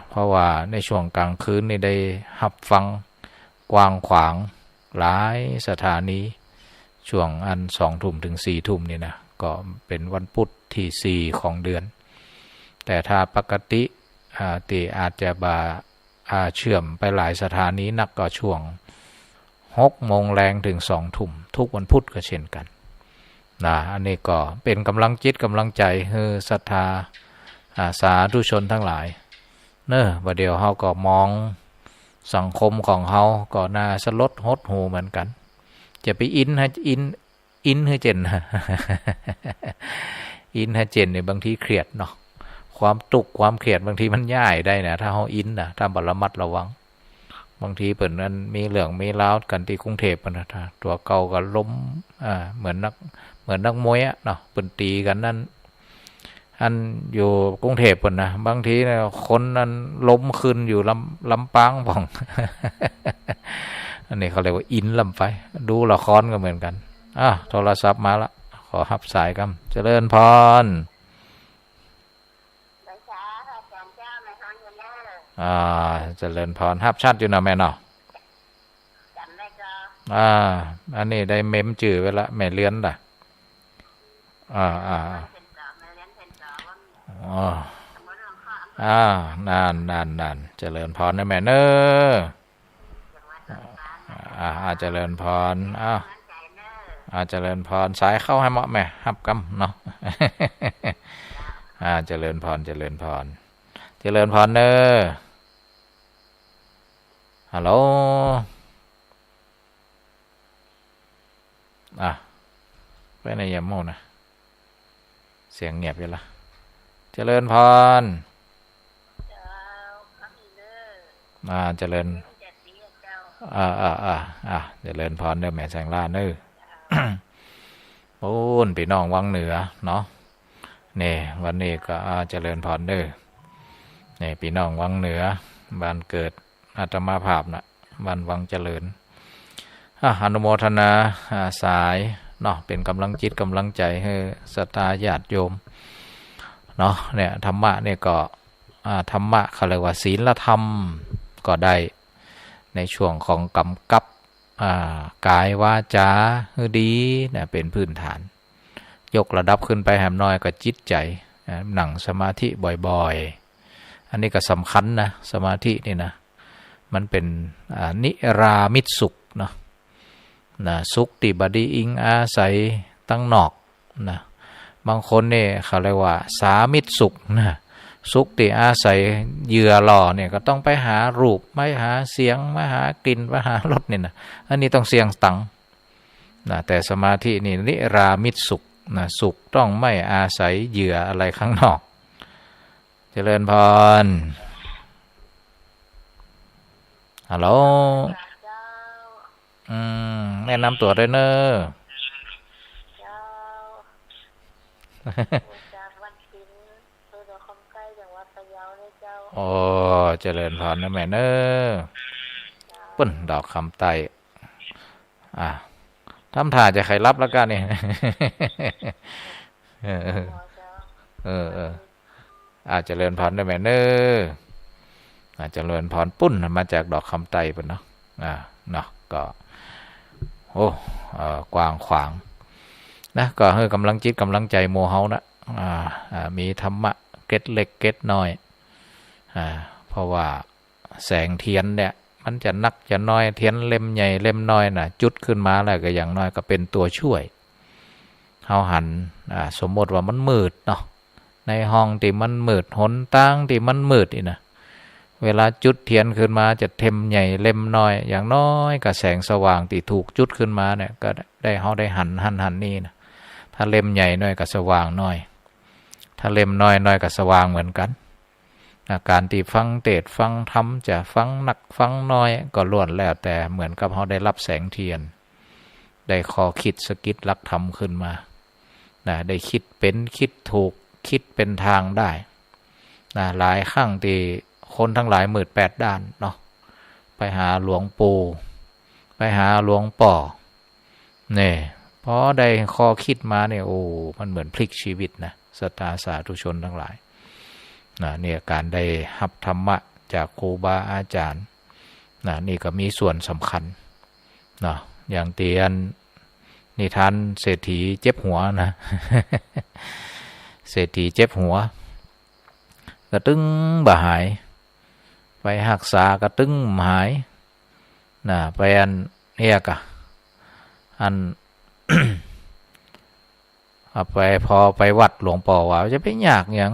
เพราะว่าในช่วงกลางคืนนี่ได้หับฟังกว้างขวางหลายสถานีช่วง20 ทุ่มถึง4 ทุ่มนี่นะก็เป็นวันพุธที่4ของเดือนแต่ถ้าปกติที่อาจจะเชื่อมไปหลายสถานีนักก็ช่วง6 โมงแรงถึง2 ทุ่มทุกวันพุธก็เช่นกันอันนี้ก็เป็นกำลังจิตกำลังใจให้ศรัทธาสาธุชนทั้งหลายว่าเดี๋ยวเขาก็มองสังคมของเขาก็น่าสลดหดหูเหมือนกันจะไปอินให้เจน อินให้เจนเนี่ยบางทีเครียดเนาะความตุกความเครียดบางทีมันย่ายได้นะถ้าเขาอินนะถ้าระมัดระวังบางทีเปิ่นนั้นมีเรื่องมีราวกันที่กรุงเทพนะท่าตัวเก่าก็ล้มเหมือนนักมวยเนาะเปิ่นตีกันนั่นอันอยู่กรุงเทพเปิ่นนะบางทีเนี่ยคนนั้นล้มขึ้นอยู่ลำปางบ่อง อันนี้เขาเรียกว่าอินลำไฟดูละครก็เหมือนกันโทรศัพท์มาละขอรับสายกันเจริญพรเจริญพรรับชัดอยู่นะแม่เนาะอันนี้ได้เมมจื่อไว้ละแม่เลี้ยนล่ะนานเจริญพรนะแม่เนอ เจริญพรเจริญพรสายเข้าให้เหมาะแม่ฮับกำเนาะ เจริญพรเจริญพรเจริญพรเนอฮัลโหลไปในยามโมนะเสียงเงียบอยู่ละเจริญพรเจริญเจริญพรเด้อแม่แสงล่าเนอ โอ้นพี่น้องวังเหนือเนาะนี่วันนี้ก็เจริญพรเด้อนี่พี่น้องวังเหนือบ้านเกิดอาตมาภาพนะบ้านวังเจริญอนุโมทนาสายเนาะเป็นกำลังจิตกำลังใจให้ศรัทธาญาติโยมเนาะเนี่ยธรรมะเนี่ยก็ธรรมะเขาเรียกว่าศีลธรรมก็ได้ในช่วงของกำกับกายวาจาดีเนี่ยเป็นพื้นฐานยกระดับขึ้นไปแหมน้อยก็จิตใจหนังสมาธิบ่อยๆอันนี้ก็สำคัญนะสมาธินี่นะมันเป็นนิรามิตสุขเนาะสุขที่บดีอิงอาศัยตั้งนอกนะบางคนเนี่ยเขาเรียกว่าสามิตสุขนะสุขที่อาศัยเหยื่อหล่อเนี่ยก็ต้องไปหารูปไม่หาเสียงไม่หากลิ่นไม่หารสเนี่ยนะอันนี้ต้องเสียงตังนะแต่สมาธินี่นิรามิตสุขนะสุขต้องไม่อาศัยเหยื่ออะไรข้างนอกเจริญพรฮัลโหลแนะนำตัวด้วยเนอะโอ้เจริญพรนะแม่เนอะปุ่นดอกคำไตทำท่าจะใครรับแล้วกันนี่ เจริญพรนะแม่เนอะเจริญพรปุ้นมาจากดอกคำไตปุ่นเนาะเนาะก็โอ้กว้างขวางนะก็ให้กำลังจิตกำลังใจโมเฮานะมีธรรมะเก็ดเล็กเก็ดน้อยเพราะว่าแสงเทียนเนี่ยมันจะนักจะน้อยเทียนเล่มใหญ่เล่มน้อยนะจุดขึ้นมาแล้วก็อย่างน้อยก็เป็นตัวช่วยเฮาหันสมมติว่ามันมืดเนาะในห้องที่มันมืดหนทางที่มันมืดนี่นะเวลาจุดเทียนขึ้นมาจะเทมใหญ่เล่มน้อยอย่างน้อยก็แสงสว่างที่ถูกจุดขึ้นมาเนี่ยก็ได้เฮาได้หันนี่นะถ้าเล่มใหญ่น้อยก็สว่างน้อยถ้าเล่มน้อยก็สว่างเหมือนกันการที่ฟังเทศน์ฟังธรรมจะฟังหนักฟังน้อยก็ล้วนแล้วแต่เหมือนกับเขาได้รับแสงเทียนได้คอคิดสกิดลักธรรมขึ้นมาได้คิดเป็นคิดถูกคิดเป็นทางได้หลายครั้งที่คนทั้งหลายมืดแปดด้านเนาะไปหาหลวงปู่ไปหาหลวงป่อเนี่ยพอได้คอคิดมาเนี่ยโอ้มันเหมือนพลิกชีวิตนะศรัทธาสาธุชนทั้งหลายเนี่ยการได้รับธรรมะจากครูบาอาจารย์นี่ก็มีส่วนสำคัญอย่างเตียนนิทานเศรษฐีเจ็บหัวนะ เศรษฐีเจ็บหัวกระตึ้งบ่หายไปหักษากระตึ้งหายไปอันเนี่ยกะอัน ไปพอไปวัดหลวงปู่ว่าจะไปยากอย่าง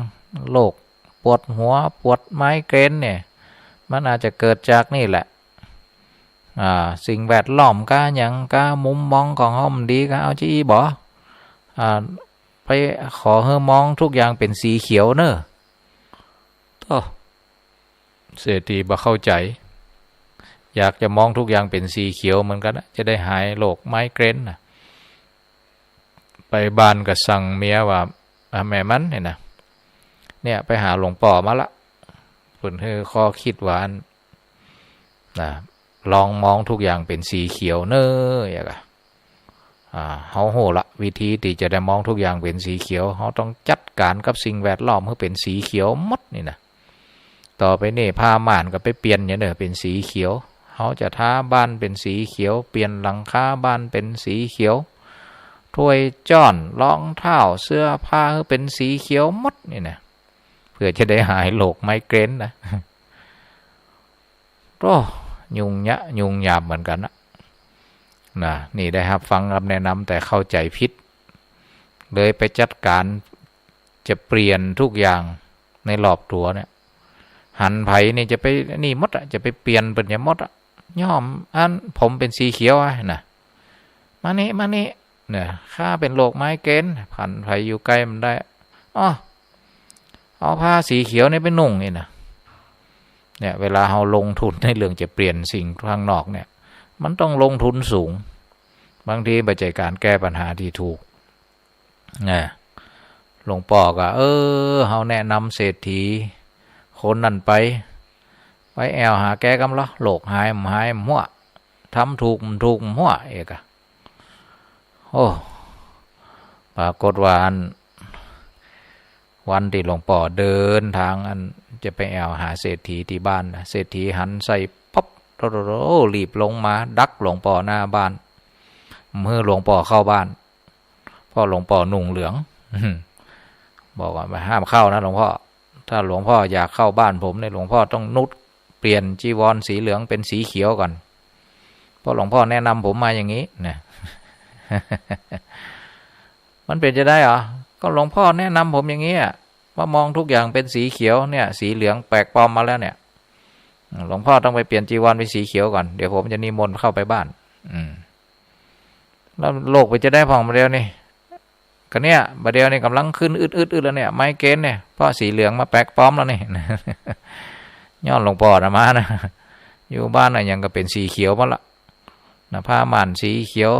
โรคปวดหัวปวดไมเกรนเนี่ยมันอาจจะเกิดจากนี่แหละสิ่งแวดล้อมก้าอย่างก้ามุมมองของห้องดีก็เอาจี้บ่ไปขอให้มองทุกอย่างเป็นสีเขียวเนอะเศรษฐีบ่เข้าใจอยากจะมองทุกอย่างเป็นสีเขียวเหมือนกันจะได้หายโรคไมเกรนไปบ้านก็สั่งเมียว่าแม่มันเนี่ยไปหาหลวงปู่มาละเพิ่นให้ข้อคิดหวานลองมองทุกอย่างเป็นสีเขียวเนอะอย่างกะเฮาโหละวิธีที่จะได้มองทุกอย่างเป็นสีเขียวเฮาต้องจัดการกับสิ่งแวดล้อมให้เป็นสีเขียวหมดนี่นะต่อไปนี่ผ้าม่านก็ไปเปลี่ยนอย่างเด้อเป็นสีเขียวเฮาจะทาบ้านเป็นสีเขียวเปลี่ยนหลังคาบ้านเป็นสีเขียวถ้วยจ้อนรองเท้าเสื้อผ้าเป็นสีเขียวหมดนี่นะเพื่อจะได้หายโรคไมเกรนนะก็ยุ่งยะยุ่งยามเหมือนกันนะ นะนี่ได้ครับฟังคำแนะนำแต่เข้าใจผิดเลยไปจัดการจะเปลี่ยนทุกอย่างในรอบตัวเนี่ยหันไผ่นี่จะไปนี่มดอ่ะจะไปเปลี่ยนเป็นอย่างมดอ่ะย่อมอันผมเป็นสีเขียวอ่ะนะมานี่เนี่ยข้าเป็นโรคไม้เกณฑ์ผันไผ่อยู่ใกล้มันได้อ๋อเอาผ้าสีเขียวนี่ไปนุ่งนี่นะเนี่ยเวลาเราลงทุนในเรื่องจะเปลี่ยนสิ่งข้างนอกเนี่ยมันต้องลงทุนสูงบางทีปัจจัยการแก้ปัญหาที่ถูกเนี่ยหลวงพ่อก็เขาแนะนำเศรษฐีคนนั่นไปแอวหาแก้กำละโลกหายมั่วทำถูกมั่วเอกอะโอ้ปรากฏว่าวันที่หลวงพ่อเดินทางจะไปแอวหาเศรษฐีที่บ้านนะเศรษฐีหันใส่ป๊อบรีบลงมาดักหลวงพ่อหน้าบ้านเมื่อหลวงพ่อเข้าบ้านพ่อหลวงพ่อนุ่งเหลืองบอกว่าห้ามเข้านะหลวงพ่อถ้าหลวงพ่ออยากเข้าบ้านผมเนี่ยหลวงพ่อต้องเปลี่ยนจีวรสีเหลืองเป็นสีเขียวก่อนเพราะหลวงพ่อแนะนำผมมาอย่างนี้เนี่ย มันเป็นจะได้เหรอก็หลวงพ่อแนะนำผมอย่างนี้ว่ามองทุกอย่างเป็นสีเขียวเนี่ยสีเหลืองแปลกปลอมมาแล้วเนี่ยหลวงพ่อต้องไปเปลี่ยนจีวรเป็นสีเขียวก่อนเดี๋ยวผมจะนิมนต์เข้าไปบ้านแล้วโลกไปจะได้ผ่องมาเดียวนี่ก็เนี่ยประเดี๋ยวนี่กำลังขึ้นอึดแล้วเนี่ยไม้เกณฑ์เนี่ยเพราะสีเหลืองมาแปลกปลอมแล้วนี่ ย้อนหลวงพ่อนะมานะอยู่บ้านน่ะยังก็เป็นสีเขียวมาละนะผ้าม่านสีเขียว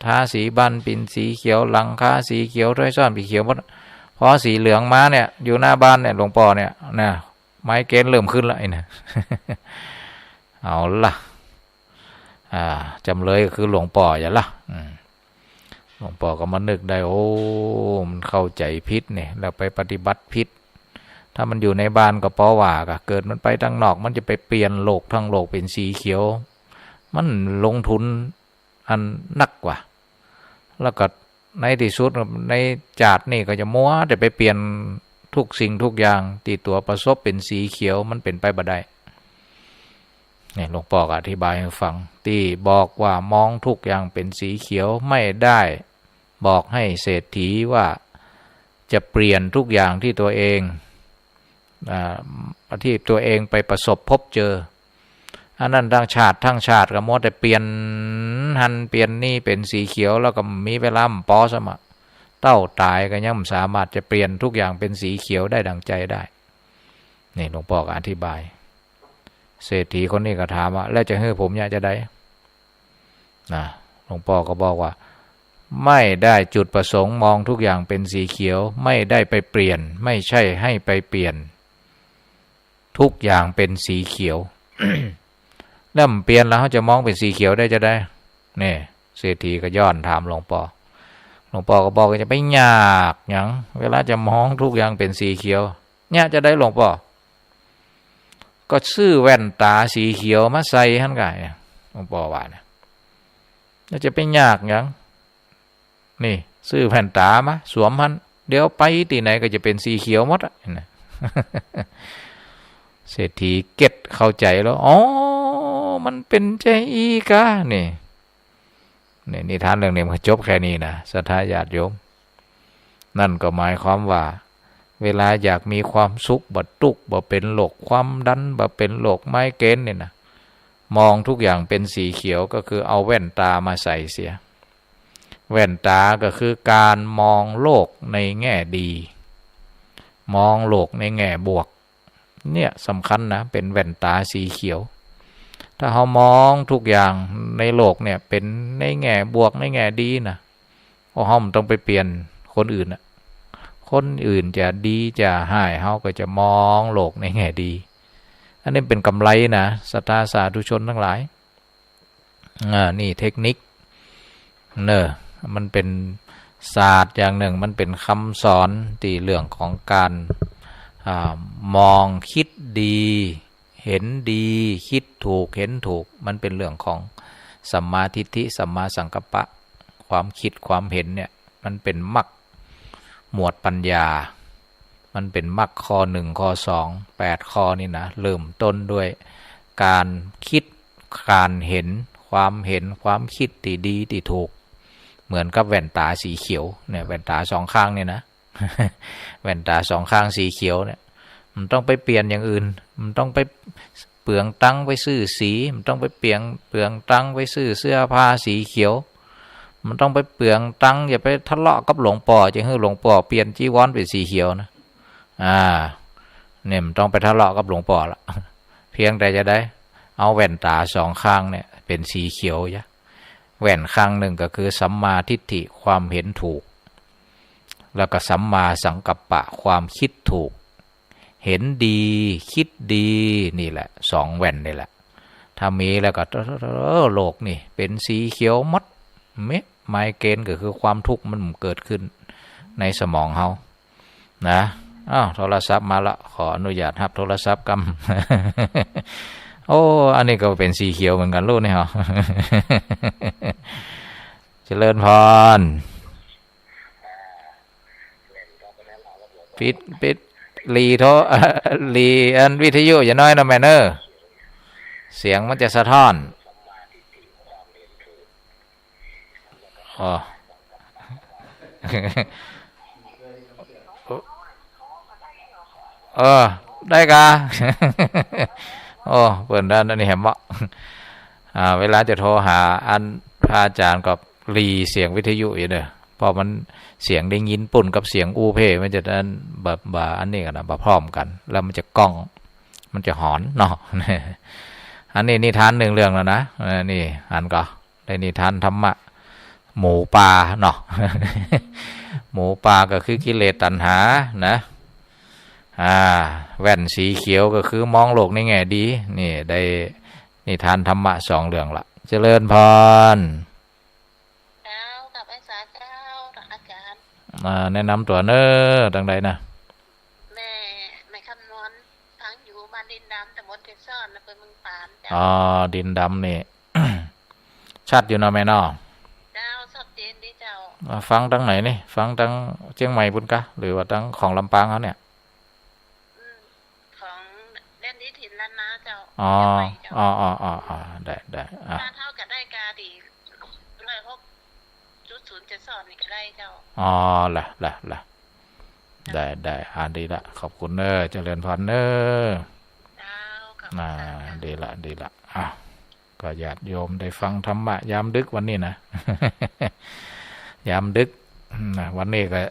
ทาสีบันปินสีเขียวหลังคาสีเขียวถ้วยซ้อนสีเขียวหมดพอสีเหลืองมาเนี่ยอยู่หน้าบ้านเนี่ยหลวงพ่อเนี่ยนะไม้เกณฑ์เริ่มขึ้นแล้วไอ้เนี่ย เอาล่ะจำเลยก็คือหลวงพ่ออย่าล่ะหลวงพ่อก็มานึกได้โอ้มันเข้าใจผิดเนี่ยแล้วไปปฏิบัติผิดถ้ามันอยู่ในบ้านก็เพราะว่าเกิดมันไปทางนอกมันจะไปเปลี่ยนโลกทั้งโลกเป็นสีเขียวมันลงทุนอันนักกว่าแล้วก็ในที่สุดในจาดนี่ก็จะมัวแต่ไปเปลี่ยนทุกสิ่งทุกอย่างที่ตัวประสบเป็นสีเขียวมันเป็นไปบ่ได้เนี่ยหลวงพ่ออธิบายให้ฟังที่บอกว่ามองทุกอย่างเป็นสีเขียวไม่ได้บอกให้เศรษฐีว่าจะเปลี่ยนทุกอย่างที่ตัวเองไปประสบพบเจออันนั้นทั้งชาติก็มัวแต่เปลี่ยนเปลี่ยนนี่เป็นสีเขียวแล้วก็มีเวลาปอสมะเต้าตายก็ยังสามารถจะเปลี่ยนทุกอย่างเป็นสีเขียวได้ดังใจได้นี่หลวงพ่ออธิบายเศรษฐีคนนี้ก็ถามว่าแล้วจะให้ผมเนี่ยจะได้นะหลวงพ่อก็บอกว่าไม่ได้จุดประสงค์มองทุกอย่างเป็นสีเขียวไม่ได้ไปเปลี่ยนไม่ใช่ให้ไปเปลี่ยนทุกอย่างเป็นสีเขียว แล้วเปลี่ยนแล้วเขาจะมองเป็นสีเขียวได้จะได้เนี่ยเศรษฐีก็ย้อนถามหลวงพ่อก็บอกว่าจะไปยากอย่างเวลาจะมองทุกอย่างเป็นสีเขียวเนี่ยจะได้หลวงพ่อก็ซื้อแว่นตาสีเขียวมาใส่หั่นไงหลวงพ่อว่าเนี่ยแล้วจะไปยากอย่างนี่ซื้อแว่นตามาสวมมันเดี๋ยวไปที่ไหนก็จะเป็นสีเขียวหมดอ่ะ เศรษฐีเก็ตเข้าใจแล้วอ๋อมันเป็นใจอีกะนี่นิทานเรื่องนี้มันจบแค่นี้นะศรัทธาญาติโยมนั่นก็หมายความว่าเวลาอยากมีความสุขบ่ทุกข์บ่เป็นโรคความดันบ่เป็นโรคไมเกรนเนี่ยนะมองทุกอย่างเป็นสีเขียวก็คือเอาแว่นตามาใส่เสียแว่นตาก็คือการมองโลกในแง่ดีมองโลกในแง่บวกเนี่ยสำคัญนะเป็นแว่นตาสีเขียวถ้าเรามองทุกอย่างในโลกเนี่ยเป็นในแง่บวกในแง่ดีนะเพราะเราต้องไปเปลี่ยนคนอื่นนะคนอื่นจะดีจะให้เราก็จะมองโลกในแง่ดีอันนี้เป็นกำไรนะศรัทธาสาธุชนทั้งหลายนี่เทคนิคมันเป็นศาสตร์อย่างหนึ่งมันเป็นคำสอนที่เรื่องของการมองคิดดีเห็นดีคิดถูกเห็นถูกมันเป็นเรื่องของสัมมาทิฏฐิสัมมาสังกัปปะความคิดความเห็นเนี่ยมันเป็นมรรคหมวดปัญญามันเป็นมรรคข้อ1ข้อ2 8ข้อนี่นะเริ่มต้นด้วยการคิดการเห็น ความเห็นความคิดที่ดีที่ถูกเหมือนกับแว่นตาสีเขียวเนี่ยแว่นตาสองข้างเนี่ยนะ แว่นตาสองข้างสีเขียวเนี่ยมันต้องไปเปลี่ยนอย่างอื่นมันต้องไปเปลืองตังค์ไปซื้อสีมันต้องไปเปลืองตังค์ไปซื้อเสื้อผ้าสีเขียวมันต้องไปเปลืองตังค์อย่าไปทะเลาะกับหลวงพ่อจะให้หลวงพ่อเปลี่ยนจีวรเป็นสีเขียวนะเนี่ยมันต้องไปทะเลาะกับหลวงพ่อละเพียงแต่จะได้เอาแว่นตาสองข้างเนี่ยเป็นสีเขียวจ้ะแว่นข้างหนึ่งก็คือสัมมาทิฏฐิความเห็นถูกแล้วก็สัมมาสังกัปปะความคิดถูกเห็นดีคิดดีนี่แหละสองแว่นนี่แหละถ้ามีแล้วก็โลกนี่เป็นสีเขียวมดไมเกรนก็คือความทุกข์มันเกิดขึ้นในสมองเฮานะโทรศัพท์มาละขออนุญาตรับโทรศัพท์กำ โอ้อันนี้ก็เป็นสีเขียวเหมือนกันลูกนี่เหรอ เจริญพรปิดลีอันวิทยุอย่าน้อยนะแม่เนอเสียงมันจะสะท้อนได้กะ โอ้เปิดด้านนี้แหมะเวลาจะโทรหาอันพระอาจารย์กับรีเสียงวิทยุอยู่เด้อพอมันเสียงได้ยินปุ่นกับเสียงอูเพ่มันจะนั้นแบบอันนี้กันนะพร้อมกันแล้วมันจะก้องมันจะหอนเนาะ อันนี้นิทานหนึ่งเรื่องแล้วนะนี่อันก็ได้นิทานธรรมะหมูป่าเนาะ หมูป่าก็คือกิเลสตัณหานะแว่นสีเขียวก็คือมองโลกในแง่ดีนี่ได้นิทานธรรมะสองเรื่องละเจริญพรเจ้ากับไอ้สาเจ้าอาจารย์แนะนำตัวเนอตั้งใดนะแม่คำนวณทั้งอยู่บ้านดินดำแต่บนเทซ่อนแล้วเป็นเมืองปานจ้าดินดำนี่ ชัดอยู่เนาะแม่เนาะเจ้าชัดเจนดีเจ้าฟังตั้งไหนนี่ฟังตั้งเชียงใหม่บุญกะหรือว่าตั้งของลำปางเขาเนี่ยของเล่นนิถินล้านนาเจ้าอ๋อได้ถ้าเท่ากับได้กาดี106.0จะสอนนี่ก็ได้เจ้าล่ะได้ดีละขอบคุณเนอเจริญพรเนอเจ้าดีละก็ญาติโยมได้ฟังธรรมะยามดึกวันนี้นะ ยามดึกวันนี้ก็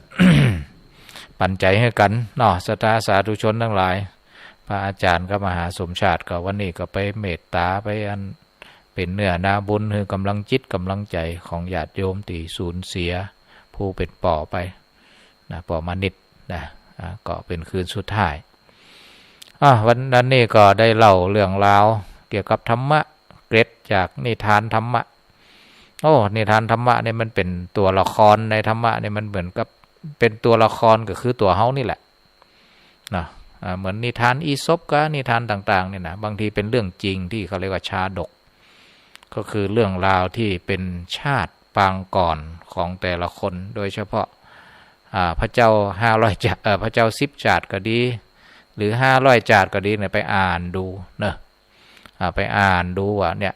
ปันใจให้กันเนาะศรัทธาสาธุชนทั้งหลายพระอาจารย์ก็มหาสมชาติก็วันนี้ก็ไปเมตตาไปอันเป็นเนื้อนาบุญคือกำลังจิตกำลังใจของญาติโยมที่สูญเสียผู้เป็นป่อไปนะป่อมานิดนะก็เป็นคืนสุดท้ายวันนั้นนี่ก็ได้เล่าเรื่องราวเกี่ยวกับธรรมะเกร็ดจากนิทานธรรมะนิทานธรรมะเนี่ยมันเป็นตัวละครในธรรมะเนี่ยมันเหมือนกับเป็นตัวละครก็คือตัวเฮานี่แหละนะเหมือนนิทานอีสปก็นิทานต่างๆเนี่ยนะบางทีเป็นเรื่องจริงที่เขาเรียกว่าชาดกก็คือเรื่องราวที่เป็นชาติปางก่อนของแต่ละคนโดยเฉพาะพระเจ้า500จาพระเจ้า10จาดก็ดีหรือ500จาดก็ดีเนี่ยไปอ่านดูเนอะไปอ่านดูว่าเนี่ย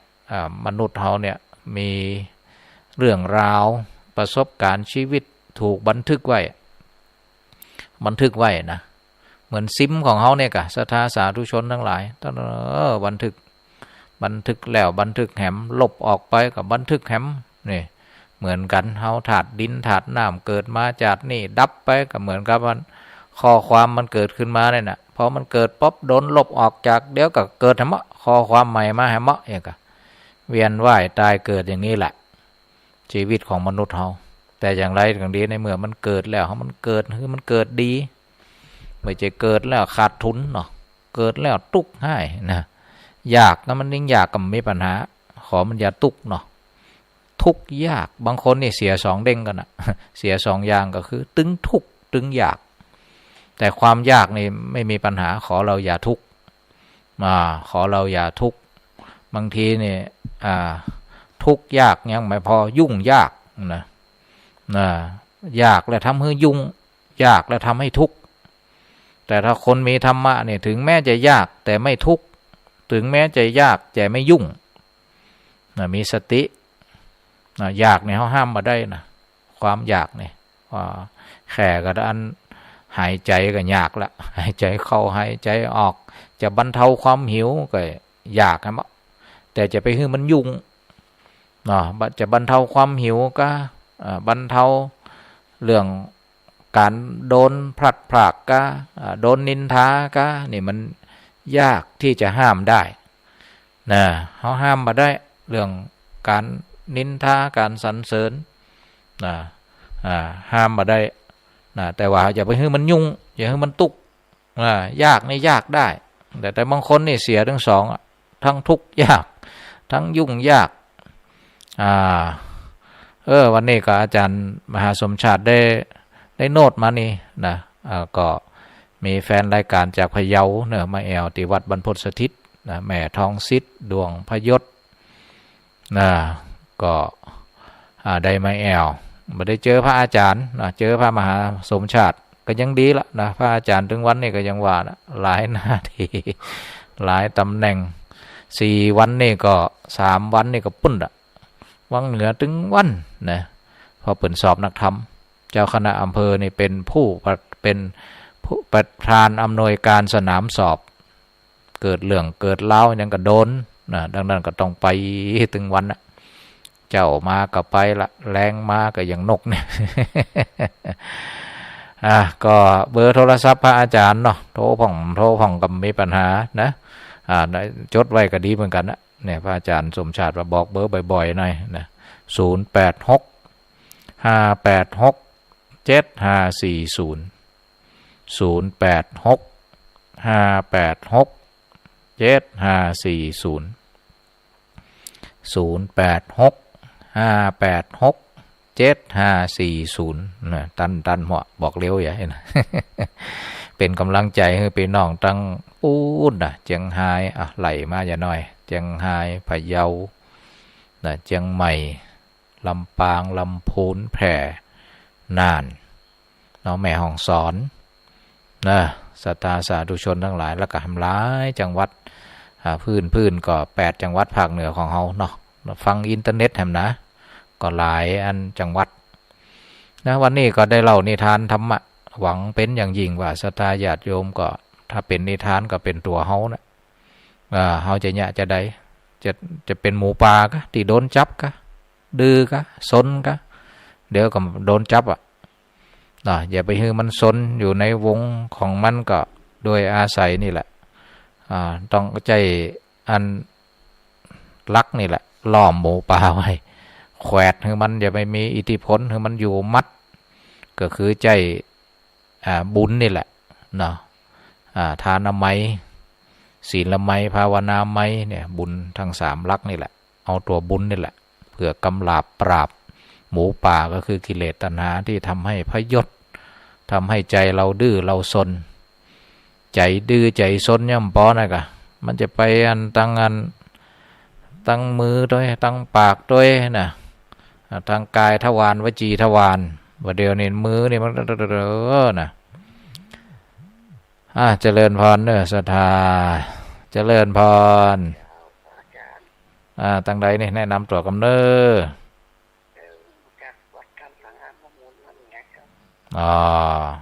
มนุษย์เฮาเนี่ยมีเรื่องราวประสบการณ์ชีวิตถูกบันทึกไว้นะเหมือนซิมของเฮาเนี่ยกะศรัทธาสาธุชนทั้งหลายต้องบันทึกแล้วบันทึกแหมลบออกไปกับบันทึกแหมนี่เหมือนกันเฮาถาดดินถาดน้ำเกิดมาจากนี่ดับไปก็เหมือนกับมันข้อความมันเกิดขึ้นมาเนี่ยนะพอมันเกิดป๊อบโดนลบออกจากเดี๋ยวก็เกิดแหมข้อความใหม่มาแหมอย่างกะเวียนว่ายตายเกิดอย่างนี้แหละชีวิตของมนุษย์เฮาแต่อย่างไรอย่างดีในเมื่อมันเกิดแล้วมันเกิดคือมันเกิดดีไม่ใช่เกิดแล้วขาดทุนเนาะเกิดแล้วตุกให้นะอยากนะมันยิ่งอยากก็ไม่ปัญหาขอมันอย่าตุกเนาะทุกยากบางคนนี่เสีย2เด้งกันนะเสีย2อย่างก็คือตึงทุกตึงอยากแต่ความยากนี่ไม่มีปัญหาขอเราอย่าทุกขอเราอย่าทุกบางทีนี่ทุกยากยังไม่พอยุ่งยากนะยากแล้วทำให้ยุ่งยากแล้วทำให้ทุกข์แต่ถ้าคนมีธรรมะเนี่ยถึงแม้จะยากแต่ไม่ทุกข์ถึงแม้จะยากแต่ไม่ยุ่ง มีสติอยากเนี่ยเขาห้ามมาได้นะความอยากเนี่ยแค่กระอันหายใจก็ยากละหายใจเข้าหายใจออกจะบรรเทาความหิวก็อยากนะแต่จะไปให้มันยุ่งจะบรรเทาความหิวก็บรรเทาเรื่องการโดนพลัดพรากก็โดนนินทาก็นี่มันยากที่จะห้ามได้นะเขาห้ามมาได้เรื่องการนินทาการสรรเสริญนะห้ามมาได้นะแต่ว่าอย่าไปให้มันยุ่งอย่าให้มันตุกยากนี่ยากได้แต่บางคนนี่เสียทั้งสองทั้งทุกข์ยากทั้งยุ่งยากวันนี้ก็อาจารย์มหาสมชาติได้โน้ตมานี่นะก็มีแฟนรายการจากพะเยาเนอะมาแอวที่วัดบรรพตสถิตนะแม่ทองซิดดวงพยศนะก็ได้มาแอวไม่ได้เจอพระอาจารย์นะเจอพระมหาสมชาติก็ยังดีละนะพระอาจารย์ถึงวันนี้ก็ยังว่านะหลายหน้าที่หลายตำแหน่ง4 วันนี่ก็3 วันนี่ก็ปุ้นละวังเหนือถึงวันนะพอเปิดสอบนักธรรมเจ้าคณะอำเภอนี่เป็นผู้ประธานอำนวยการสนามสอบเกิดเรื่องเกิดเล่ายังก็โดนนะดังนั้นก็ต้องไปถึงวันนะเจ้ามาก็ไปละแรงมาก็อย่างนกเนี่ย ก็เบอร์โทรศัพท์พระอาจารย์เนาะโทรผ่องกับมีปัญหานะจดไว้ก็ดีเหมือนกันนะเนี่ยพระอาจารย์สมชาติว่าบอกเบอร์บ่อยๆหน่อยนะ086 586 7540 นะตันหัวบอกเร็วอย่าให้นะ เป็นกำลังใจให้พี่น้องตั้งปูนนะเจียงไฮ้ไหลมาอย่าน้อยเจียงไฮ้พะเยานะเจียงใหม่ลำปางลำพูนแพร่น่านน้องแม่ฮ่องสอนนะศรัทธาสาธุชนทั้งหลายแล้วก็ทำหลายจังหวัดพื้นก็8 จังหวัดภาคเหนือของเฮาเนาะฟังอินเทอร์เน็ตแฮมนะก็หลายอันจังหวัดนะวันนี้ก็ได้เล่านิทานธรรมะหวังเป็นอย่างยิ่งว่าศรัทธาญาติโยมก็ถ้าเป็นนิทานก็เป็นตัวเฮานะเฮาจะจะได้จะเป็นหมูป่ากะที่โดนจับกะดื้อกะซนกะเดี๋ยวก็โดนจับอย่าไปให้มันซนอยู่ในวงของมันก็โดยอาศัยนี่แหละต้องใจอันลักนี่แหละล้อมหมูป่าไว้แขวดให้มันอย่าไปมีอิทธิพลให้มันอยู่มัดก็คือใจบุญนี่แหละเนาะทานไมศีลไมภาวนาไมเนี่ยบุญทั้ง3 ลักนี่แหละเอาตัวบุญนี่แหละเพื่อกำราบปราบหมูป่าก็คือกิเลสตัณหาที่ทำให้พยศทำให้ใจเราดื้อเราซนใจดื้อใจซนย่ำป้อนะกะมันจะไปตั้งมือด้วยตั้งปากด้วยนะทางกายทวารวจีทวารว่าเดียวนี่มือนี่มันนะเจริญพรเนอะศรัทธาเจริญพรตั้งใดนี่แนะนำตัวกำเนิด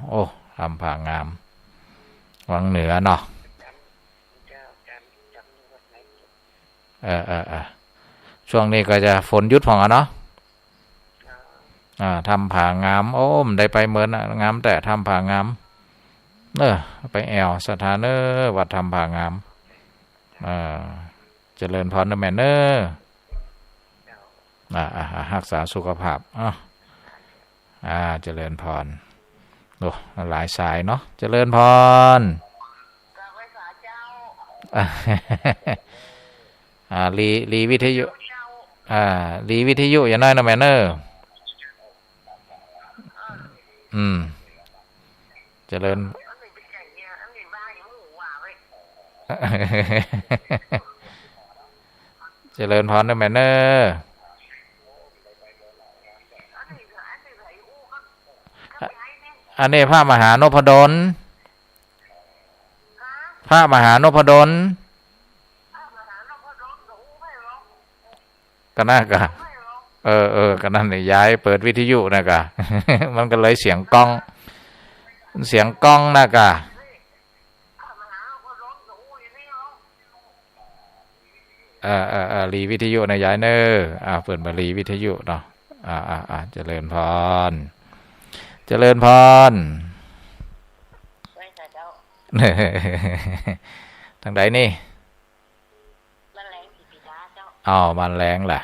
โอ้ทำผ่างามวังเหนือเนาะช่วงนี้ก็จะฝนยุดของเนาะทำผ่างามโอ้มได้ไปเหมือนงามแต่ทำผ่างามไปแอวสถานเนอวัดทำผ่างามเจริญพรนะแม่เนอรักษาสุขภาพเจริญพรโอ้หลายสายเนาะเจริญพรลีวิทยุลีวิทยุอย่างน้อยนะแม่เนอเจริญเจริญพรนะแม่เนออันนี้พระมหานพดลพระมหานพดล ก็น่ากะก็นั่นเลยย้ายเปิดวิทยุนะกะ มันก็เลยเสียงกล้องนะกะรีวิทยุนะย้ายเนอเปิดมารีวิทยุเนาะเจริญพรทางใดนี่มันแรงแหละ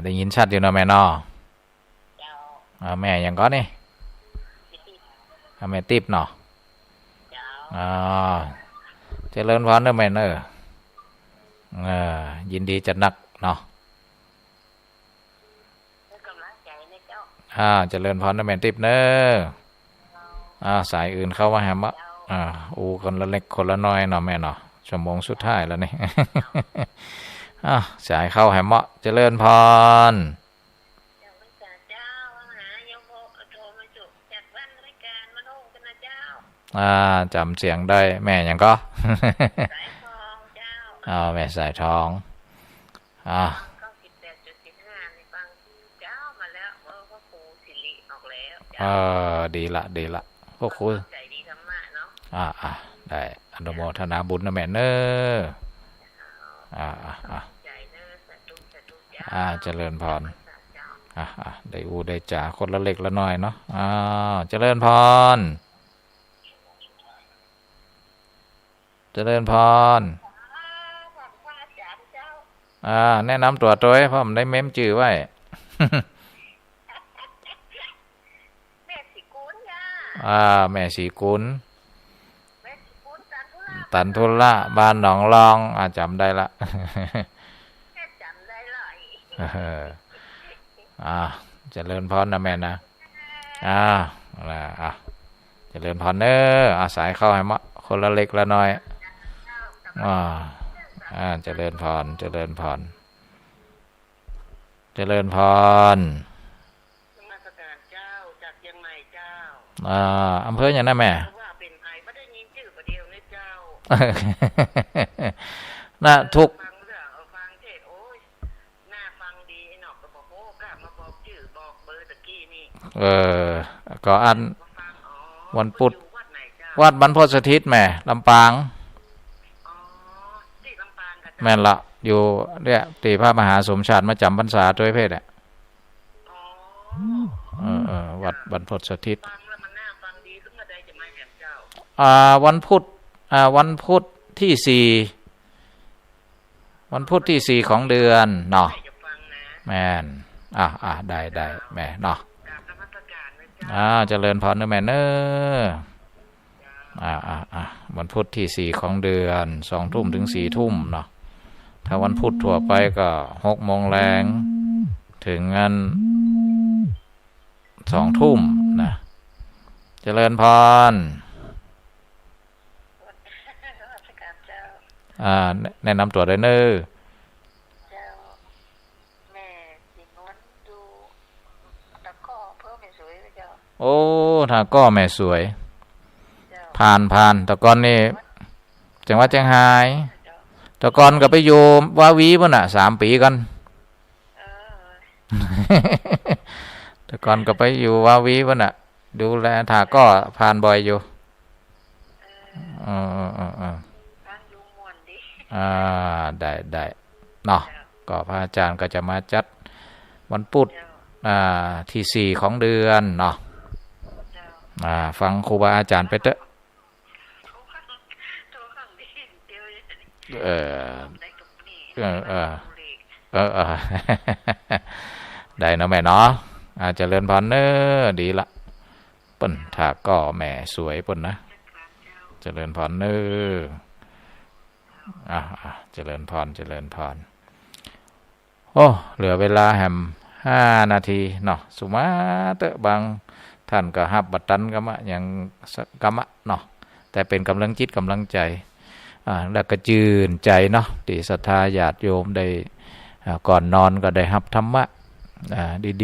ได้ยินชัดอยู่เนาะแม่เนาะแม่ยังก็นี่แม่ติ๊บเนาะเจริญพรเด้อแม่เนอยินดีจัดนักเนาะเจริญพรเด้อแม่ติ๊บเนอสายอื่นเข้ามาแฮมคนละเล็กคนละน้อยเนาะแม่เนาะชั่วโมงสุดท้ายแล้วนี่ สายเข้าแฮมะเจริญพรจำเสียงได้แม่ยังก็แม่สายทองดีละพวกคุณได้อนุโมทนาบุญนะแม่เนเจริญพรได้ได้จ่าคนละเล็กละน้อยเนาะเจริญพรแนะนำตัวให้พ่อผมได้เม้มจื่อไว้แม่สีกุลแม่สีกุลตันทุละบ้านหนองรองจำได้ละเจริญพรนะแม่นะเจริญพรเนอสายเข้าให้มะคนละเล็กละน้อยเจริญพรอำเภออย่างนั้นแม่น่าทุกก็อันวันพุธวัดบรรพตสถิตแม่ลำปางแม่นละอยู่เนี่ยตีพระมหาสมชาติมาจำพรรษาด้วยเพศวัดบรรพตสถิตวันพุธที่4ของเดือนเนาะแม่นได้แม่เนาะเจริญพรเนอแม่เนอวันพุธที่4ของเดือน20:00 ถึง 22:00 เนาะถ้าวันพุธทั่วไปก็18:00 นถึงงั้น20:00 นะเจริญพรแนะนำตัวได้เนอโอ้ถ้าก็แม่สวยผ่านตะกอนนี่จังหวัดเชียงรายตะกอนก็ไปอยู่วาวีป่ะน่ะ3 ปีกันตะกอนก็ไปอยู่วาวีป่ะน่ะดูแลถ้าก็ผ่านบ่อยอยู่ได้เนาะก็พระอาจารย์ก็จะมาจัดวันพุธที่4ของเดือนเนาะฟังครูบาอาจารย์ไปเถอะได้นะแม่เนาะเจริญพรเนอดีละเปิ้นถ้าก็แม่สวยเปิ้นนะเจริญพรเนอเจริญพรโอ้เหลือเวลาแฮม5 นาทีเนาะสุมาเตะบางท่านก็ฮับบัตตันกะมะอย่างกะมะเนาะแต่เป็นกำลังจิตกำลังใจแล้วก็จื่นใจเนาะที่ศรัทธาญาติโยมได้ก่อนนอนก็ได้ฮับธรรมะ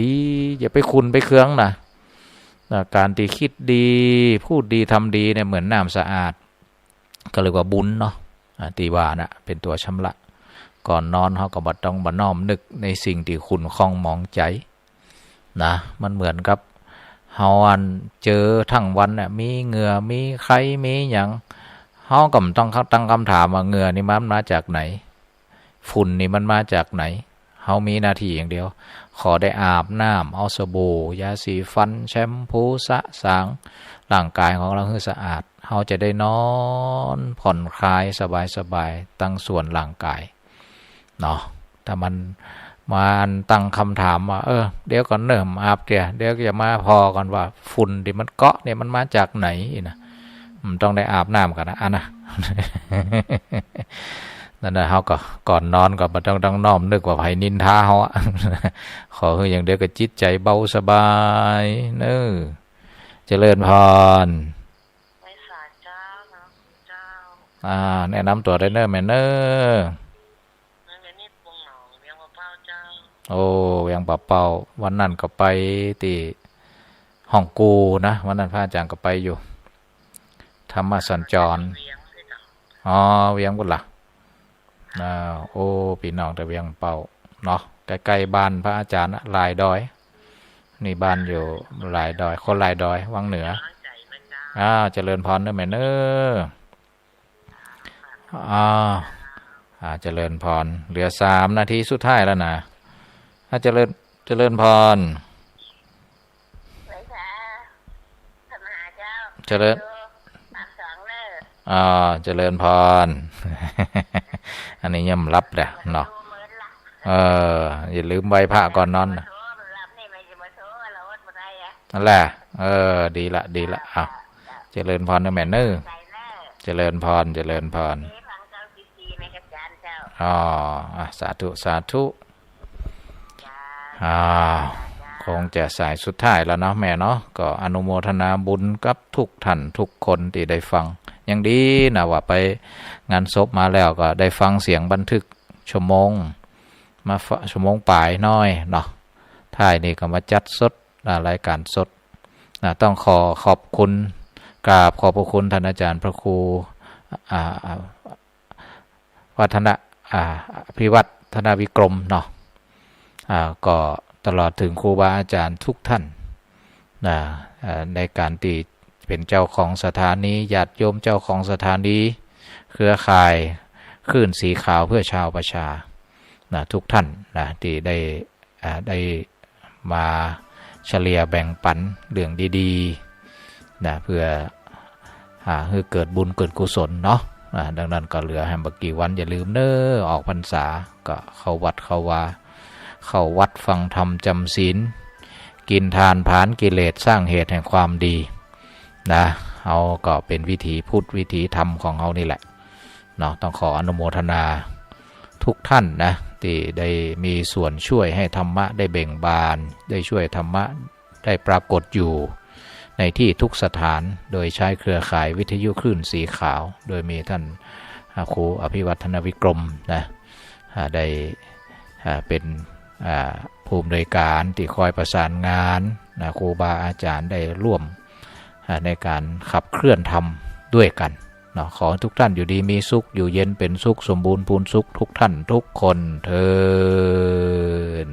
ดีๆอย่าไปคุณไปเคืองนะการที่คิดดีพูดดีทำดีเนี่ยเหมือนน้ำสะอาดก็เรียกว่าบุญเนาะตีว่านะเป็นตัวชำระ ก่อนนอนเขาก็บ่ต้องบ่น้อมนึกในสิ่งที่ขุ่นข้องหมองใจนะมันเหมือนกับเฮาอันเจอทั้งวันน่ะมีเหงื่อมีไข้มีหยังเฮาก็ต้องตั้งคำถามว่าเหงื่อนี่มันมาจากไหนฝุ่นนี่มันมาจากไหนเฮามีหน้าที่อย่างเดียวขอได้อาบน้ำเอาสบู่ยาสีฟันแชมพูสระสางร่างกายของเราให้สะอาดเฮาจะได้นอนผ่อนคลายสบายๆตั้งส่วนร่างกายเนาะถ้ามันมาตั้งคำถามว่าเดี๋ยวก่อนเนิ่มอาบเดี๋ยวจะมาพอก่อนว่าฝุ่นที่มันเกาะเนี่ยมันมาจากไหนนะมันต้องได้อาบน้ำกันนะนะ นั่นนะเขาก็ก่อนนอนก็ต้องน้อมนึกว่าไผนินทาเขา ขอคืออย่างเดียวก็จิตใจเบาสบายเนอเจริญพรไปศาลเจ้านะเจ้าแนะนำตัวได้เนอแม่เนอนี่ปงหนองเวียงปะเป้าเจ้าโอ้เวียงปะเป้าวันนั้นก็ไปที่ห้องกูนะวันนั้นพระอาจารย์ก็ไปอยู่ธรรมสัญจรเวียงกุ่นล่ะโอ้พี่น้องแต่เวียงเป่าเนาะใกล้ๆบ้านพระอาจารย์ลายดอยนี่บ้านอยู่ลายดอยคนลายดอยวังเหนือเจริญพรเด้อแม่เด้อเจริญพรเหลือ3 นาทีสุดท้ายแล้วนะเจริญพรเจริญเจริญพร อันนี้ย่ำรับแหละเนาะอย่าลืมไหว้พระก่อนนอนนั่นแหละดีละเจริญพรนะแม่เน้อเจริญพรสาธุคงจะสายสุดท้ายแล้วเนาะแม่เนาะก็อนุโมทนาบุญกับทุกท่านทุกคนที่ได้ฟังยังดีนะว่าไปงานศพมาแล้วก็ได้ฟังเสียงบันทึกชั่วโมงปลายน้อยเนาะท้ายนี่ก็มาจัดสดรายการสดต้องขอบคุณกราบขอบพระคุณท่านอาจารย์พระครูวัฒนะพิวัฒนวิกรมเนาะก็ตลอดถึงครูบาอาจารย์ทุกท่านในการที่เป็นเจ้าของสถานีญาติโยมเจ้าของสถานีเครือข่ายคลื่นสีขาวเพื่อชาวประชาทุกท่านที่ได้มาเฉลี่ยแบ่งปันเรื่องดีๆเพื่อให้เกิดบุญเกิดกุศลเนาะดังนั้นก็เหลือแฮมเบอร์กี่วันอย่าลืมออกพรรษาก็เข้าวัดเข้าวาเข้าวัดฟังธรรมจำศีลกินทานผลาญกิเลสสร้างเหตุแห่งความดีเอาก็เป็นวิถีพุทธวิถีธรรมของเขานี่แหละเนาะต้องขออนุโมทนาทุกท่านนะที่ได้มีส่วนช่วยให้ธรรมะได้เบ่งบานได้ช่วยธรรมะได้ปรากฏอยู่ในที่ทุกสถานโดยใช้เครือข่ายวิทยุคลื่นสีขาวโดยมีท่านครูอภิวัฒนวิกรมได้เป็นผู้อำนวยการที่คอยประสานงานครูบาอาจารย์ได้ร่วมในการขับเคลื่อนธรรมด้วยกันขอทุกท่านอยู่ดีมีสุขอยู่เย็นเป็นสุขสมบูรณ์พูนสุขทุกท่านทุกคนเทอญ